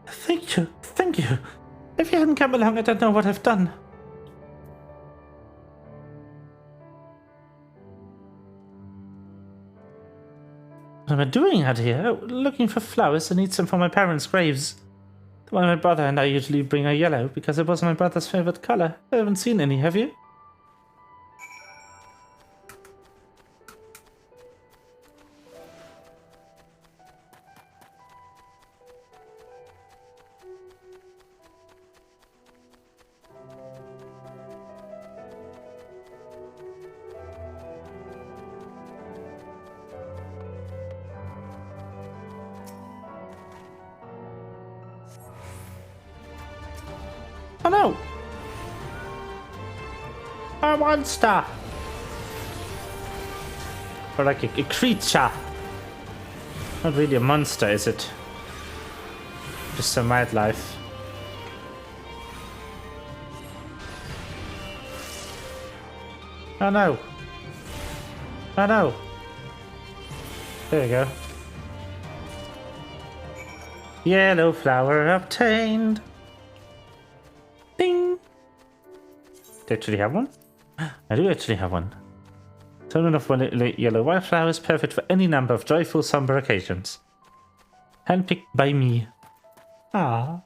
Thank you. Thank you. If you hadn't come along, I don't know what I've done. What am I doing out here? Oh, looking for flowers and need some for my parents' graves. The one my brother and I usually bring are yellow because it was my brother's favorite color. I haven't seen any, have you? Oh no! A monster! Or like a creature. Not really a monster, is it? Just some wildlife. Oh no! Oh no! There we go. Yellow flower obtained! Ding! Do I actually have one? I do actually have one. Token of yellow wildflowers, perfect for any number of joyful, somber occasions. Handpicked by me. Ah.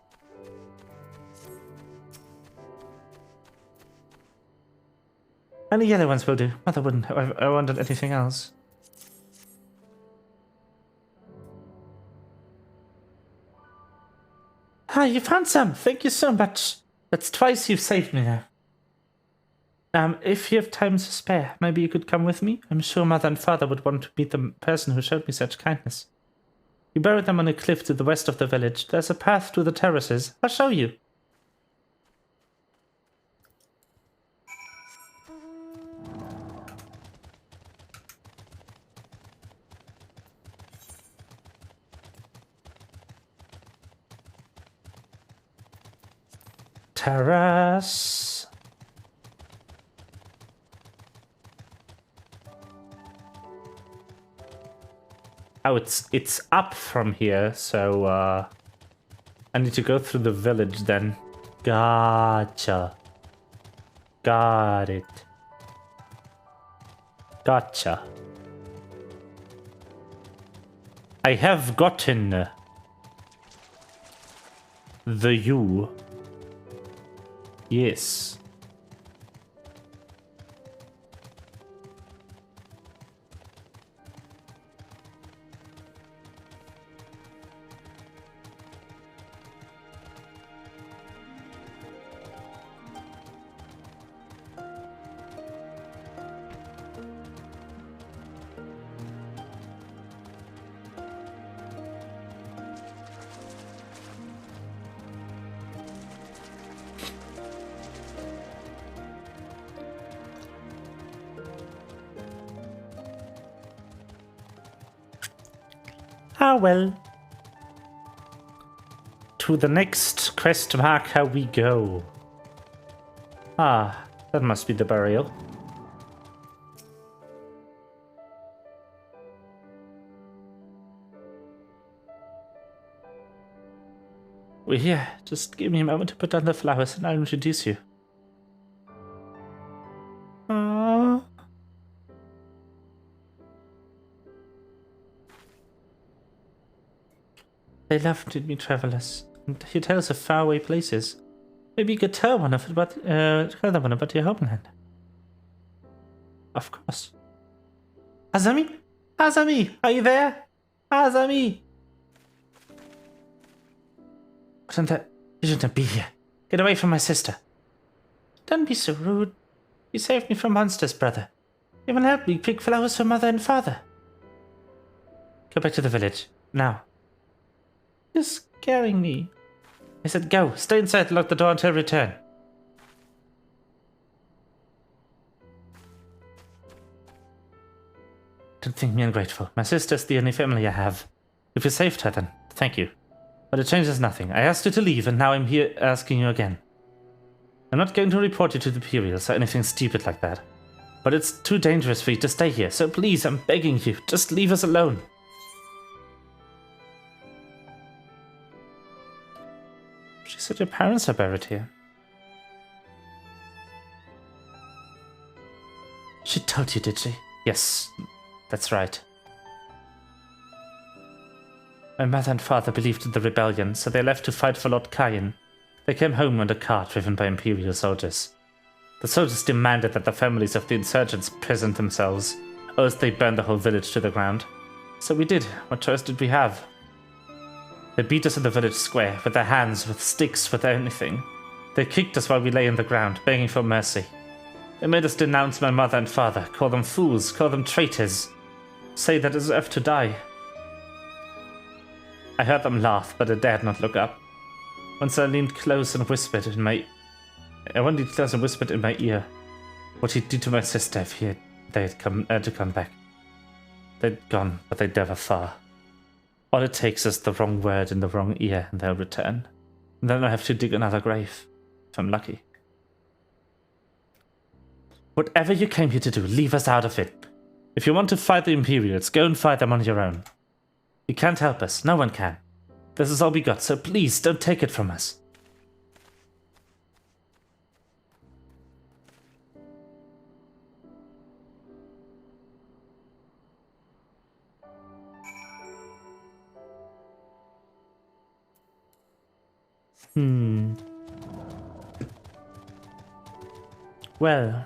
Only yellow ones will do. Mother wouldn't have I wanted anything else. Ah, you found some. Thank you so much. That's twice you've saved me now. If you have time to spare, maybe you could come with me? I'm sure Mother and Father would want to meet the person who showed me such kindness. We buried them on a cliff to the west of the village. There's a path to the terraces. I'll show you. Terrace. Oh, it's up from here, so I need to go through the village then. Gotcha. Got it. Gotcha. I have gotten the U. Yes. Ah, well. To the next quest mark how we go. Ah, that must be the burial. We're here. Just give me a moment to put down the flowers and I'll introduce you. Aww. They laughed at me, travelers, and you tell us of faraway places. Maybe you could tell one of it about your homeland. Of course. Azami? Azami, are you there? Azami! You shouldn't be here. Get away from my sister. Don't be so rude. You saved me from monsters, brother. You will help me pick flowers for Mother and Father. Go back to the village, now. You're scaring me. I said go. Stay inside and lock the door until I return. Don't think me ungrateful. My sister's the only family I have. If you saved her, then thank you. But it changes nothing. I asked you to leave, and now I'm here asking you again. I'm not going to report you to the Imperials or anything stupid like that. But it's too dangerous for you to stay here, so please, I'm begging you, just leave us alone. She said your parents are buried here. She told you, did she? Yes, that's right. My mother and father believed in the rebellion, so they left to fight for Lord Kayan. They came home on a cart driven by Imperial soldiers. The soldiers demanded that the families of the insurgents present themselves, or else they burned the whole village to the ground. So we did. What choice did we have? They beat us in the village square, with their hands, with sticks, with anything. They kicked us while we lay on the ground, begging for mercy. They made us denounce my mother and father, call them fools, call them traitors, say they deserve to die. I heard them laugh, but I dared not look up. Once I leaned close and whispered in my ear what he'd do to my sister if they had to come back. They'd gone, but they'd never far. All it takes is the wrong word in the wrong ear, and they'll return. And then I have to dig another grave, if I'm lucky. Whatever you came here to do, leave us out of it. If you want to fight the Imperials, go and fight them on your own. You can't help us, no one can. This is all we got, so please don't take it from us. Well.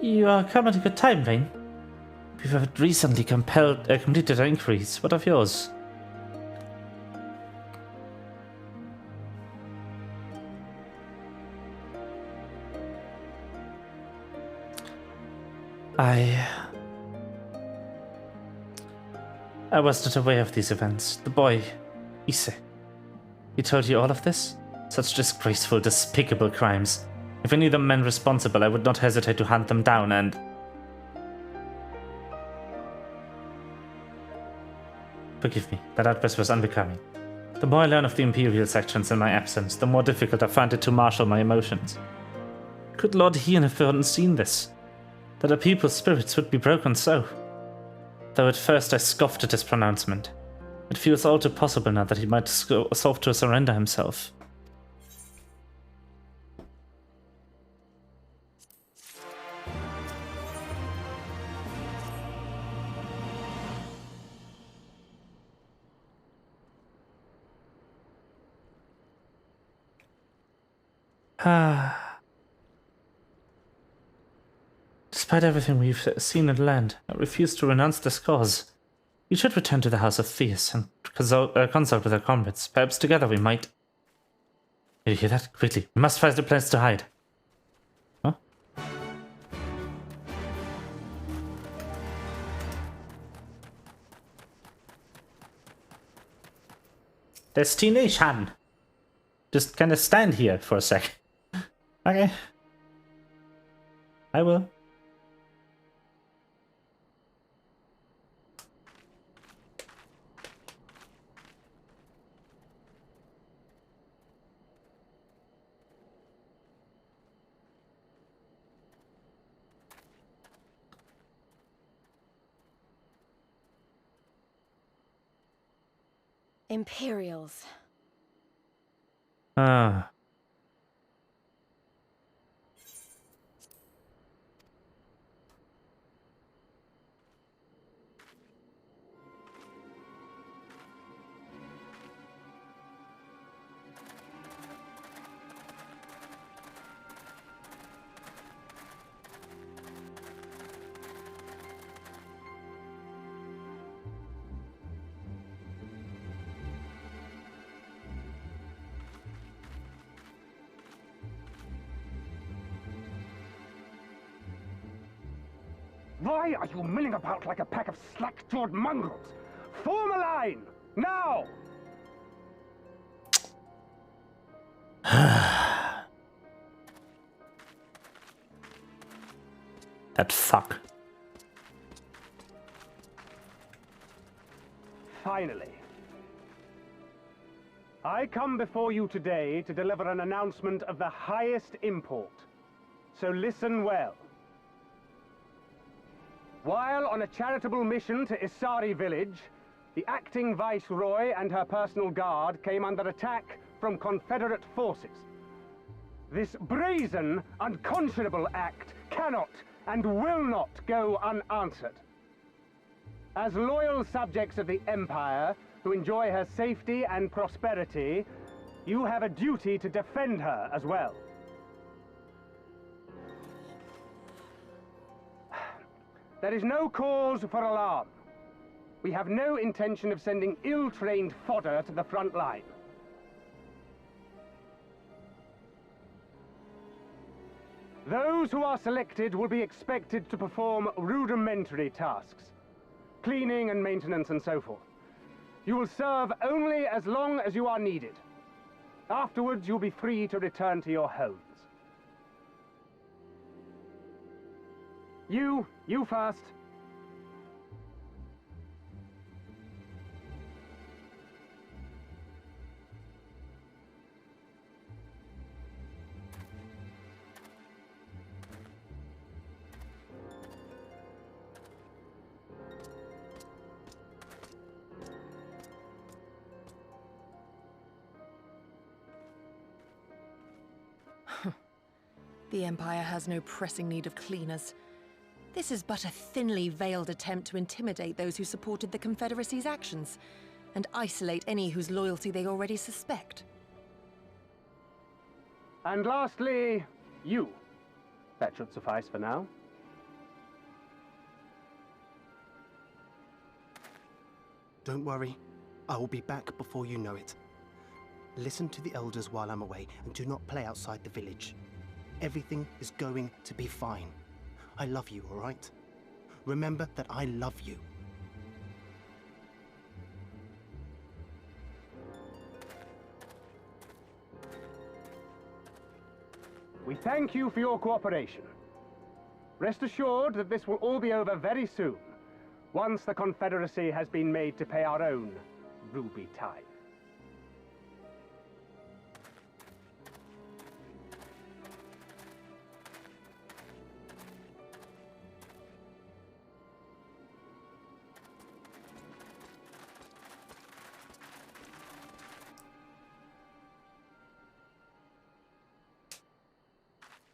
You are come at a good time, Vane. We have recently completed our inquiries. What of yours? I was not aware of these events. The boy, Ise, he told you all of this? Such disgraceful, despicable crimes. If I knew the men responsible, I would not hesitate to hunt them down and... Forgive me, that outburst was unbecoming. The more I learn of the Imperial sections in my absence, the more difficult I find it to marshal my emotions. Could Lord Hien have seen this? That a people's spirits would be broken so? Though at first I scoffed at his pronouncement. It feels all too possible now that he might solve to surrender himself. Despite everything we've seen and learned, I refuse to renounce this cause. You should return to the House of Theus and consult with our comrades. Perhaps together we might... Did you hear that? Quickly, we must find a place to hide. Huh? Destination! Just kind of stand here for a sec. Okay. I will. Imperials. Ah. Why are you milling about like a pack of slack-jawed mongrels? Form a line! Now! That fuck. Finally. I come before you today to deliver an announcement of the highest import. So listen well. While on a charitable mission to Isari village, the acting viceroy and her personal guard came under attack from Confederate forces. This brazen, unconscionable act cannot and will not go unanswered. As loyal subjects of the Empire, who enjoy her safety and prosperity, you have a duty to defend her as well. There is no cause for alarm. We have no intention of sending ill-trained fodder to the front line. Those who are selected will be expected to perform rudimentary tasks, cleaning and maintenance and so forth. You will serve only as long as you are needed. Afterwards, you'll be free to return to your homes. You first. The Empire has no pressing need of cleaners. This is but a thinly veiled attempt to intimidate those who supported the Confederacy's actions, and isolate any whose loyalty they already suspect. And lastly, you. That should suffice for now. Don't worry, I will be back before you know it. Listen to the elders while I'm away, and do not play outside the village. Everything is going to be fine. I love you, all right? Remember that I love you. We thank you for your cooperation. Rest assured that this will all be over very soon, once the Confederacy has been made to pay our own ruby tithe.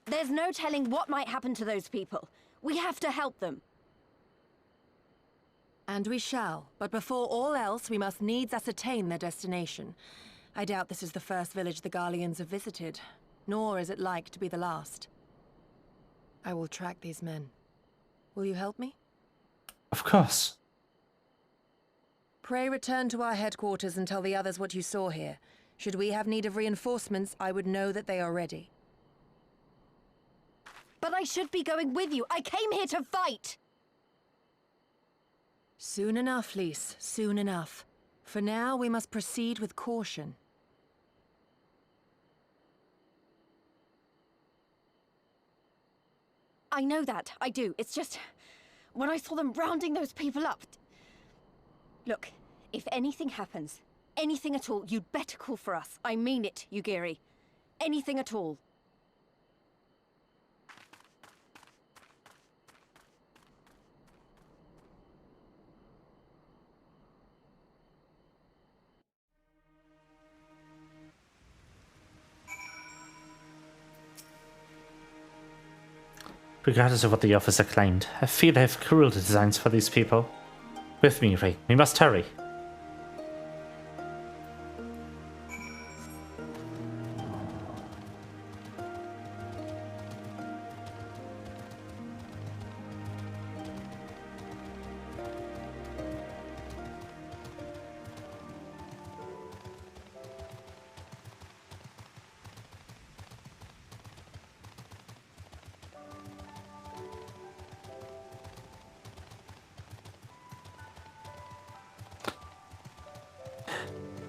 There's no telling what might happen to those people. We have to help them. And we shall, but before all else, we must needs ascertain their destination. I doubt this is the first village the Garleans have visited, nor is it like to be the last. I will track these men. Will you help me? Of course. Pray return to our headquarters and tell the others what you saw here. Should we have need of reinforcements, I would know that they are ready. But I should be going with you. I came here to fight! Soon enough, Lise. Soon enough. For now, we must proceed with caution. I know that. I do. It's just... when I saw them rounding those people up... Look, if anything happens, anything at all, you'd better call for us. I mean it, Yugiri. Anything at all. Regardless of what the officer claimed, I fear they have cruel designs for these people. With me, Ray. We must hurry.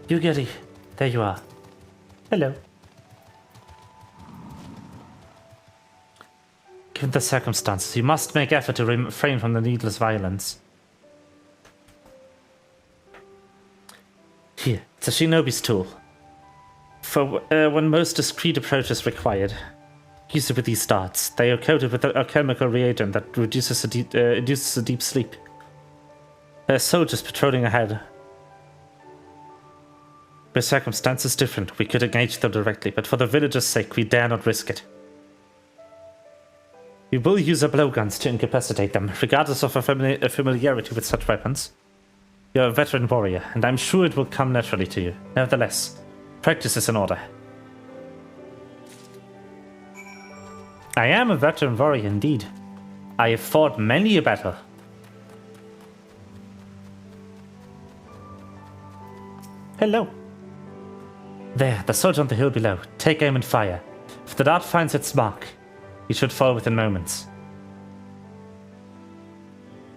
Yugiri, there you are. Hello. Given the circumstances, you must make effort to refrain from the needless violence. Here, it's a shinobi's tool. For when most discreet approach is required. Use it with these darts. They are coated with a chemical reagent that induces a deep sleep. There are soldiers patrolling ahead. The circumstances different. We could engage them directly, but for the villagers' sake, we dare not risk it. We will use our blowguns to incapacitate them, regardless of our familiarity with such weapons. You're a veteran warrior, and I'm sure it will come naturally to you. Nevertheless, practice is in order. I am a veteran warrior indeed. I have fought many a battle. Hello. There, the soldier on the hill below. Take aim and fire. If the dart finds its mark, he should fall within moments.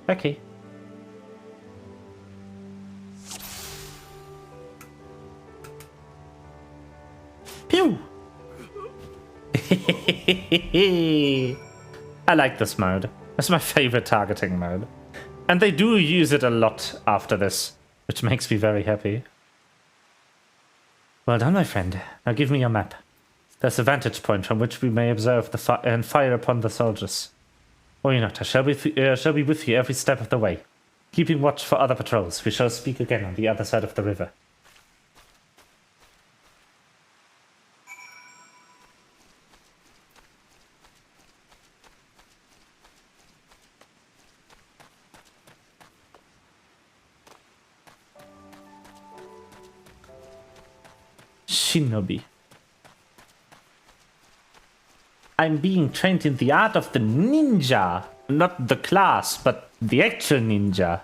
Okay. Pew! I like this mode. It's my favorite targeting mode. And they do use it a lot after this, which makes me very happy. Well done, my friend. Now give me your map. There's a vantage point from which we may observe the and fire upon the soldiers. Worry not, I shall be with you every step of the way. Keeping watch for other patrols, we shall speak again on the other side of the river. Shinobi. I'm being trained in the art of the ninja. Not the class, but the actual ninja.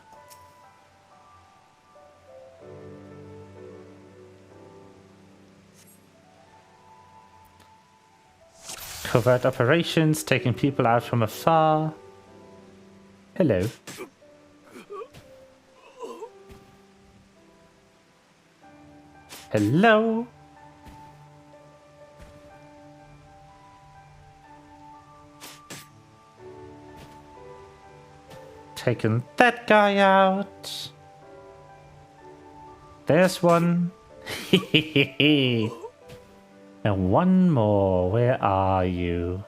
Covert operations, taking people out from afar. Hello. Hello. Taking that guy out. There's one. And one more. Where are you?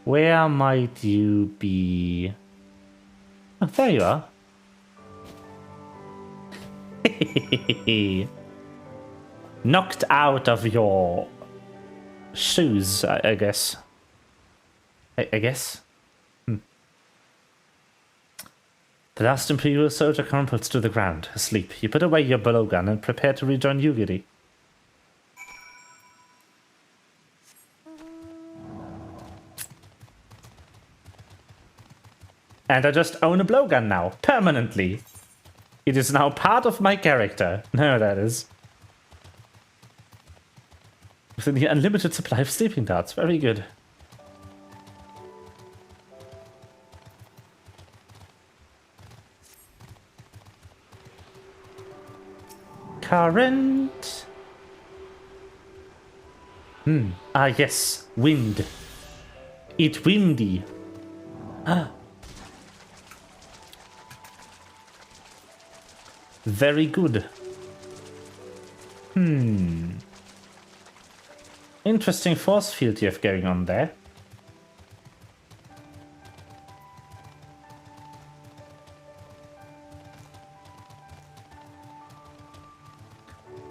Where might you be? Oh, there you are. Knocked out of your shoes, I guess. I guess. The last Imperial soldier crumples to the ground, asleep. You put away your blowgun and prepare to rejoin Yugiri. And I just own a blowgun now, permanently. It is now part of my character. No, that is. With the unlimited supply of sleeping darts. Very good. Current. Ah, yes. Wind. It windy. Ah. Very good. Interesting force field you have going on there.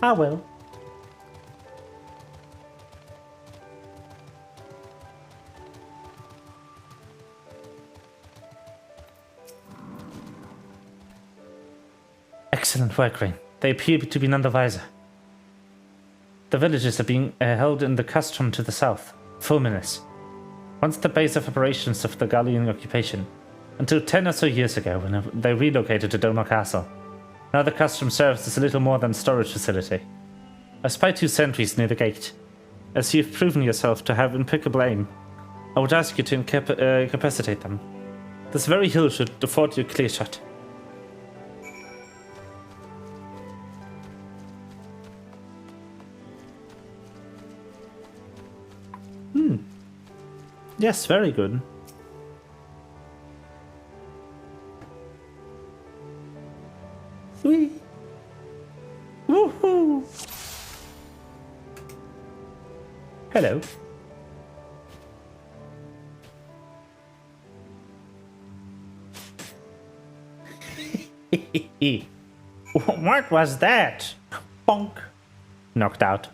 Ah, well. Excellent work, Rain. They appear to be none the wiser. The villages are being held in the castrum to the south. Fulminus. Once the base of operations of the Gallian occupation, until 10 or so years ago when they relocated to DOMA Castle. Now the castrum serves as a little more than a storage facility. I spy 2 sentries near the gate. As you've proven yourself to have impeccable aim, I would ask you to incapacitate them. This very hill should afford you a clear shot. Yes, very good. Whee! Woohoo! Hello. What was that? Bonk. Knocked out.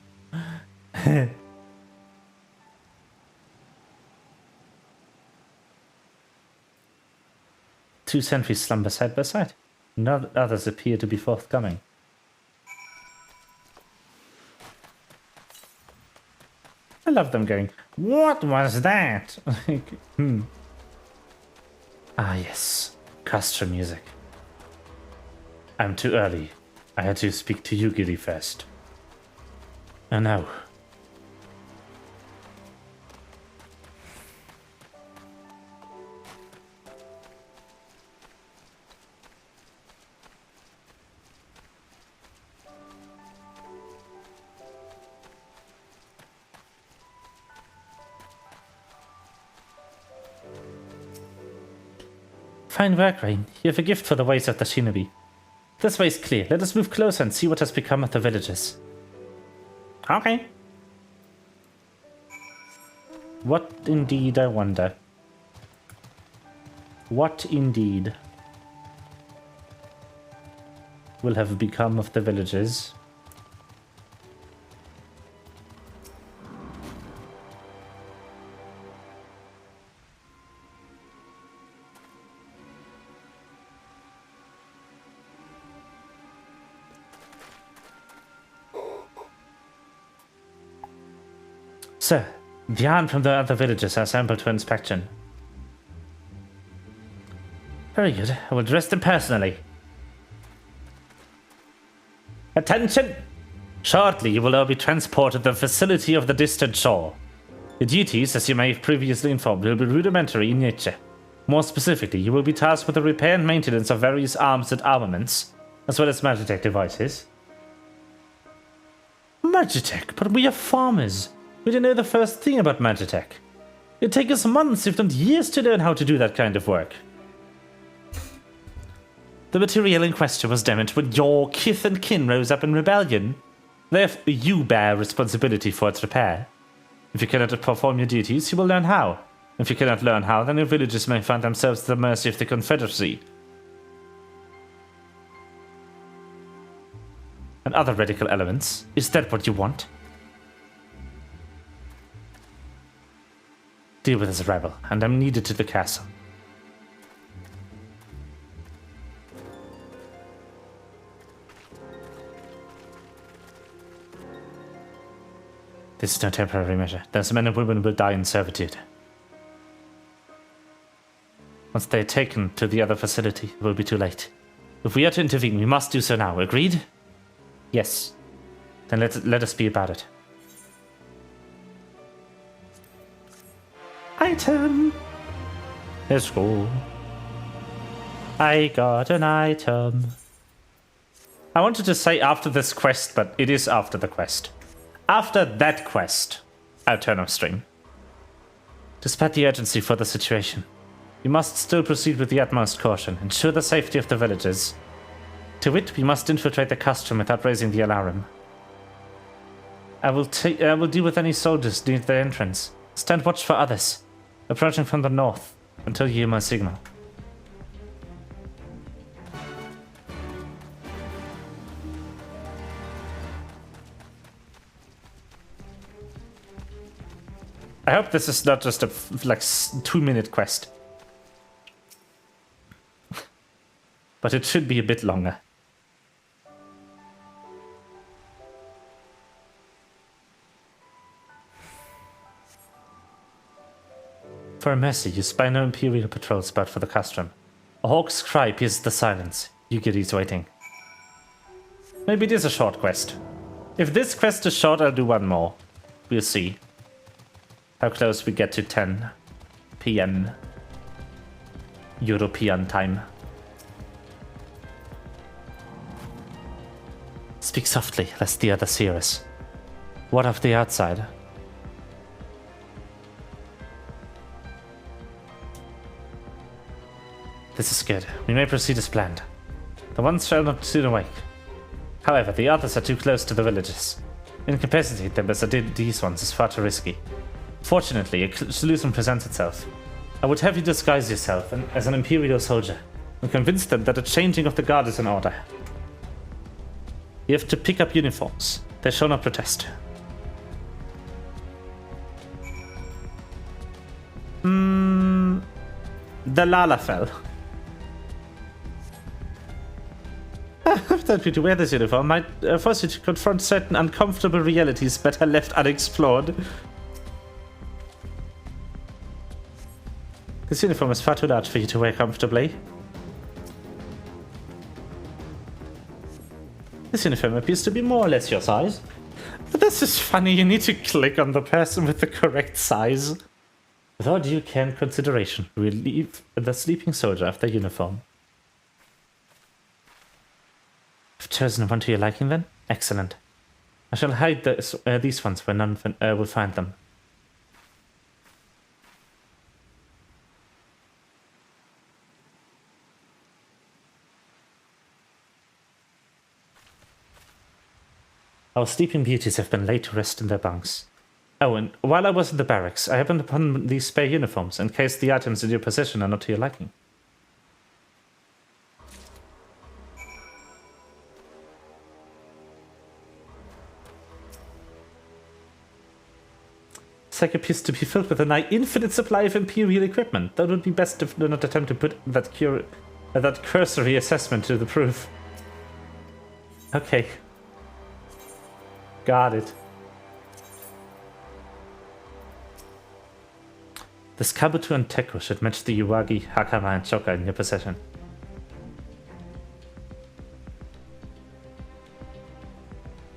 2 sentries slumber side by side. None others appear to be forthcoming. I love them going, what was that? Ah yes, castrum music. I'm too early. I had to speak to Yugiri first. Oh no. Fine work, Rain. You have a gift for the ways of the shinobi. This way is clear. Let us move closer and see what has become of the villages. Okay. What indeed, I wonder. What indeed will have become of the villages? Sir, the yarn from the other villages are sampled for inspection. Very good. I will address them personally. Attention! Shortly, you will all be transported to the facility of the distant shore. Your duties, as you may have previously informed, will be rudimentary in nature. More specifically, you will be tasked with the repair and maintenance of various arms and armaments, as well as Magitech devices. Magitech? But we are farmers. We don't know the first thing about Magitech. It'd take us months, if not years, to learn how to do that kind of work. The material in question was damaged when your kith and kin rose up in rebellion. Therefore, you bear responsibility for its repair. If you cannot perform your duties, you will learn how. If you cannot learn how, then your villagers may find themselves at the mercy of the Confederacy and other radical elements. Is that what you want? Deal with this rebel, and I'm needed to the castle. This is no temporary measure. Those men and women will die in servitude. Once they are taken to the other facility, it will be too late. If we are to intervene, we must do so now. Agreed? Yes. Then let us be about it. Item! Let's go. I got an item. I wanted to say after this quest, but it is after the quest. After that quest, I'll turn off stream. Despite the urgency for the situation, we must still proceed with the utmost caution, ensure the safety of the villagers. To wit, we must infiltrate the custom without raising the alarm. I will deal with any soldiers near the entrance. Stand watch for others, approaching from the north, until you hear my signal. I hope this is not just a 2-minute quest. But it should be a bit longer. For a mercy, you spy no Imperial patrols about for the custom. A hawk's cry pierces the silence. Yugiri's waiting. Maybe it is a short quest. If this quest is short, I'll do one more. We'll see how close we get to 10 PM European time. Speak softly, lest the others hear us. What of the outside? This is good. We may proceed as planned. The ones shall not soon awake. However, the others are too close to the villages. Incapacitate them as I did these ones is far too risky. Fortunately, a solution presents itself. I would have you disguise yourself as an Imperial soldier and convince them that a changing of the guard is in order. You have to pick up uniforms. They shall not protest. The Lalafell. That you to wear this uniform might force you to confront certain uncomfortable realities better left unexplored. This uniform is far too large for you to wear comfortably. This uniform appears to be more or less your size. But this is funny, you need to click on the person with the correct size. With all due care and consideration, we will leave the sleeping soldier of their uniform. I've chosen one to your liking then? Excellent. I shall hide these ones where none will find them. Our sleeping beauties have been laid to rest in their bunks. Oh, and while I was in the barracks, I happened upon these spare uniforms, in case the items in your possession are not to your liking. This sack appears to be filled with a nigh infinite supply of Imperial equipment. That would be best if do not attempt to put that cursory assessment to the proof. Okay. Got it. This Kabuto and Teko should match the Yuwagi, Hakama, and Choka in your possession.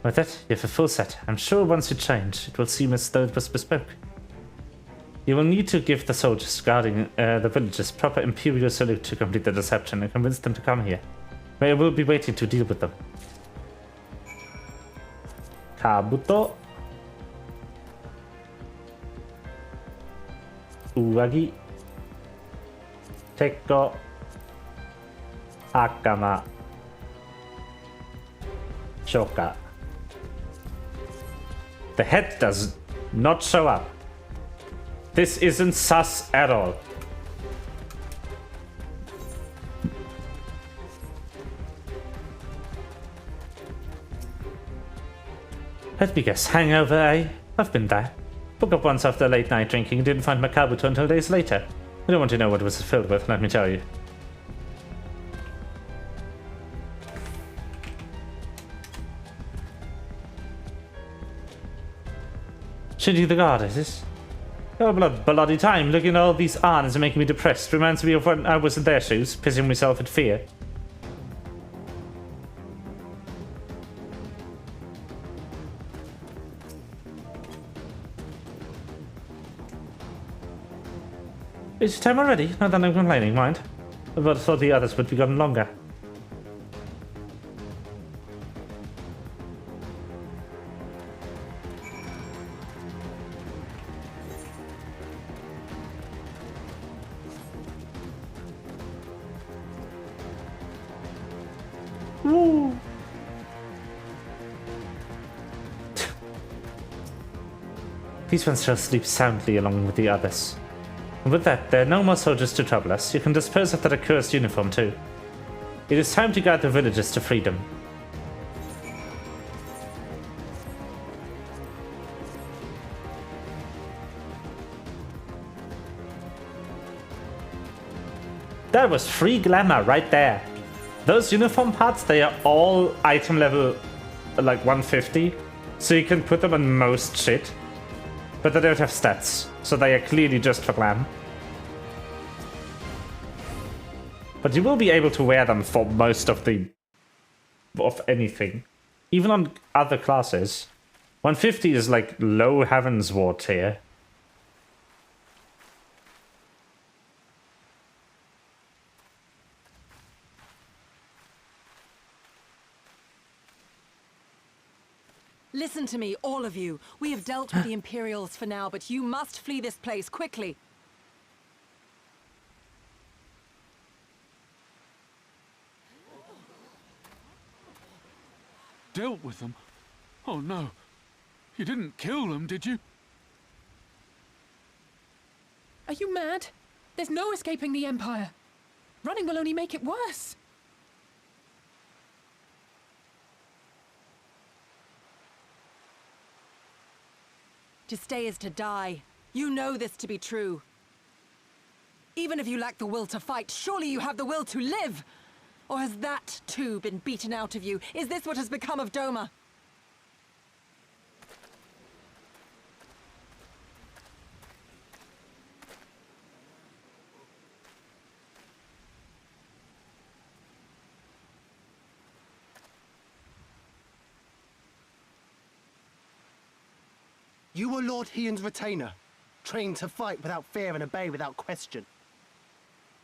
With that, you have a full set. I'm sure once you change, it will seem as though it was bespoke. You will need to give the soldiers guarding the villages proper Imperial salute to complete the deception and convince them to come here. Where I will be waiting to deal with them. Kabuto. Uwagi. Teko. Akama. Shoka. The head does not show up. This isn't sus at all. Let me guess, hangover, eh? I've been there. Woke up once after late night drinking and didn't find my Kabuto until days later. I don't want to know what it was filled with, let me tell you. Changing the guard, is this? Oh, bloody time. Looking at all these honors and making me depressed. Reminds me of when I was in their shoes, pissing myself in fear. Is it time already? Not that I'm complaining, mind. But I thought the others would be gone longer. Woo! These ones shall sleep soundly along with the others. And with that, there are no more soldiers to trouble us. You can dispose of that accursed uniform too. It is time to guide the villagers to freedom. That was free glamour right there. Those uniform parts, they are all item level like 150, so you can put them on most shit. But they don't have stats, so they are clearly just for glam. But you will be able to wear them for most of anything. Even on other classes. 150 is like low Heavensward tier. Listen to me, all of you. We have dealt with the Imperials for now, but you must flee this place quickly. Dealt with them? Oh no. You didn't kill them, did you? Are you mad? There's no escaping the Empire. Running will only make it worse. To stay is to die. You know this to be true. Even if you lack the will to fight, surely you have the will to live! Or has that, too, been beaten out of you? Is this what has become of Doma? You were Lord Hien's retainer, trained to fight without fear and obey without question.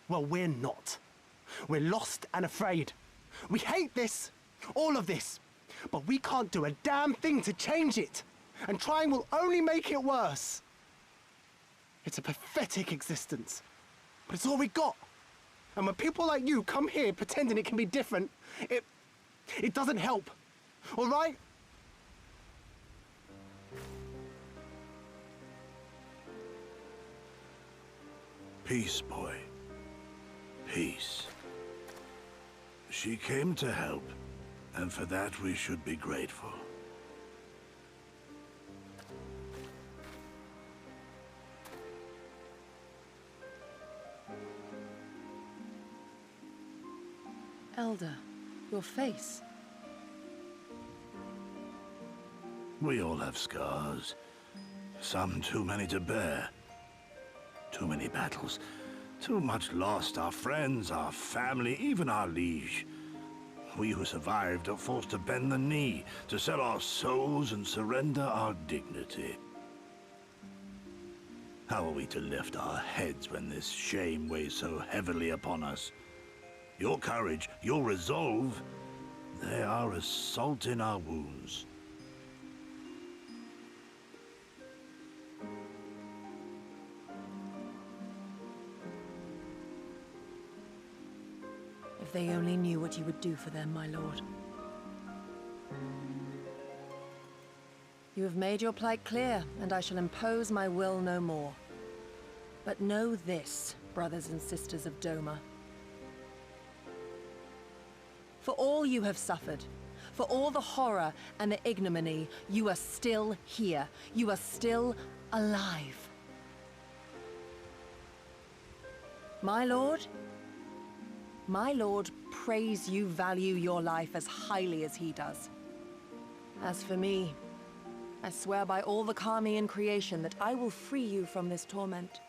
Well, we're not. We're lost and afraid. We hate this, all of this, but we can't do a damn thing to change it. And trying will only make it worse. It's a pathetic existence, but it's all we got. And when people like you come here pretending it can be different, it doesn't help, all right? Peace, boy. Peace. She came to help, and for that we should be grateful. Elder, your face. We all have scars. Some too many to bear. Too many battles. Too much lost. Our friends, our family, even our liege. We who survived are forced to bend the knee, to sell our souls and surrender our dignity. How are we to lift our heads when this shame weighs so heavily upon us? Your courage, your resolve, they are as salt in our wounds. If they only knew what you would do for them, my lord. You have made your plight clear, and I shall impose my will no more. But know this, brothers and sisters of Doma. For all you have suffered, for all the horror and the ignominy, you are still here. You are still alive. My lord prays you value your life as highly as he does. As for me, I swear by all the Kami in creation that I will free you from this torment,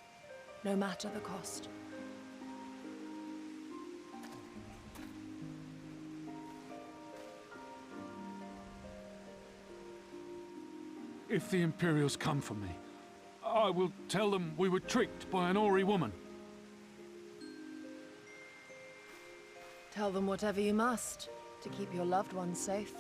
no matter the cost. If the Imperials come for me, I will tell them we were tricked by an Ori woman. Tell them whatever you must to keep your loved ones safe.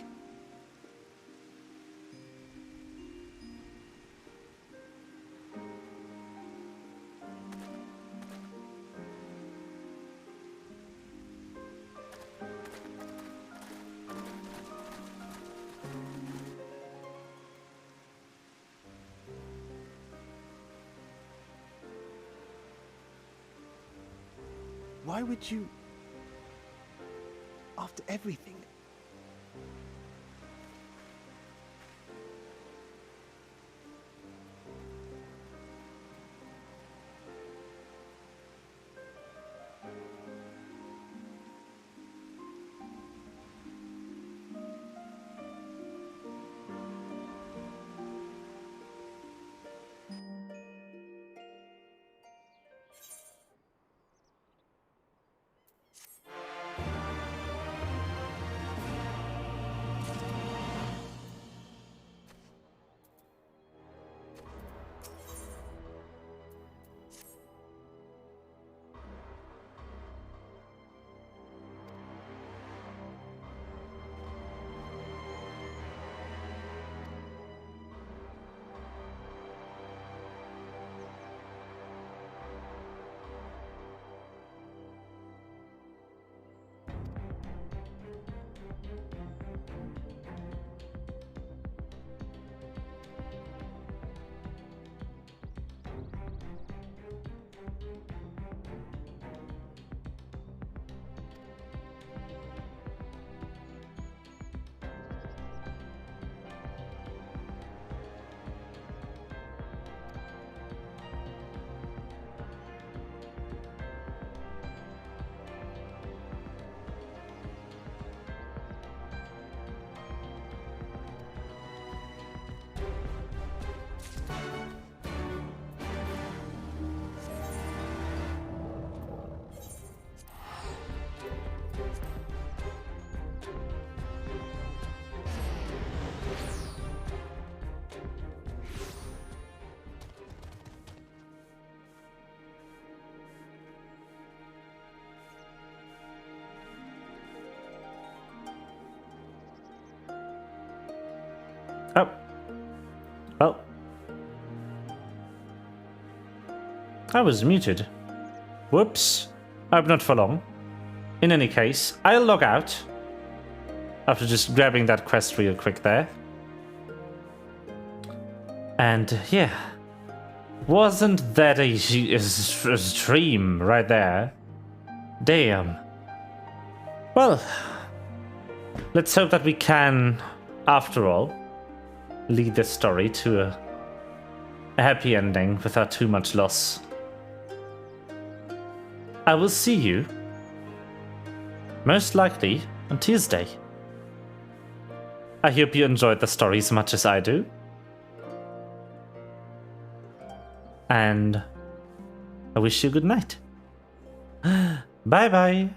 Why would you... After everything... Oh. Well. I was muted. Whoops. I hope not for long. In any case, I'll log out. After just grabbing that quest real quick there. And yeah. Wasn't that a stream right there? Damn. Well. Let's hope that we can, after all, lead this story to a happy ending without too much loss. I will see you, most likely, on Tuesday. I hope you enjoyed the story as much as I do. And I wish you good night. Bye bye.